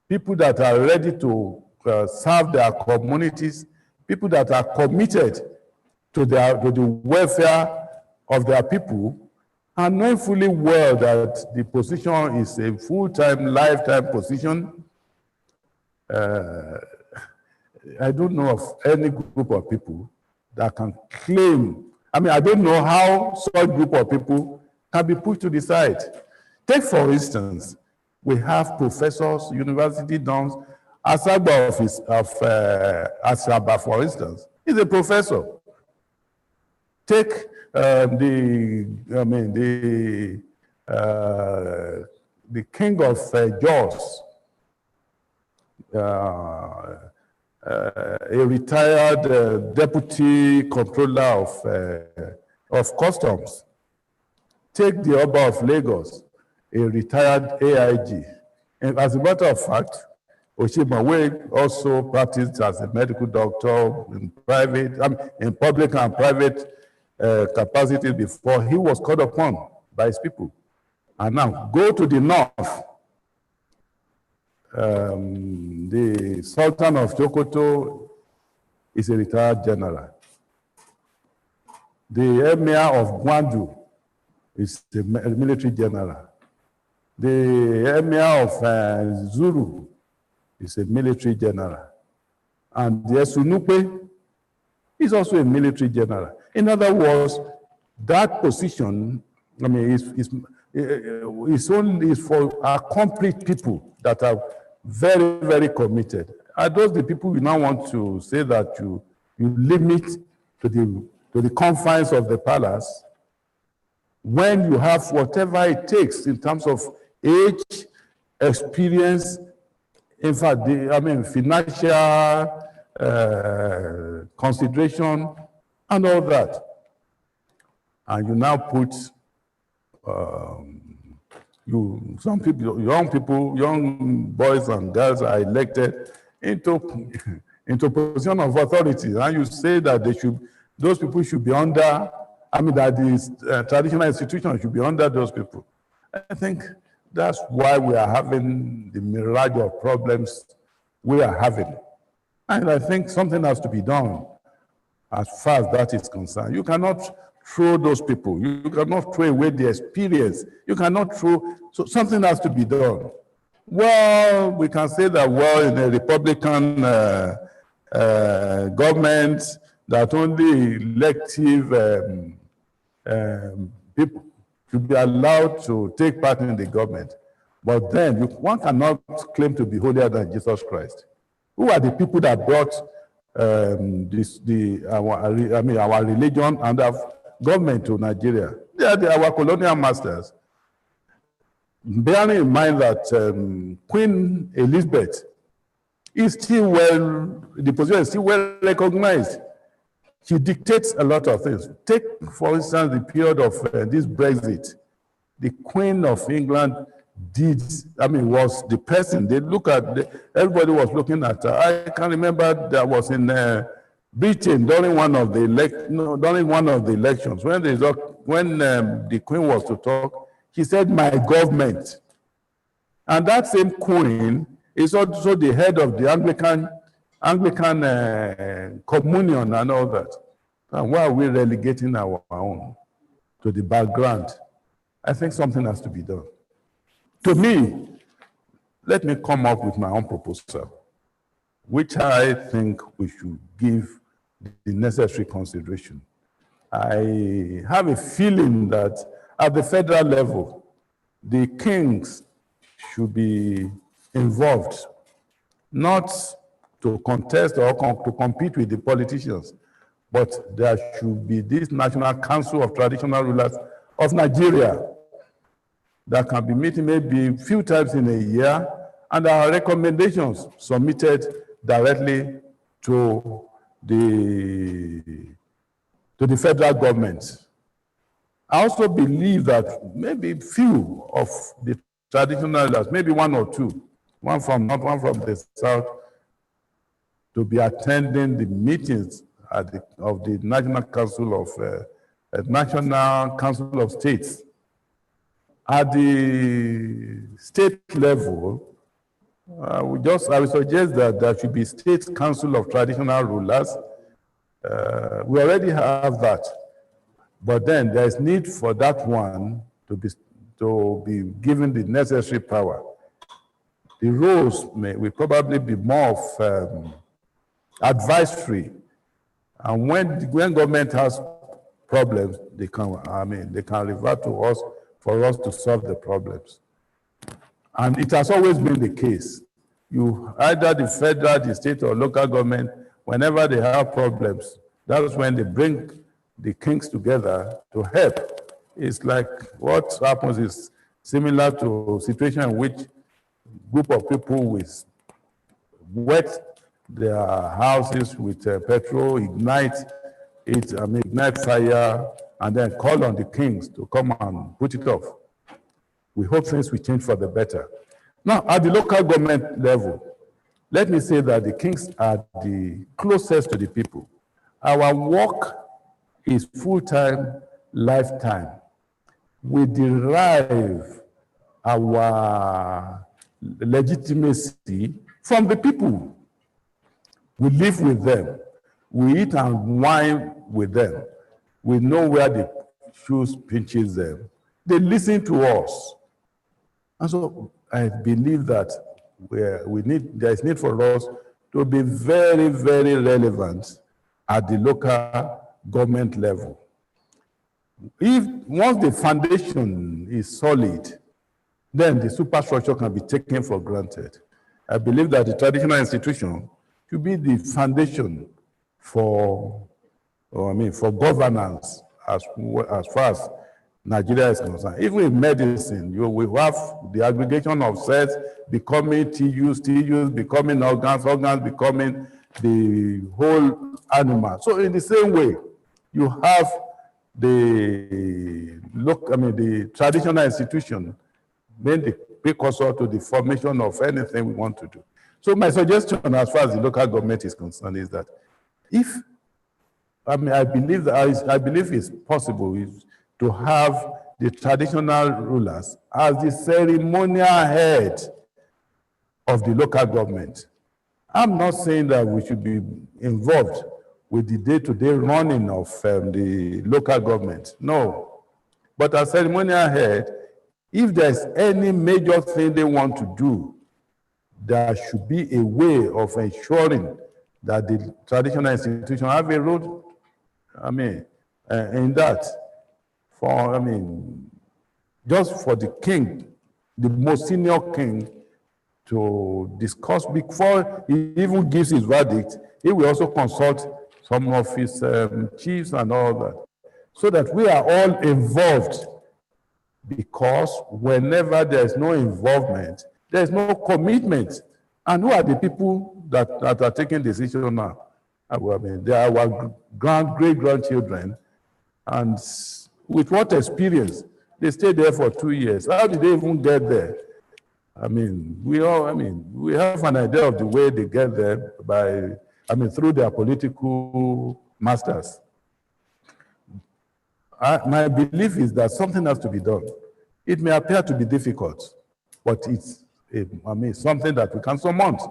people that are ready to serve their communities, people that are committed to the welfare of their people, and knowing fully well that the position is a full-time, lifetime position. I don't know of any group of people that can claim, I mean, I don't know how such group of people can be pushed to the side. Take, for instance, we have professors, university dons. Asaba of Asaba, for instance, is a professor. Take the king of Jaws, a retired deputy controller of customs. Take the Oba of Lagos, a retired AIG. And as a matter of fact, Osemawe also practiced as a medical doctor in public and private capacity before he was called upon by his people. And now go to the north. The Sultan of Sokoto is a retired general. The Emir of Gwandu is a military general. The Emir of Zulu is a military general. And the Esunupe is also a military general. In other words, that position, I mean, is only for accomplished people that are very, very committed. Are those the people you now want to say that you limit to the confines of the palace when you have whatever it takes in terms of age, experience, in fact, financial consideration, and all that. And you now put some people, young boys and girls are elected into position of authority, and you say that those people should be under, that the traditional institution should be under those people. I think that's why we are having the mirage of problems we are having. And I think something has to be done as far as that is concerned. You cannot throw those people. You cannot throw away the experience. You cannot so something has to be done. Well, we can say that, well, in a Republican government, that only elective people should be allowed to take part in the government. But then one cannot claim to be holier than Jesus Christ. Who are the people that brought our religion and our government to Nigeria? They are our colonial masters. Bearing in mind that Queen Elizabeth is still the position is still well recognized. She dictates a lot of things. Take, for instance, the period of this Brexit. The Queen of England was the person. They look at, everybody was looking at her. I can remember that was in Britain during one of the elections, when the Queen was to talk, she said, "My government." And that same Queen is also the head of the Anglican communion and all that. And why are we relegating our own to the background? I think something has to be done. To me, let me come up with my own proposal, which I think we should give the necessary consideration. I have a feeling that at the federal level, the kings should be involved, not to contest or to compete with the politicians, but there should be this National Council of Traditional Rulers of Nigeria that can be meeting maybe a few times in a year, and our recommendations submitted directly to the to the federal government. I also believe that maybe few of the traditional leaders, maybe one or two, one from north, one from the south, to be attending the meetings of the National Council of States. At the state level, I would suggest that there should be State Council of Traditional Rulers. We already have that, but then there is need for that one to be given the necessary power. The roles will probably be more of advisory, and when government has problems, they can revert to us for us to solve the problems. And it has always been the case. Either the federal, the state, or local government, whenever they have problems, that's when they bring the kings together to help. It's like what happens is similar to a situation in which group of people with wet their houses with petrol, ignite fire, and then call on the kings to come and put it off. We hope things will change for the better. Now, at the local government level, let me say that the kings are the closest to the people. Our work is full-time, lifetime. We derive our legitimacy from the people. We live with them. We eat and wine with them. We know where the shoes pinches them. They listen to us. And so I believe that there is need for us to be very, very relevant at the local government level. Once the foundation is solid, then the superstructure can be taken for granted. I believe that the traditional institution should be the foundation for governance as far as Nigeria is concerned. Even in medicine, we have the aggregation of cells becoming tissues becoming organs becoming the whole animal. So in the same way, you have the traditional institution being the precursor to the formation of anything we want to do. So my suggestion as far as the local government is concerned is that I believe it's possible to have the traditional rulers as the ceremonial head of the local government. I'm not saying that we should be involved with the day-to-day running of the local government. No. But as ceremonial head, if there's any major thing they want to do, there should be a way of ensuring that the traditional institution have a role, in that. Just for the king, the most senior king, to discuss before he even gives his verdict, he will also consult some of his chiefs and all that, so that we are all involved. Because whenever there is no involvement, there is no commitment. And who are the people that are taking decisions now? They are our great-grandchildren. And with what experience? They stayed there for 2 years. How did they even get there? We have an idea of the way they get there through their political masters. My belief is that something has to be done. It may appear to be difficult, but it's something that we can surmount.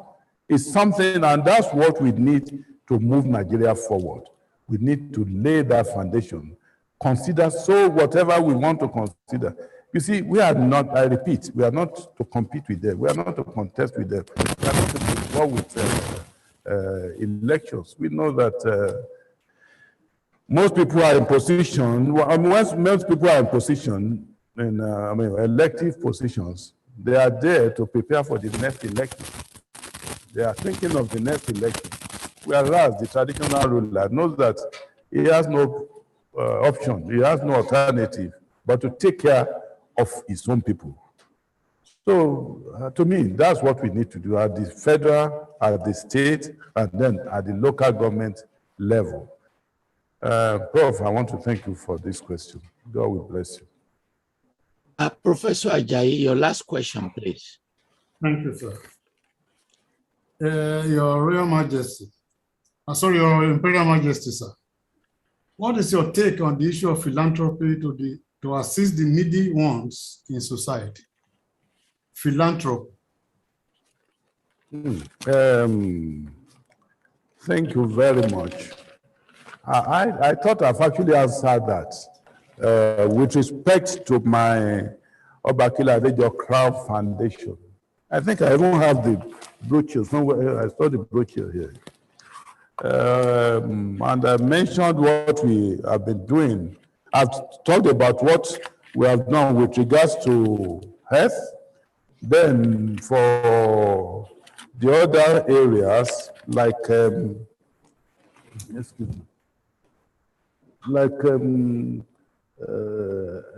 It's something, and that's what we need to move Nigeria forward. We need to lay that foundation. Consider whatever we want to consider. You see, we are not, I repeat, we are not to compete with them. We are not to contest with them. We are not to be involved with elections. We know that most people are in position, most people are in position, in elective positions, they are there to prepare for the next election. They are thinking of the next election. Whereas the traditional ruler knows that he has no option, he has no alternative but to take care of his own people. So to me, that's what we need to do at the federal, at the state, and then at the local government level. Prof, I want to thank you for this question. God will bless you. Professor Ajayi, your last question, please. Thank you, sir. Your Royal Majesty, your Imperial Majesty, sir. What is your take on the issue of philanthropy to assist the needy ones in society? Philanthropy. Thank you very much. I thought I've actually answered that. With respect to my Oba Kiladejo Crown Foundation, I think I even have the brochure somewhere. I saw the brochure here. And I mentioned what we have been doing. I've talked about what we have done with regards to health. Then for the other areas, like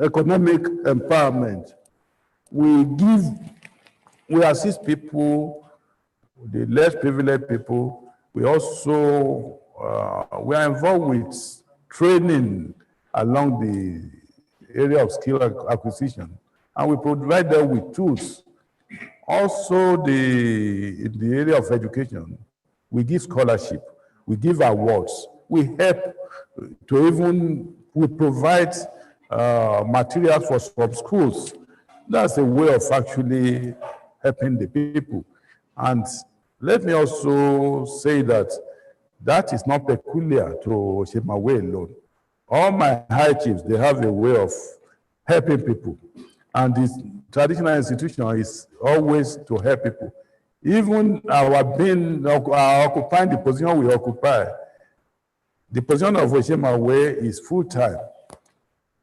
economic empowerment, we assist people, the less privileged people. We also we are involved with training along the area of skill acquisition, and we provide them with tools. Also, in the area of education, we give scholarship, we give awards, we help we provide materials for some schools. That's a way of actually helping the people. And let me also say that that is not peculiar to Osemawe alone. All my high chiefs, they have a way of helping people. And this traditional institution is always to help people. Even our occupying the position we occupy, the position of Osemawe is full-time.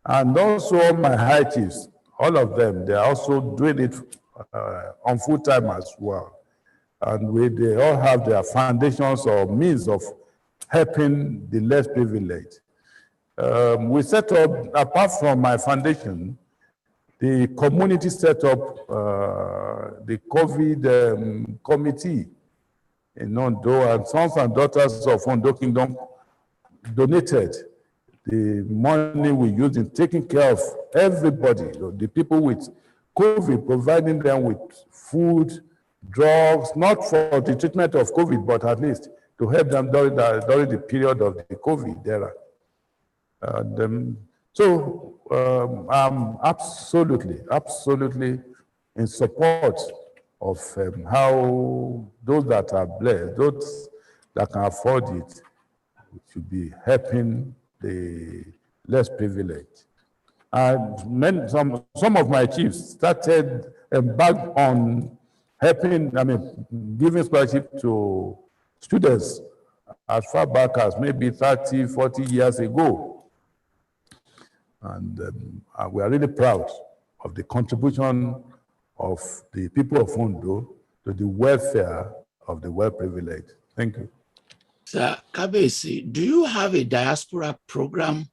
And also my high chiefs, all of them, they are also doing it on full-time as well. And they all have their foundations or means of helping the less privileged. We set up, apart from my foundation, the community set up the COVID committee in Ondo, and sons and daughters of Ondo Kingdom donated the money we use in taking care of everybody, the people with COVID, providing them with food, drugs, not for the treatment of COVID, but at least to help them during the period of the COVID era. I'm absolutely in support of how those that are blessed, those that can afford it, should be helping the less privileged. And some of my chiefs started embarked on helping, giving scholarship to students as far back as maybe 30, 40 years ago. And we are really proud of the contribution of the people of Ondo to the welfare of the well-privileged. Thank you. Sir Kabiyesi, do you have a diaspora program?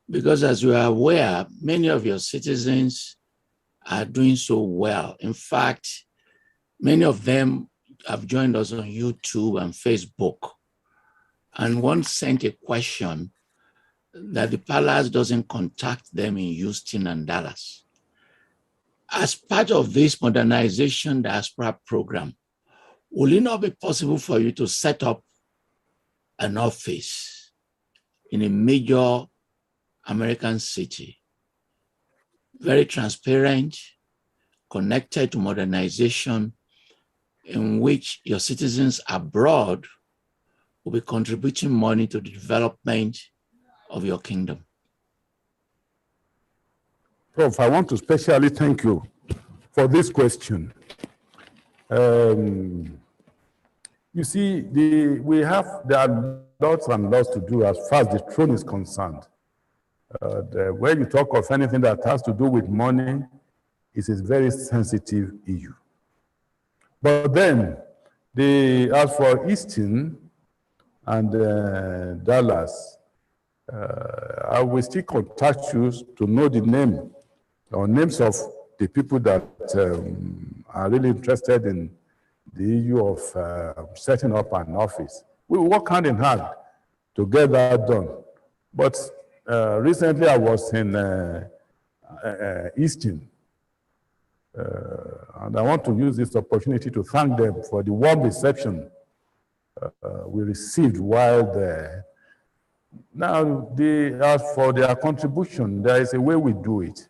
Because as you are aware, many of your citizens are doing so well. In fact, many of them have joined us on YouTube and Facebook. And one sent a question that the palace doesn't contact them in Houston and Dallas. As part of this modernization diaspora program, will it not be possible for you to set up an office in a major American city, very transparent, connected to modernization, in which your citizens abroad will be contributing money to the development of your kingdom? Prof, I want to specially thank you for this question. You see, there are lots and lots to do as far as the throne is concerned. When you talk of anything that has to do with money, it's a very sensitive issue. But then, as for Easton and Dallas, I will still contact you to know the name or names of the people that are really interested in the issue of setting up an office. We will work hand in hand to get that done. But recently I was in Easton, and I want to use this opportunity to thank them for the warm reception we received while there. Now, as for their contribution, there is a way we do it.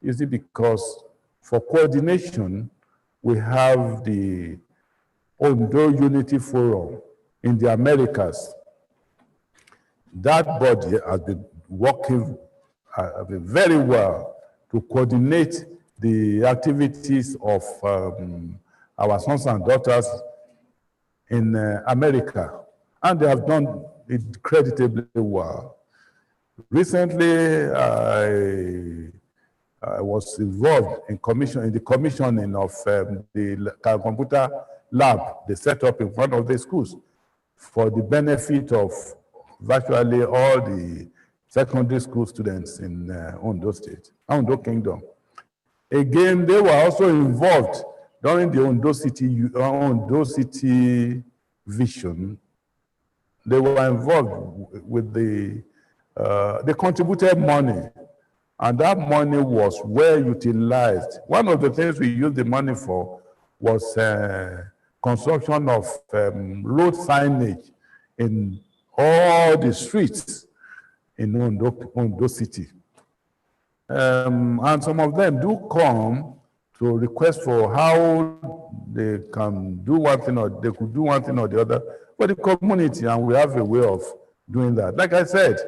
Is it because for coordination, we have the Ondo Unity Forum in the Americas. That body has been working very well to coordinate the activities of our sons and daughters in America, and they have done it creditably well. Recently, I was involved in the commissioning of the computer lab they set up in one of the schools for the benefit of virtually all the secondary school students in Ondo State, Ondo Kingdom. Again, they were also involved during the Ondo City vision. They were involved with they contributed money, and that money was well utilized. One of the things we used the money for was construction of road signage in all the streets in Ondo City. And some of them do come to request for how they can do one thing or they could do one thing or the other for the community, and we have a way of doing that. Like I said,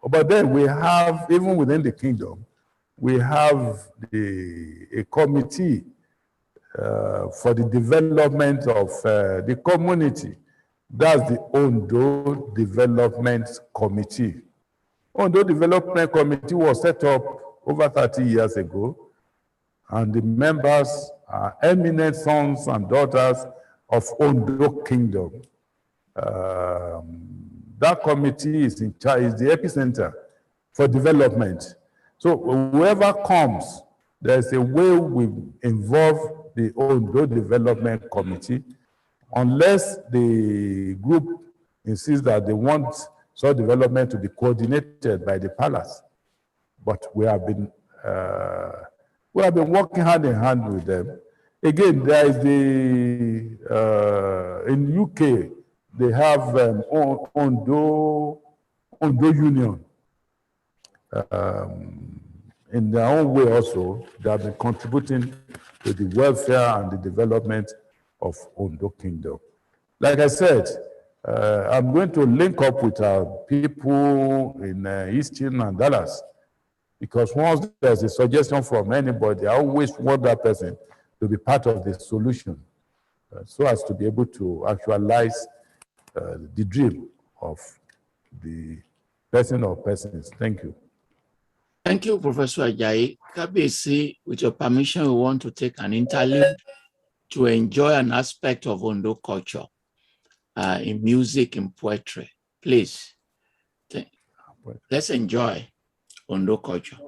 but then we have, even within the kingdom, we have a committee for the development of the community. That's the Ondo Development Committee. Ondo Development Committee was set up over 30 years ago, and the members are eminent sons and daughters of Ondo Kingdom. That committee is in charge, is the epicenter for development. So whoever comes, there's a way we involve the Ondo Development Committee, unless the group insists that they want such development to be coordinated by the palace. But we have been working hand in hand with them. Again, there is in UK, they have Ondo Union. In their own way also, they have been contributing to the welfare and the development of Ondo Kingdom. Like I said, I'm going to link up with our people in Easton and Dallas, because once there's a suggestion from anybody, I always want that person to be part of the solution, so as to be able to actualize the dream of the person or persons. Thank you. Thank you, Professor Ajayi. Kabiyesi, with your permission, we want to take an interlude to enjoy an aspect of Ondo culture in music and poetry. Please, let's enjoy Ondo culture.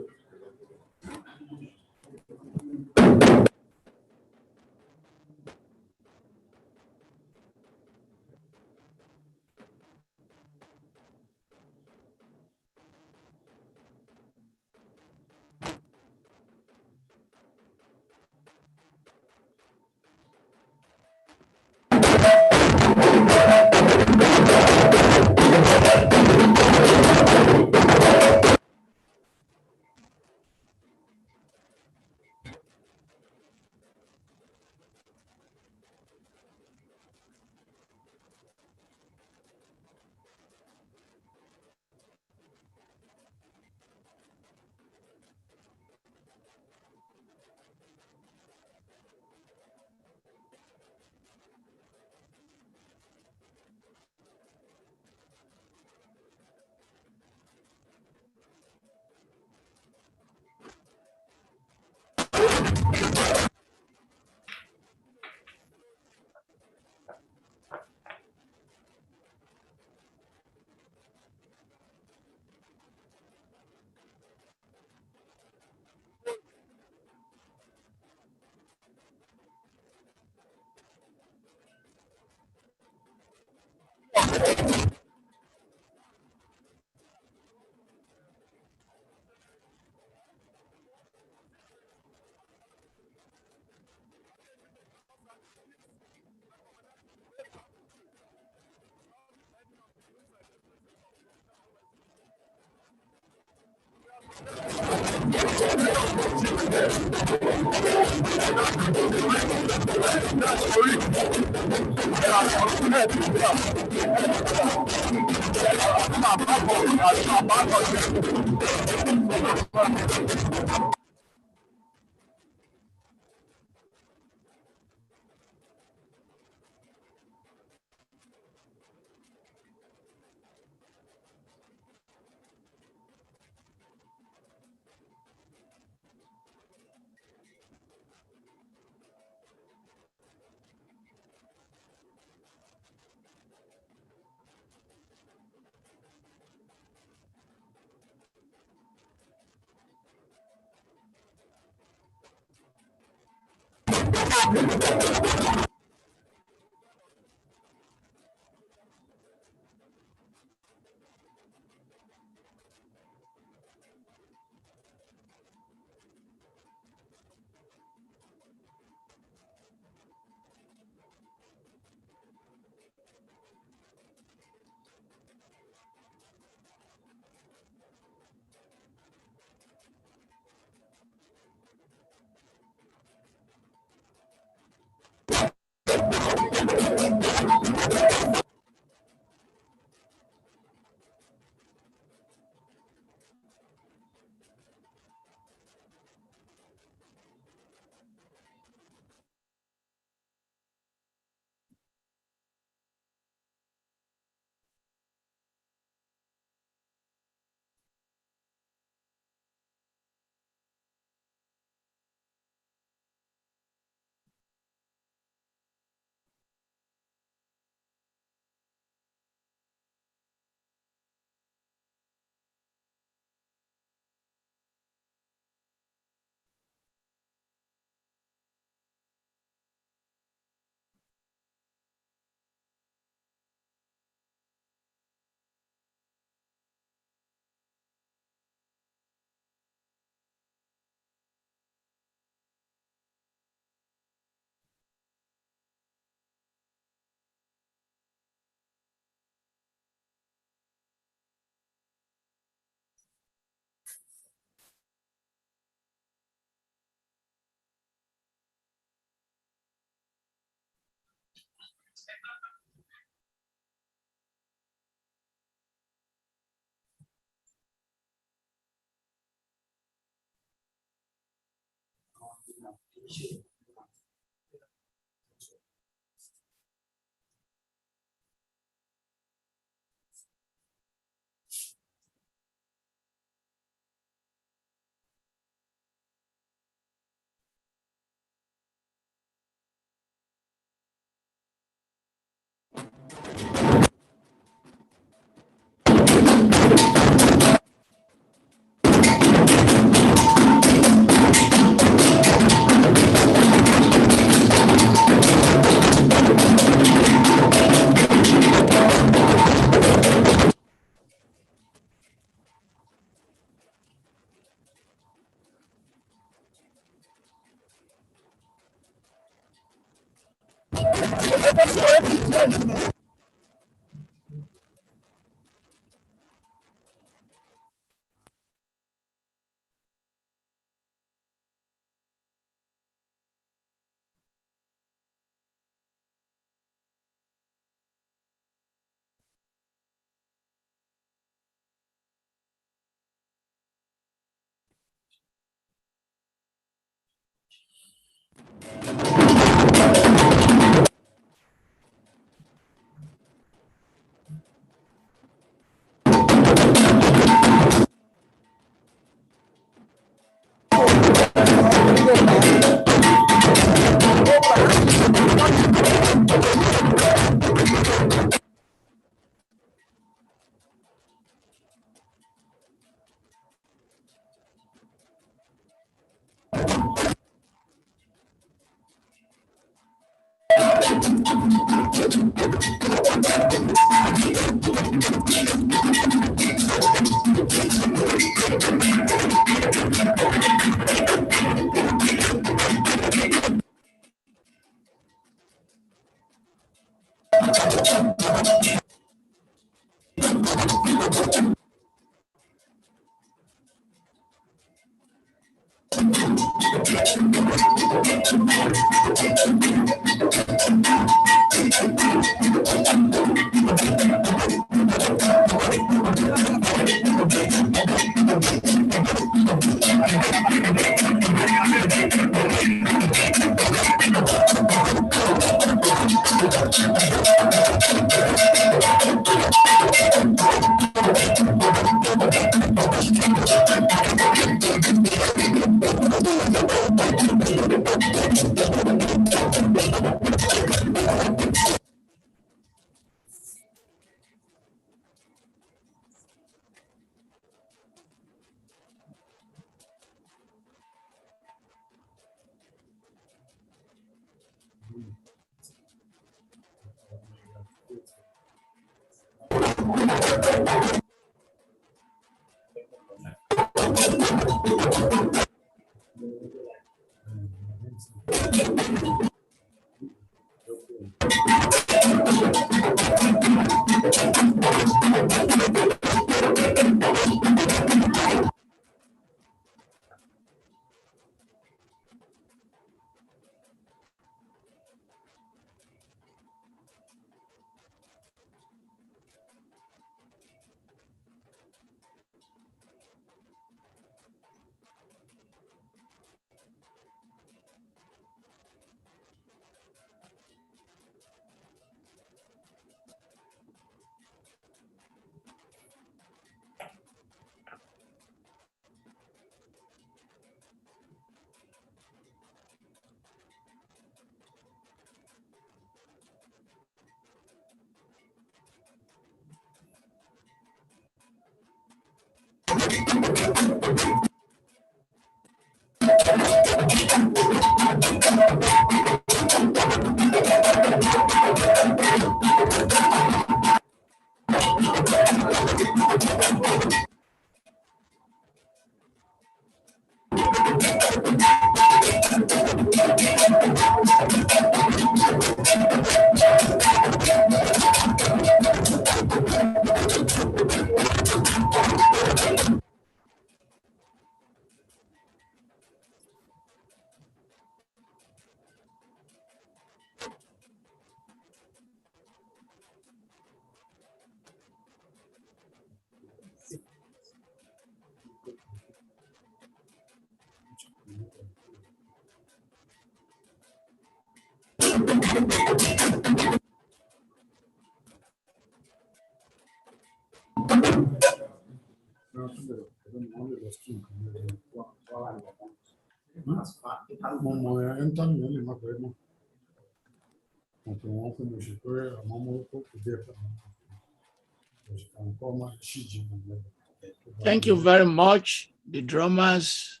Thank you very much, the drummers.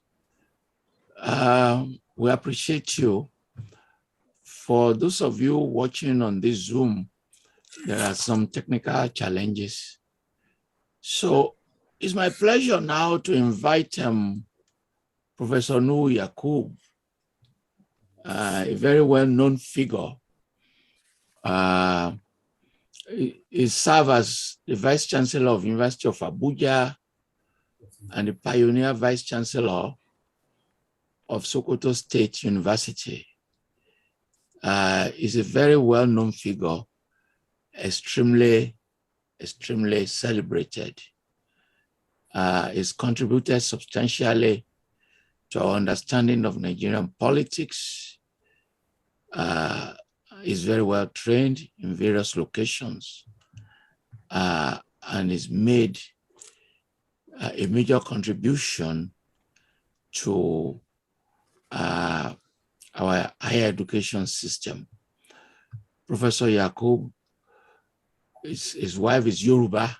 We appreciate you. For those of you watching on this Zoom, there are some technical challenges. So it's my pleasure now to invite Professor Nuhu Yakub, a very well-known figure. He served as the Vice Chancellor of University of Abuja and the pioneer Vice Chancellor of Sokoto State University. Is a very well-known figure, extremely celebrated. He's contributed substantially to our understanding of Nigerian politics. He's very well trained in various locations, and he's made a major contribution to our higher education system. Professor Yakub, his wife is Yoruba,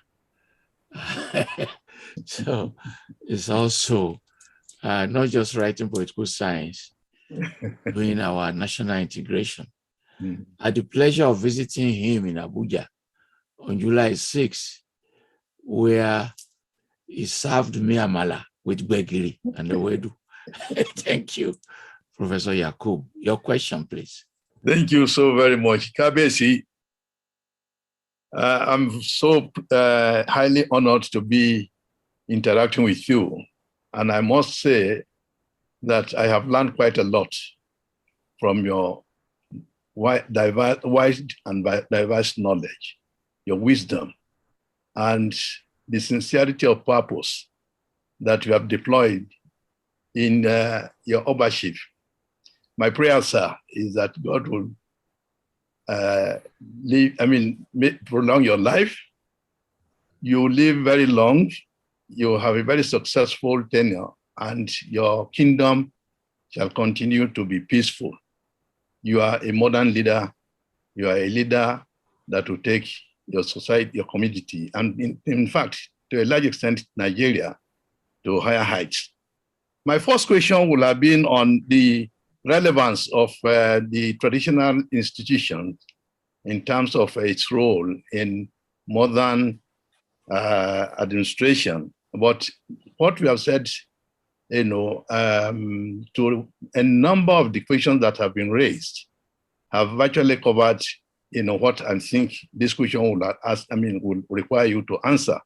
so it's also not just writing political science, doing our national integration. I had the pleasure of visiting him in Abuja on July 6, where he served me amala with Begiri and the Wedu. Thank you, Professor Yakub. Your question, please. Thank you so very much. Kabiyesi, I'm so highly honored to be interacting with you. And I must say that I have learned quite a lot from your wide and diverse knowledge, your wisdom, and the sincerity of purpose that you have deployed in your overship. My prayer, sir, is that God will prolong your life. You live very long. You have a very successful tenure, and your kingdom shall continue to be peaceful. You are a modern leader. You are a leader that will take your society, your community, and in fact, to a large extent, Nigeria, to higher heights. My first question will have been on the relevance of the traditional institution in terms of its role in modern administration. But what we have said, to a number of the questions that have been raised have virtually covered, what I think this question will require you to answer.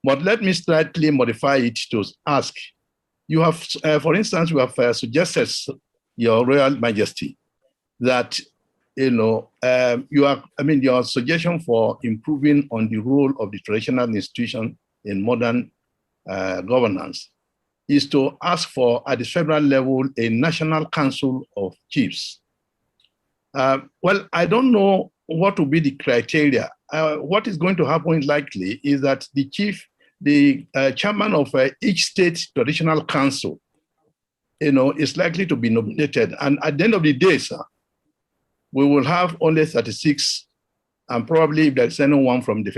But let me slightly modify it to ask. You have, for instance, you have suggested, Your Royal Majesty, that your suggestion for improving on the role of the traditional institution in modern governance is to ask for, at the federal level, a National Council of Chiefs. Well, I don't know what will be the criteria. What is going to happen likely is that the chairman of each state traditional council, is likely to be nominated. And at the end of the day, sir, we will have only 36, and probably if there's anyone from the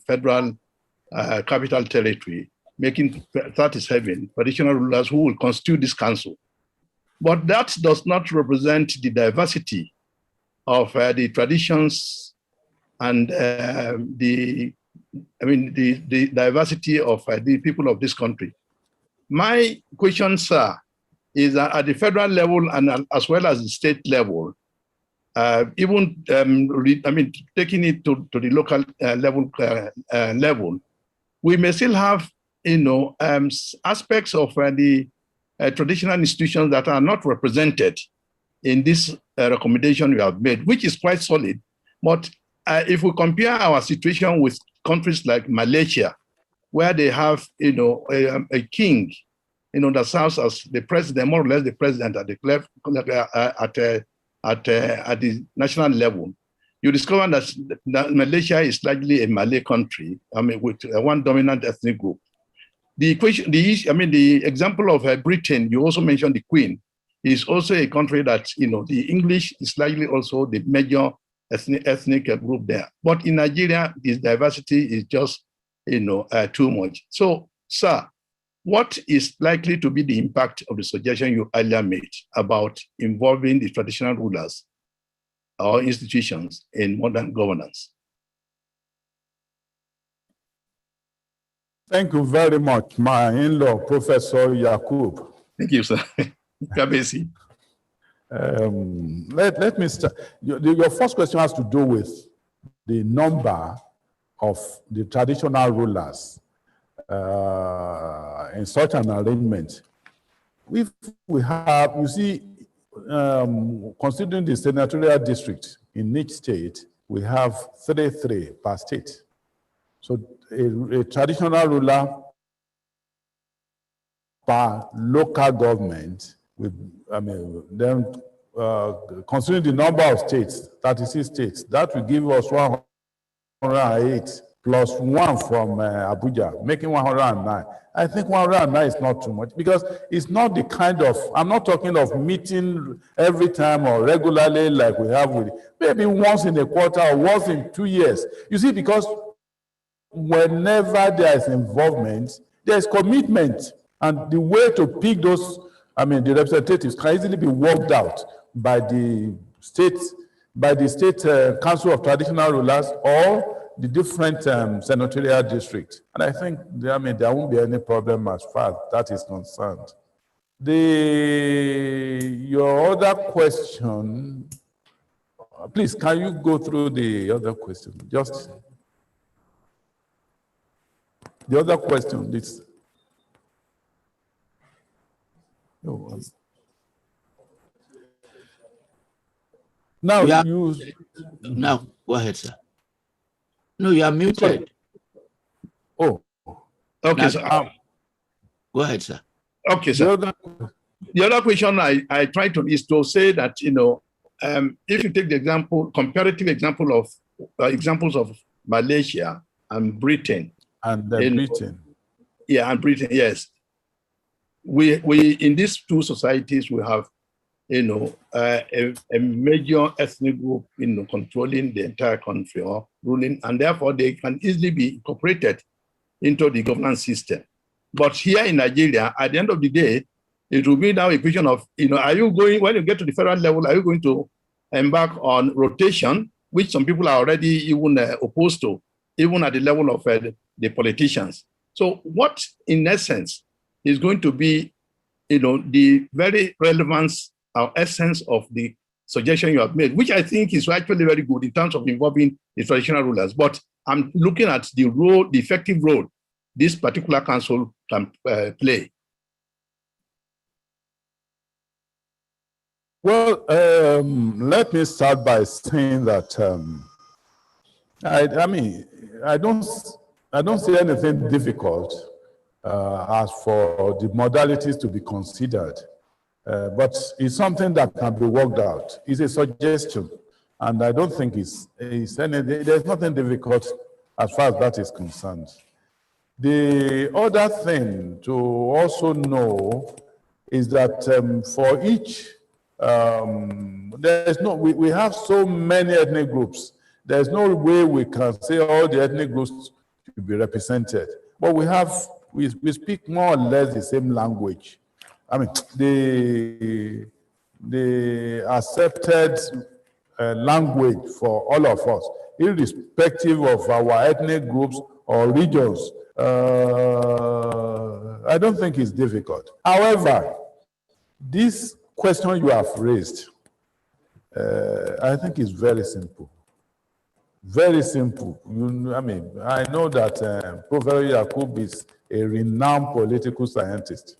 federal capital territory, making 37 traditional rulers who will constitute this council. But that does not represent the diversity of the traditions and the diversity of the people of this country. My question, sir, is that at the federal level and as well as the state level, even taking it to the local level, we may still have aspects of the traditional institutions that are not represented in this recommendation we have made, which is quite solid. But if we compare our situation with countries like Malaysia, where they have a king that serves as the president, more or less the president at the national level, you discover that Malaysia is largely a Malay country, with one dominant ethnic group. The example of Britain, you also mentioned the Queen, is also a country that, the English is likely also the major ethnic group there. But in Nigeria, this diversity is just, too much. So, sir, what is likely to be the impact of the suggestion you earlier made about involving the traditional rulers or institutions in modern governance? Thank you very much, my in-law, Professor Yakub. Thank you, sir. Kabiyesi. Let me start. Your first question has to do with the number of the traditional rulers in such an arrangement. If we have, you see, considering the senatorial district in each state, we have 3 per state. So a traditional ruler per local government, considering the number of states, 36 states, that will give us 108 plus 1 from Abuja, making 109. I think 109 is not too much because it's not the kind of, I'm not talking of meeting every time or regularly like we have with, maybe once in a quarter or once in 2 years. You see, because whenever there is involvement, there is commitment, and the way to pick those, the representatives can easily be worked out by the state council of traditional rulers or the different senatorial districts. And I think, there won't be any problem as far as that is concerned. Your other question, please, can you go through the other question? Just the other question, this. Now, now, go ahead, sir. No, you are muted. Oh, okay, so, go ahead, sir. Okay, sir. The other question I try to is to say that, if you take the comparative examples of Malaysia and Britain. And Britain. Yeah, and Britain, yes. We in these two societies, we have, a major ethnic group, controlling the entire country or ruling, and therefore they can easily be incorporated into the governance system. But here in Nigeria, at the end of the day, it will be now a question of, are you going, when you get to the federal level, are you going to embark on rotation, which some people are already even opposed to, even at the level of the politicians. So what, in essence, is going to be, the very relevance or essence of the suggestion you have made, which I think is actually very good in terms of involving the traditional rulers. But I'm looking at the role, the effective role this particular council can play. Well, let me start by saying that I don't see anything difficult as for the modalities to be considered, but it's something that can be worked out. It's a suggestion, and I don't think there's nothing difficult as far as that is concerned. The other thing to also know is that for each we have so many ethnic groups. There's no way we can say all the ethnic groups should be represented. But we speak more or less the same language. I mean, the accepted language for all of us, irrespective of our ethnic groups or regions. I don't think it's difficult. However, this question you have raised, I think is very simple. Very simple. I know that Professor Yakub is a renowned political scientist,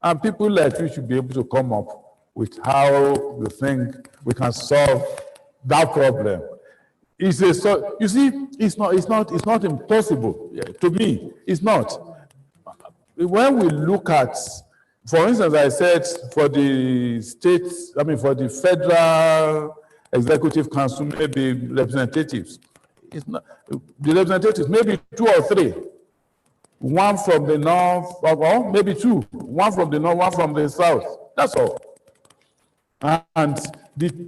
and people like you should be able to come up with how you think we can solve that problem. You see, it's not impossible. To me, it's not. When we look at, for instance, I said for the states, for the Federal Executive Council, maybe representatives. It's not, the representatives, maybe 2 or 3. One from the north, or maybe 2. One from the north, one from the south. That's all. And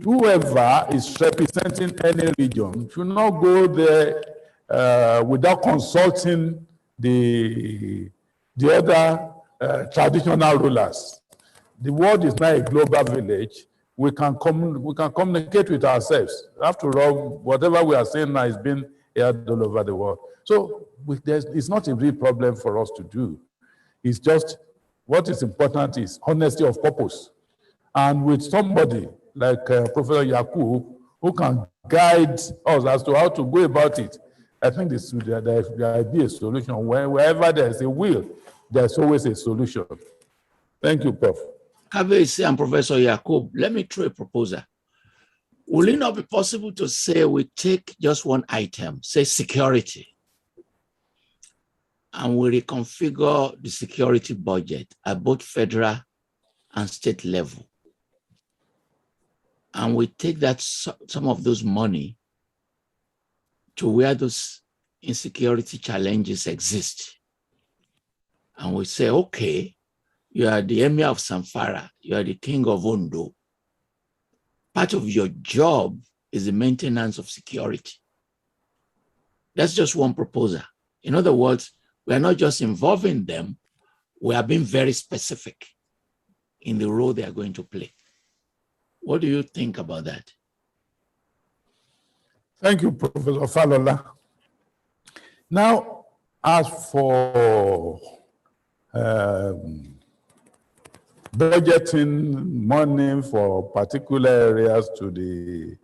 whoever is representing any region should not go there without consulting the other traditional rulers. The world is not a global village. We can communicate with ourselves. After all, whatever we are saying now is being aired all over the world. So it's not a real problem for us to do. It's just what is important is honesty of purpose. And with somebody like Professor Yakub, who can guide us as to how to go about it, I think there will be a solution. Wherever there's a will, there's always a solution. Thank you, Prof. Kabiyesi and Professor Yakub, let me throw a proposal. Will it not be possible to say we take just one item, say security, and we reconfigure the security budget at both federal and state level? And we take that some of those money to where those insecurity challenges exist. And we say, okay, you are the Emir of Zamfara, you are the King of Ondo. Part of your job is the maintenance of security. That's just one proposal. In other words, we are not just involving them, we are being very specific in the role they are going to play. What do you think about that? Thank you, Professor Falola. Now, as for budgeting money for particular areas to the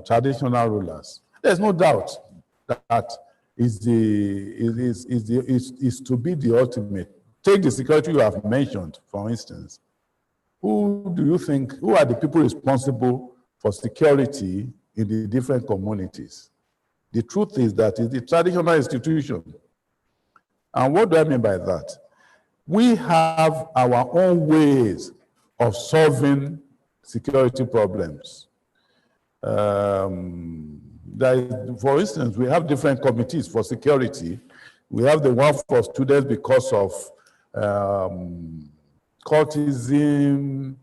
traditional rulers, there's no doubt that is to be the ultimate. Take the security you have mentioned, for instance. Who do you think, who are the people responsible for security in the different communities? The truth is that it's the traditional institution. And what do I mean by that? We have our own ways of solving security problems. For instance, we have different committees for security. We have the one for students because of cultism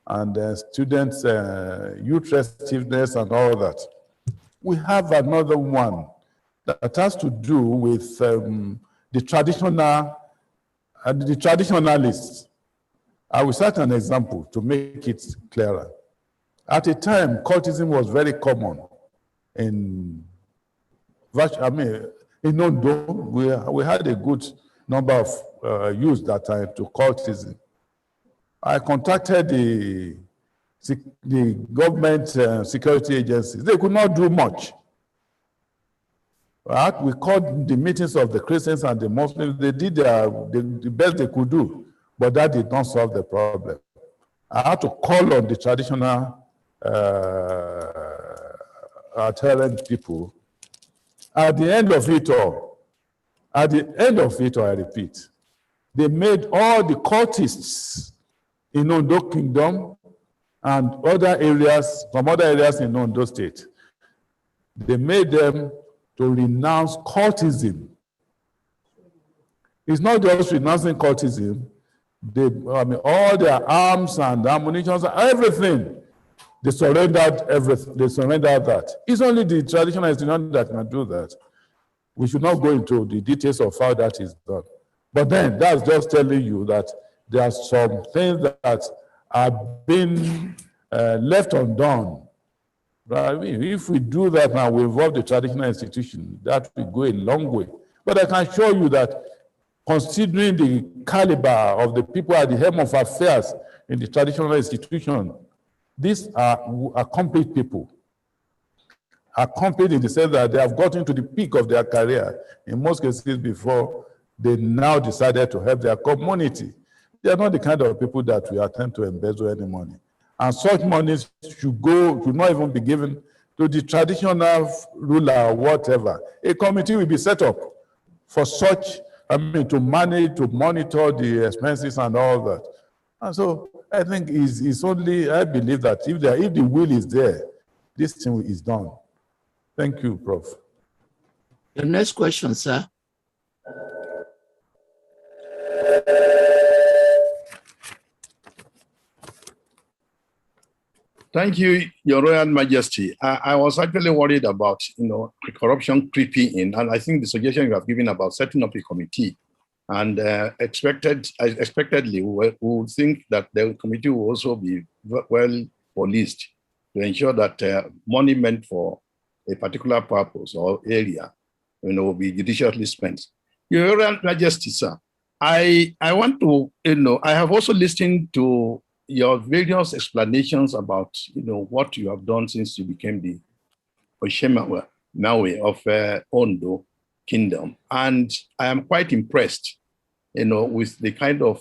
and students' youth restiveness and all that. We have another one that has to do with the traditionalists. I will cite an example to make it clearer. At a time, cultism was very common in In Ondo, we had a good number of youths that time to cultism. I contacted the government security agencies. They could not do much. Right? We called the meetings of the Christians and the Muslims. They did the best they could do, but that did not solve the problem. I had to call on the traditional adherent people. At the end of it all, I repeat, they made all the cultists in Ondo Kingdom and other areas, from other areas in Ondo State, they made them to renounce cultism. It's not just renouncing cultism. All their arms and ammunition, everything, they surrendered everything. They surrendered that. It's only the traditional institution that can do that. We should not go into the details of how that is done. But then that's just telling you that there are some things that are being left undone. Right? I mean, if we do that now, we involve the traditional institution, that will go a long way. But I can show you that considering the caliber of the people at the helm of affairs in the traditional institution, these are accomplished people. Accomplished in the sense that they have gotten to the peak of their career, in most cases before they now decided to help their community. They are not the kind of people that we attempt to embezzle any money. And such money should not even be given to the traditional ruler or whatever. A committee will be set up for such, to manage, to monitor the expenses and all that. And so I think it's only, I believe that if the will is there, this thing is done. Thank you, Prof. The next question, sir. Thank you, Your Royal Majesty. I was actually worried about, corruption creeping in, and I think the suggestion you have given about setting up a committee, and expectedly, we would think that the committee will also be well policed to ensure that money meant for a particular purpose or area, will be judiciously spent. Your Royal Majesty, sir, I want to, I have also listened to your various explanations about, what you have done since you became the Osemawe of Ondo Kingdom. And I am quite impressed, with the kind of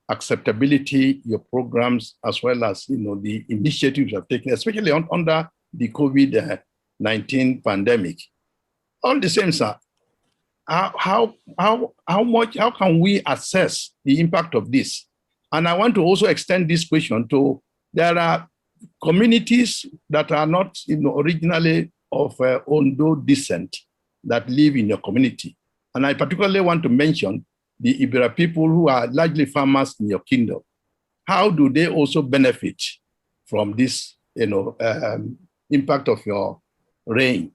acceptability your programs, as well as, the initiatives you have taken, especially under the COVID-19 pandemic. All the same, sir, how can we assess the impact of this? And I want to also extend this question to, there are communities that are not originally of Ondo descent that live in your community. And I particularly want to mention the Ibera people who are largely farmers in your kingdom. How do they also benefit from this impact of your reign?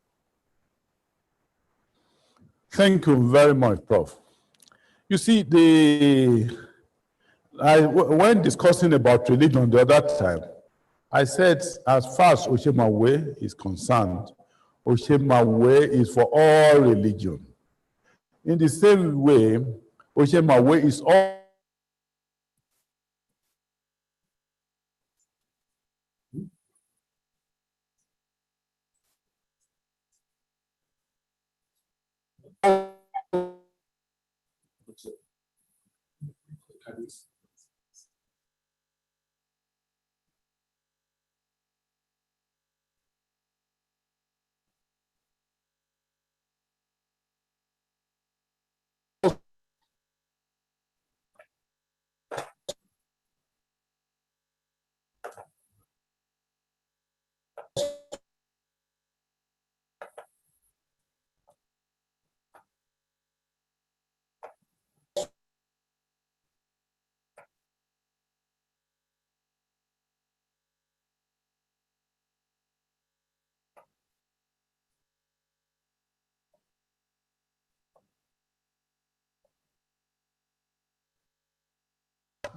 Thank you very much, Prof. You see, when discussing about religion the other time, I said, as far as Osemawe is concerned, Osemawe is for all religion. In the same way, Osemawe is all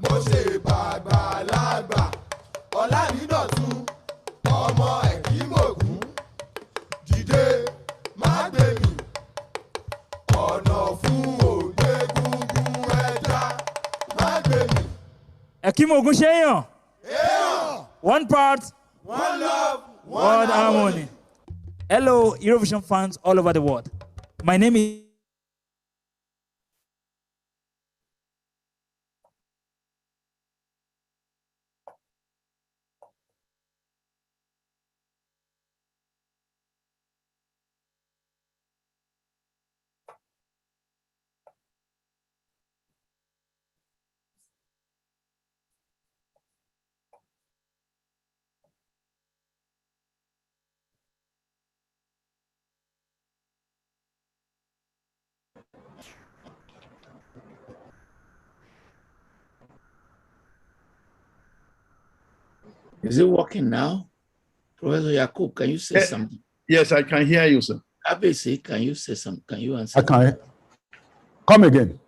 mo ṣe bàgbàlagbà ọ̀làmídọ̀tún ọmọ ẹ̀kímògún dìde má gbé mi Akim Ogusheyan. One part, one love, one harmony. Hello, Eurovision fans all over the world. My name is Is it working now? Professor Yakub, can you say something? Yes, I can hear you, sir. Kabiyesi, can you say something? Can you answer? I can. Come again.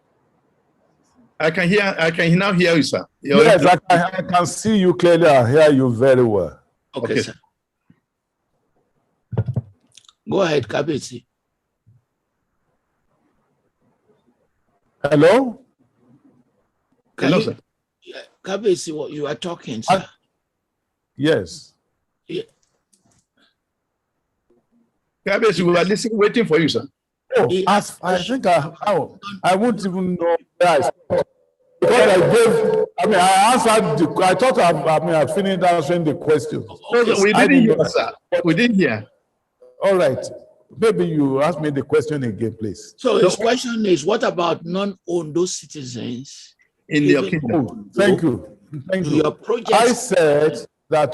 I can now hear you, sir. Yes, I can see you clearly. I hear you very well. Okay, sir. Go ahead, Kabiyesi. Hello? Hello, sir. Kabiyesi, what you are talking, sir. Yes. Yeah. Kabiyesi, we were listening, waiting for you, sir. Oh, I think I won't even know where I stopped. Because I answered I thought I finished answering the question. Okay, we didn't hear, sir. We didn't hear. All right. Maybe you ask me the question again, please. So his question is, what about non-Ondo citizens in your kingdom? Oh, thank you. Thank you. Your project. I said that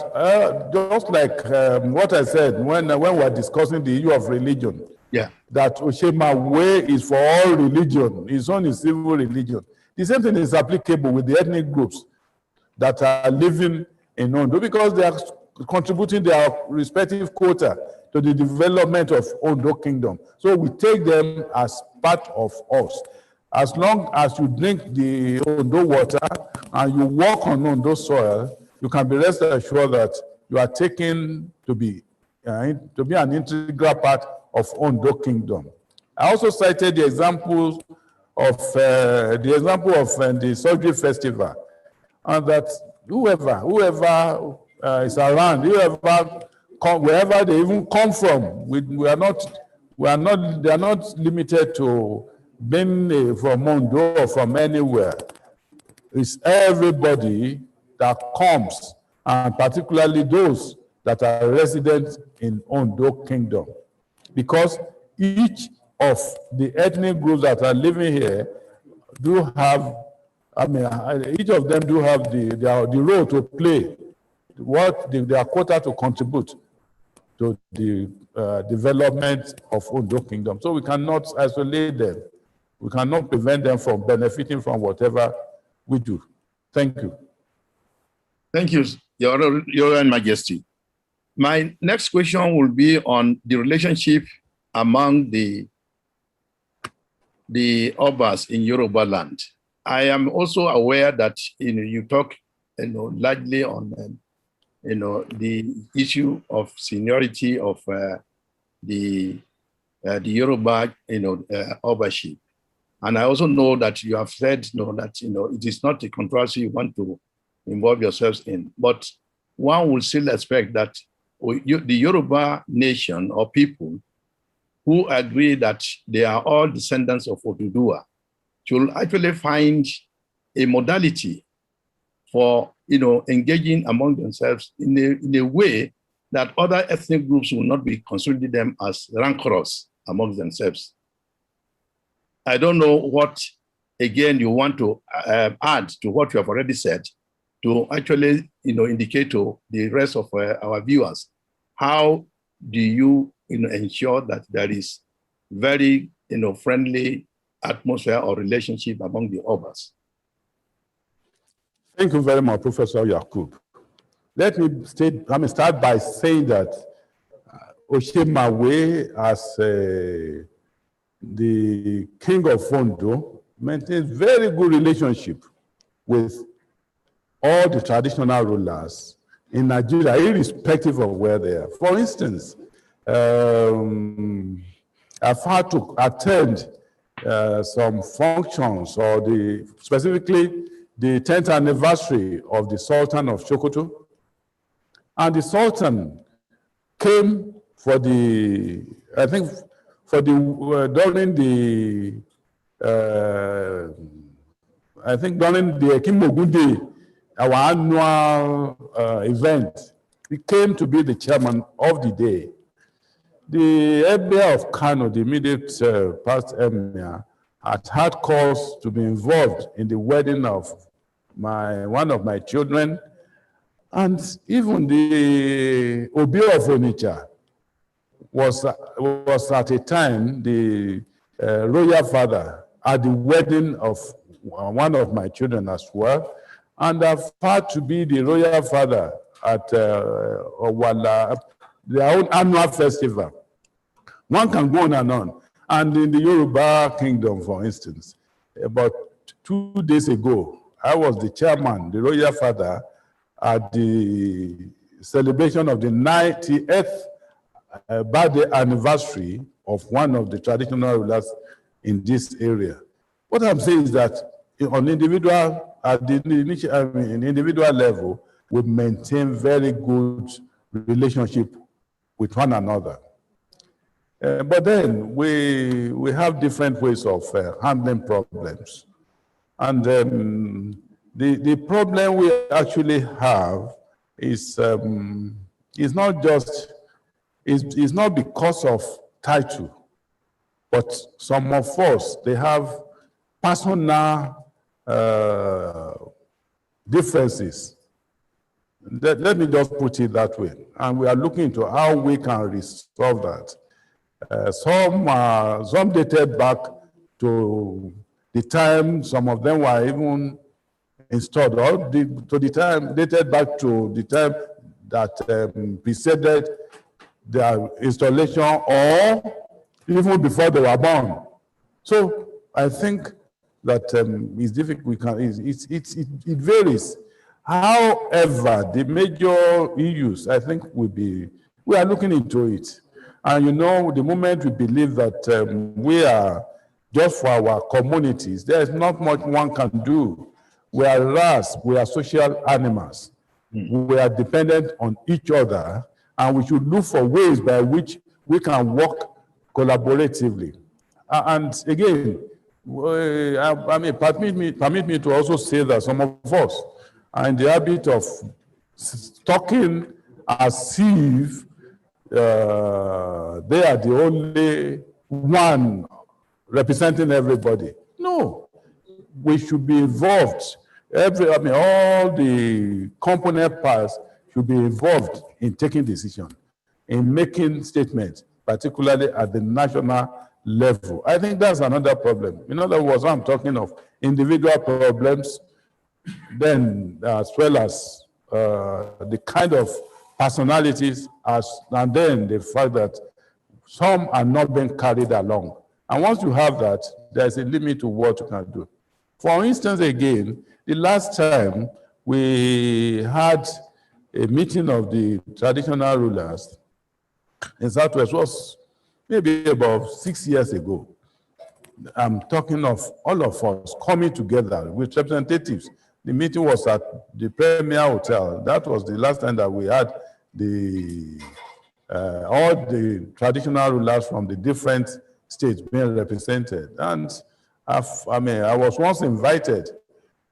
just like what I said when we were discussing the issue of religion, that Osemawe is for all religion. His own is civil religion. The same thing is applicable with the ethnic groups that are living in Ondo because they are contributing their respective quota to the development of Ondo Kingdom. So we take them as part of us. As long as you drink the Ondo water and you walk on Ondo soil, you can be rest assured that you are taken to be an integral part of Ondo Kingdom. I also cited the example of the Surgery Festival, and that whoever is around, wherever they even come from, they are not limited to being from Ondo or from anywhere. It's everybody that comes, and particularly those that are residents in Ondo Kingdom, because each of the ethnic groups that are living here do have, each of them do have the role to play, their quota to contribute to the development of Ondo Kingdom. So we cannot isolate them. We cannot prevent them from benefiting from whatever we do. Thank you. Thank you, Your Royal Majesty. My next question will be on the relationship among the Obas in Yoruba land. I am also aware that you talk largely on the issue of seniority of the Yoruba Obaship. And I also know that you have said that it is not a controversy you want to involve yourselves in, but one will still expect that the Yoruba nation or people who agree that they are all descendants of Oduduwa should actually find a modality for engaging among themselves in a way that other ethnic groups will not be considering them as rancorous among themselves. I don't know what, again, you want to add to what you have already said to actually indicate to the rest of our viewers. How do you ensure that there is very friendly atmosphere or relationship among the Obas? Thank you very much, Professor Yakub. Let me start by saying that Osemawe, as the king of Ondo, maintains very good relationship with all the traditional rulers in Nigeria, irrespective of where they are. For instance, I've had to attend some functions, or specifically the 10th anniversary of the Sultan of Sokoto. And the Sultan came for the, I think, for the, during the, I think during the Ekimogunde, our annual event, he came to be the chairman of the day. The Emir of Kano, the immediate past Emir, had cause to be involved in the wedding of one of my children, and even the Obi of Onitsha was at a time the royal father at the wedding of one of my children as well, and I've had to be the royal father at Owala, their own annual festival. One can go on and on. And in the Yoruba kingdom, for instance, about 2 days ago, I was the chairman, the royal father, at the celebration of the 90th birthday anniversary of one of the traditional rulers in this area. What I'm saying is that on individual, at the individual level, we maintain very good relationship with one another. But then we have different ways of handling problems. And the problem we actually have is not just, is not because of title, but some of us, they have personal differences. Let me just put it that way. And we are looking into how we can resolve that. Some dated back to the time, some of them were even installed, or to the time, dated back to the time that preceded their installation, or even before they were born. So I think that it's difficult. It varies. However, the major issues, I think, we are looking into it. And you know, the moment we believe that we are just for our communities, there is not much one can do. We are social animals. We are dependent on each other, and we should look for ways by which we can work collaboratively. And again, I mean, permit me to also say that some of us are in the habit of talking as if they are the only one representing everybody. No, we should be involved. All the component parts should be involved in taking decisions, in making statements, particularly at the national level. I think that's another problem. In other words, I'm talking of individual problems, then as well as the kind of personalities, and then the fact that some are not being carried along. And once you have that, there's a limit to what you can do. For instance, again, the last time we had a meeting of the traditional rulers in Southwest was maybe about 6 years ago. I'm talking of all of us coming together with representatives. The meeting was at the Premier Hotel. That was the last time that we had all the traditional rulers from the different states being represented. And I was once invited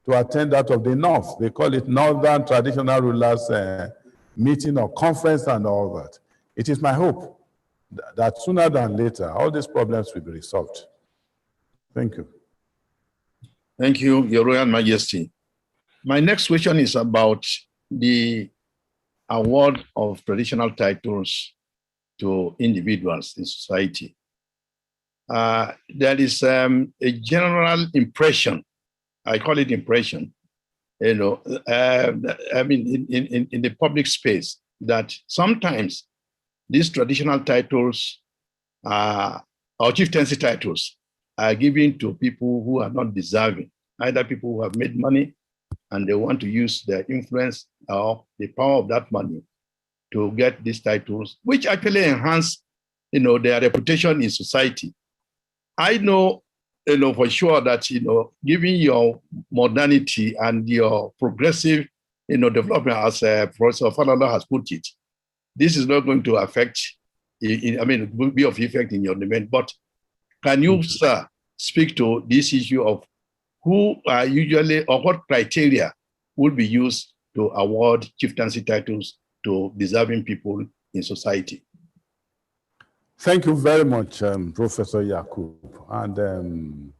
to attend that of the North. They call it Northern Traditional Rulers Meeting or Conference and all that. It is my hope that sooner than later, all these problems will be resolved. Thank you. Thank you, Your Royal Majesty. My next question is about the award of traditional titles to individuals in society. There is a general impression, I call it impression, I mean, in the public space, that sometimes these traditional titles or chieftaincy titles are given to people who are not deserving, either people who have made money and they want to use their influence or the power of that money to get these titles, which actually enhance, their reputation in society. I know for sure that, given your modernity and your progressive, development, as Professor Falala has put it, this is not going to affect, it will be of effect in your demand. But can you, sir, speak to this issue of who are usually, or what criteria will be used to award chieftaincy titles to deserving people in society? Thank you very much, Professor Yakub. And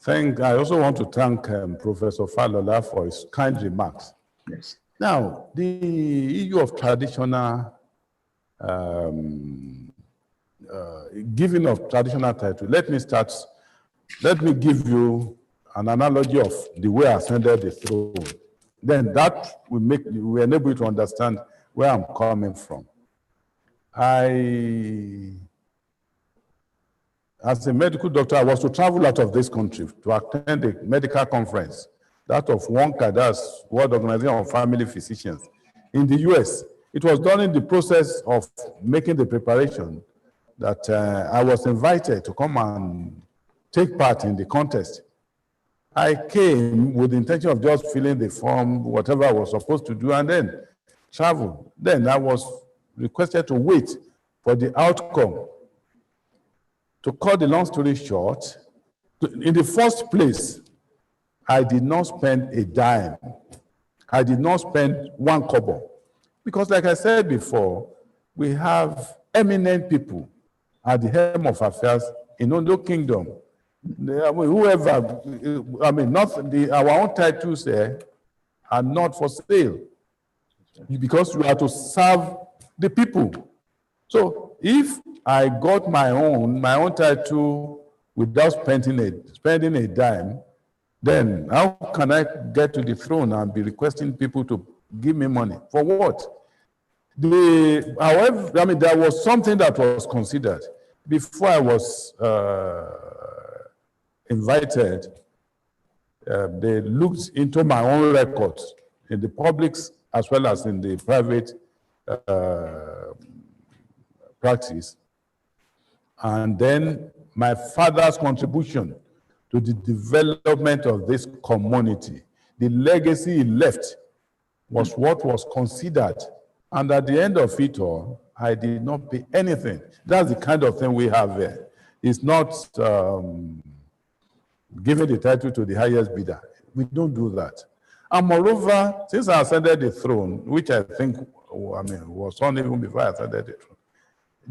I also want to thank Professor Falola for his kind remarks. Yes. Now, the issue of traditional, giving of traditional title, let me give you an analogy of the way I ascended the throne. Then that will enable you to understand where I'm coming from. As a medical doctor, I was to travel out of this country to attend a medical conference, that of WONCA, that's World Organization of Family Physicians, in the US. It was done in the process of making the preparation that I was invited to come and take part in the contest. I came with the intention of just filling the form, whatever I was supposed to do, and then travel. Then I was requested to wait for the outcome. To cut the long story short, in the first place, I did not spend a dime. I did not spend one kobo. Because like I said before, we have eminent people at the helm of affairs in Ondo Kingdom. Our own titles are not for sale because we are to serve the people. So if I got my own title without spending a dime, then how can I get to the throne and be requesting people to give me money? For what? However, there was something that was considered. Before I was invited, they looked into my own records in the public as well as in the private practice. And then my father's contribution to the development of this community, the legacy he left, was what was considered. And at the end of it all, I did not pay anything. That's the kind of thing we have there. It's not giving the title to the highest bidder. We don't do that. And moreover, since I ascended the throne, which I think, was on even before I ascended the throne,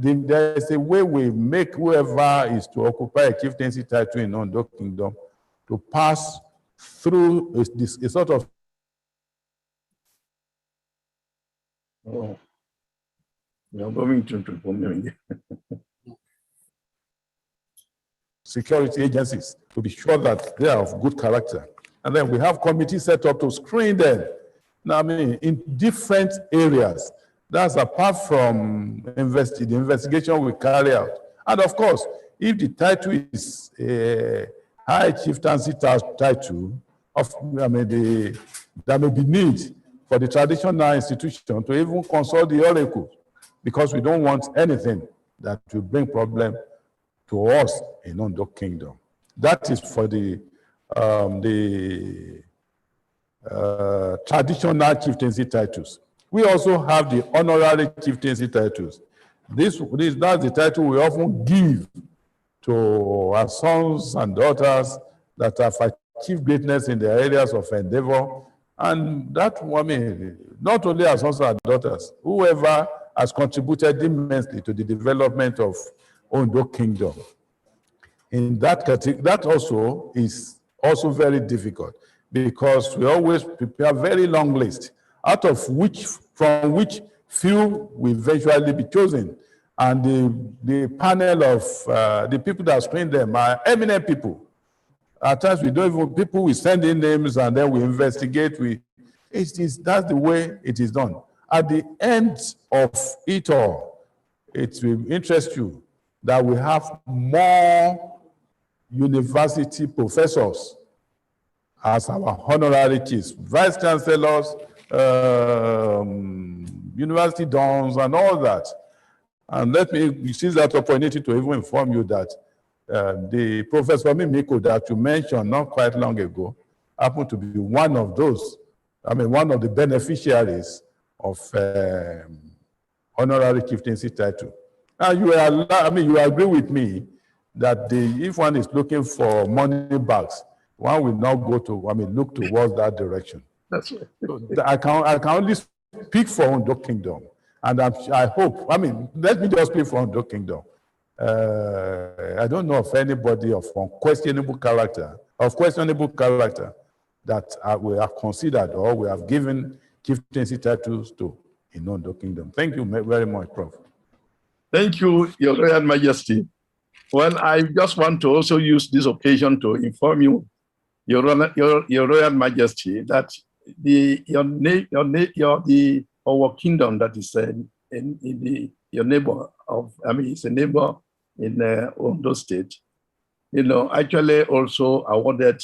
there is a way we make whoever is to occupy a chieftaincy title in Ondo Kingdom to pass through a sort of security agencies to be sure that they are of good character. And then we have committees set up to screen them. Now, in different areas. That's apart from the investigation we carry out. And of course, if the title is a high chieftaincy title, there may be need for the traditional institution to even consult the oracle, because we don't want anything that will bring problem to us in Ondo Kingdom. That is for the traditional chieftaincy titles. We also have the honorary chieftaincy titles. That's the title we often give to our sons and daughters that have achieved greatness in their areas of endeavor. And that, not only our sons and daughters, whoever has contributed immensely to the development of Ondo Kingdom. In that category, that also is also very difficult, because we always prepare very long lists, from which few will eventually be chosen. And the panel of the people that screen them are eminent people. At times we don't even, people will send in names and then we investigate. That's the way it is done. At the end of it all, it will interest you that we have more university professors as our honorary chiefs, vice chancellors, university dons, and all that. And let me seize that opportunity to even inform you that The Professor Mimiko that you mentioned not quite long ago happened to be one of those, one of the beneficiaries of honorary chieftaincy title. And you agree with me that if one is looking for money bags, one will not go to, look towards that direction. That's right. So I can only speak for Ondo Kingdom. And I hope, let me just speak for Ondo Kingdom. I don't know of anybody of questionable character that we have considered or we have given chieftaincy titles to in Ondo Kingdom. Thank you very much, Prof. Thank you, Your Royal Majesty. Well, I just want to also use this occasion to inform you, Your Royal Majesty, that our kingdom that is your neighbor of, it's a neighbor in Ondo State, actually also awarded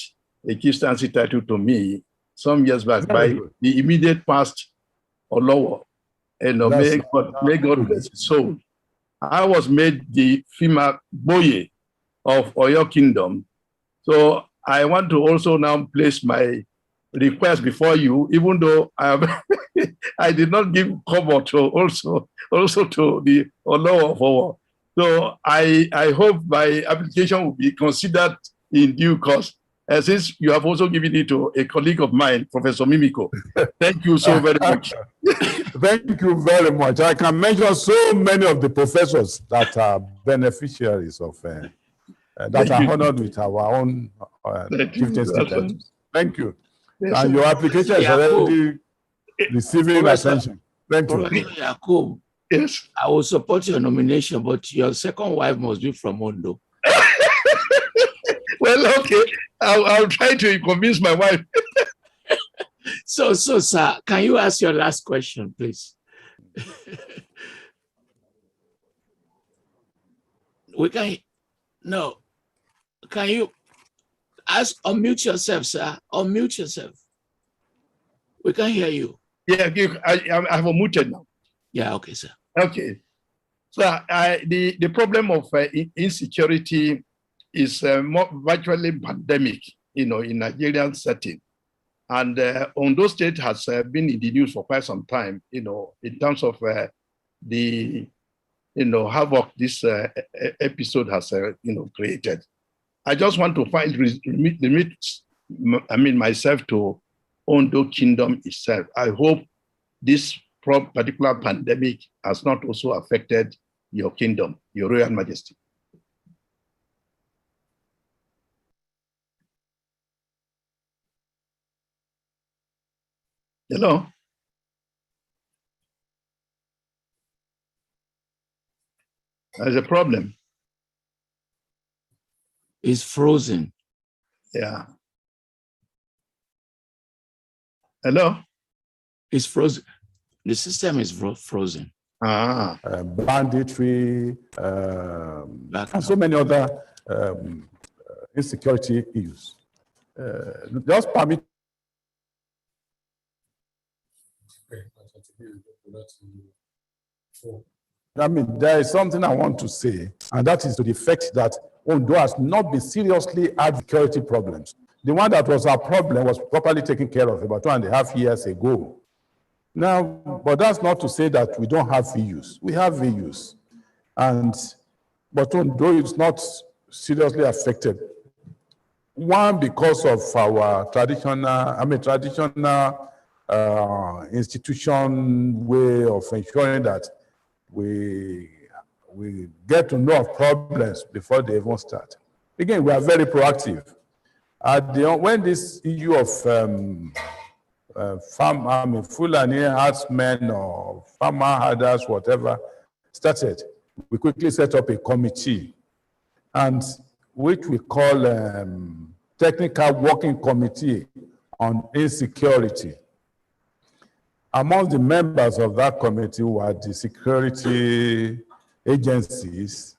a chieftaincy title to me some years back by the immediate past Olowo. May God bless his soul. I was made the female boye of Oyo Kingdom. So I want to also now place my request before you, even though I did not give cover to also to the Olowo of Owo. So I hope my application will be considered in due course, since you have also given it to a colleague of mine, Professor Mimiko. Thank you so very much. Thank you very much. I can mention so many of the professors that are beneficiaries of that are honored with our own chieftaincy titles. Thank you. Yes, and your application is already receiving attention. Thank you. Yacob, yes. I will support your nomination, but your second wife must be from Ondo. Well, okay. I'll try to convince my wife. So, sir, can you ask your last question, please? Can you unmute yourself, sir? Unmute yourself. We can hear you. Yeah, I have unmuted now. Yeah, okay, sir. Okay. So the problem of insecurity is more virtually pandemic, in Nigerian setting. And Ondo State has been in the news for quite some time, in terms of the, havoc this episode has, created. I just want to limit myself to Ondo Kingdom itself. I hope this particular pandemic has not also affected your kingdom, Your Royal Majesty. Hello? There's a problem. It's frozen. Yeah. Hello? It's frozen. The system is frozen. Banditry, and so many other insecurity issues. Just permit. There is something I want to say, and that is to the effect that Ondo has not been seriously had security problems. The one that was our problem was properly taken care of about 2.5 years ago. Now, but that's not to say that we don't have issues. We have issues, but Ondo is not seriously affected. One, because of our traditional institution way of ensuring that we get to know of problems before they even start. Again, we are very proactive. When this issue of Fulani herdsmen or farmer herders, whatever, started, we quickly set up a committee, and which we call Technical Working Committee on Insecurity. Among the members of that committee were the security agencies,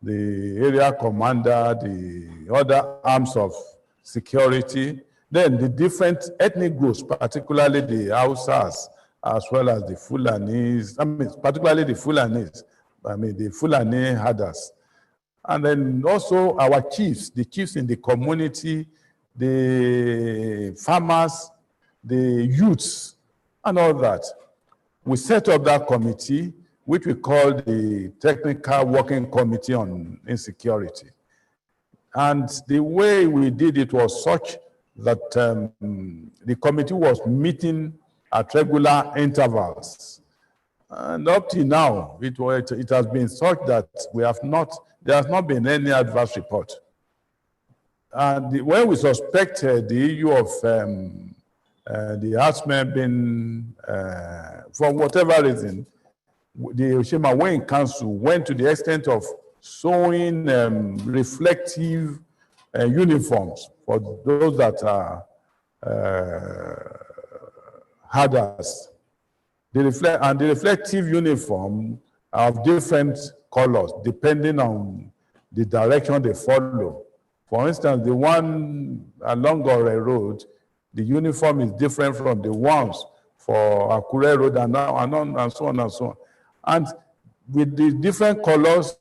the area commander, the other arms of security, then the different ethnic groups, particularly the Hausas, as well as the Fulanis, particularly the Fulanis, the Fulani herders. And then also our chiefs, the chiefs in the community, the farmers, the youths, and all that. We set up that committee, which we call the Technical Working Committee on Insecurity. And the way we did it was such that the committee was meeting at regular intervals. And up to now, it has been such that there has not been any adverse report. And when we suspected the issue of the harassment being, for whatever reason, the Osemawe Council went to the extent of sewing reflective uniforms for those that are herders. The reflective uniform are of different colors depending on the direction they follow. For instance, the one along Ore Road, the uniform is different from the ones for Akure Road and so on and so on. And with the different colors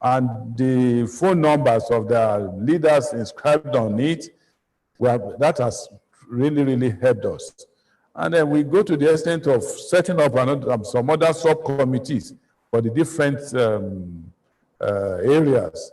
and the phone numbers of the leaders inscribed on it, that has really, really helped us. And then we go to the extent of setting up some other subcommittees for the different areas.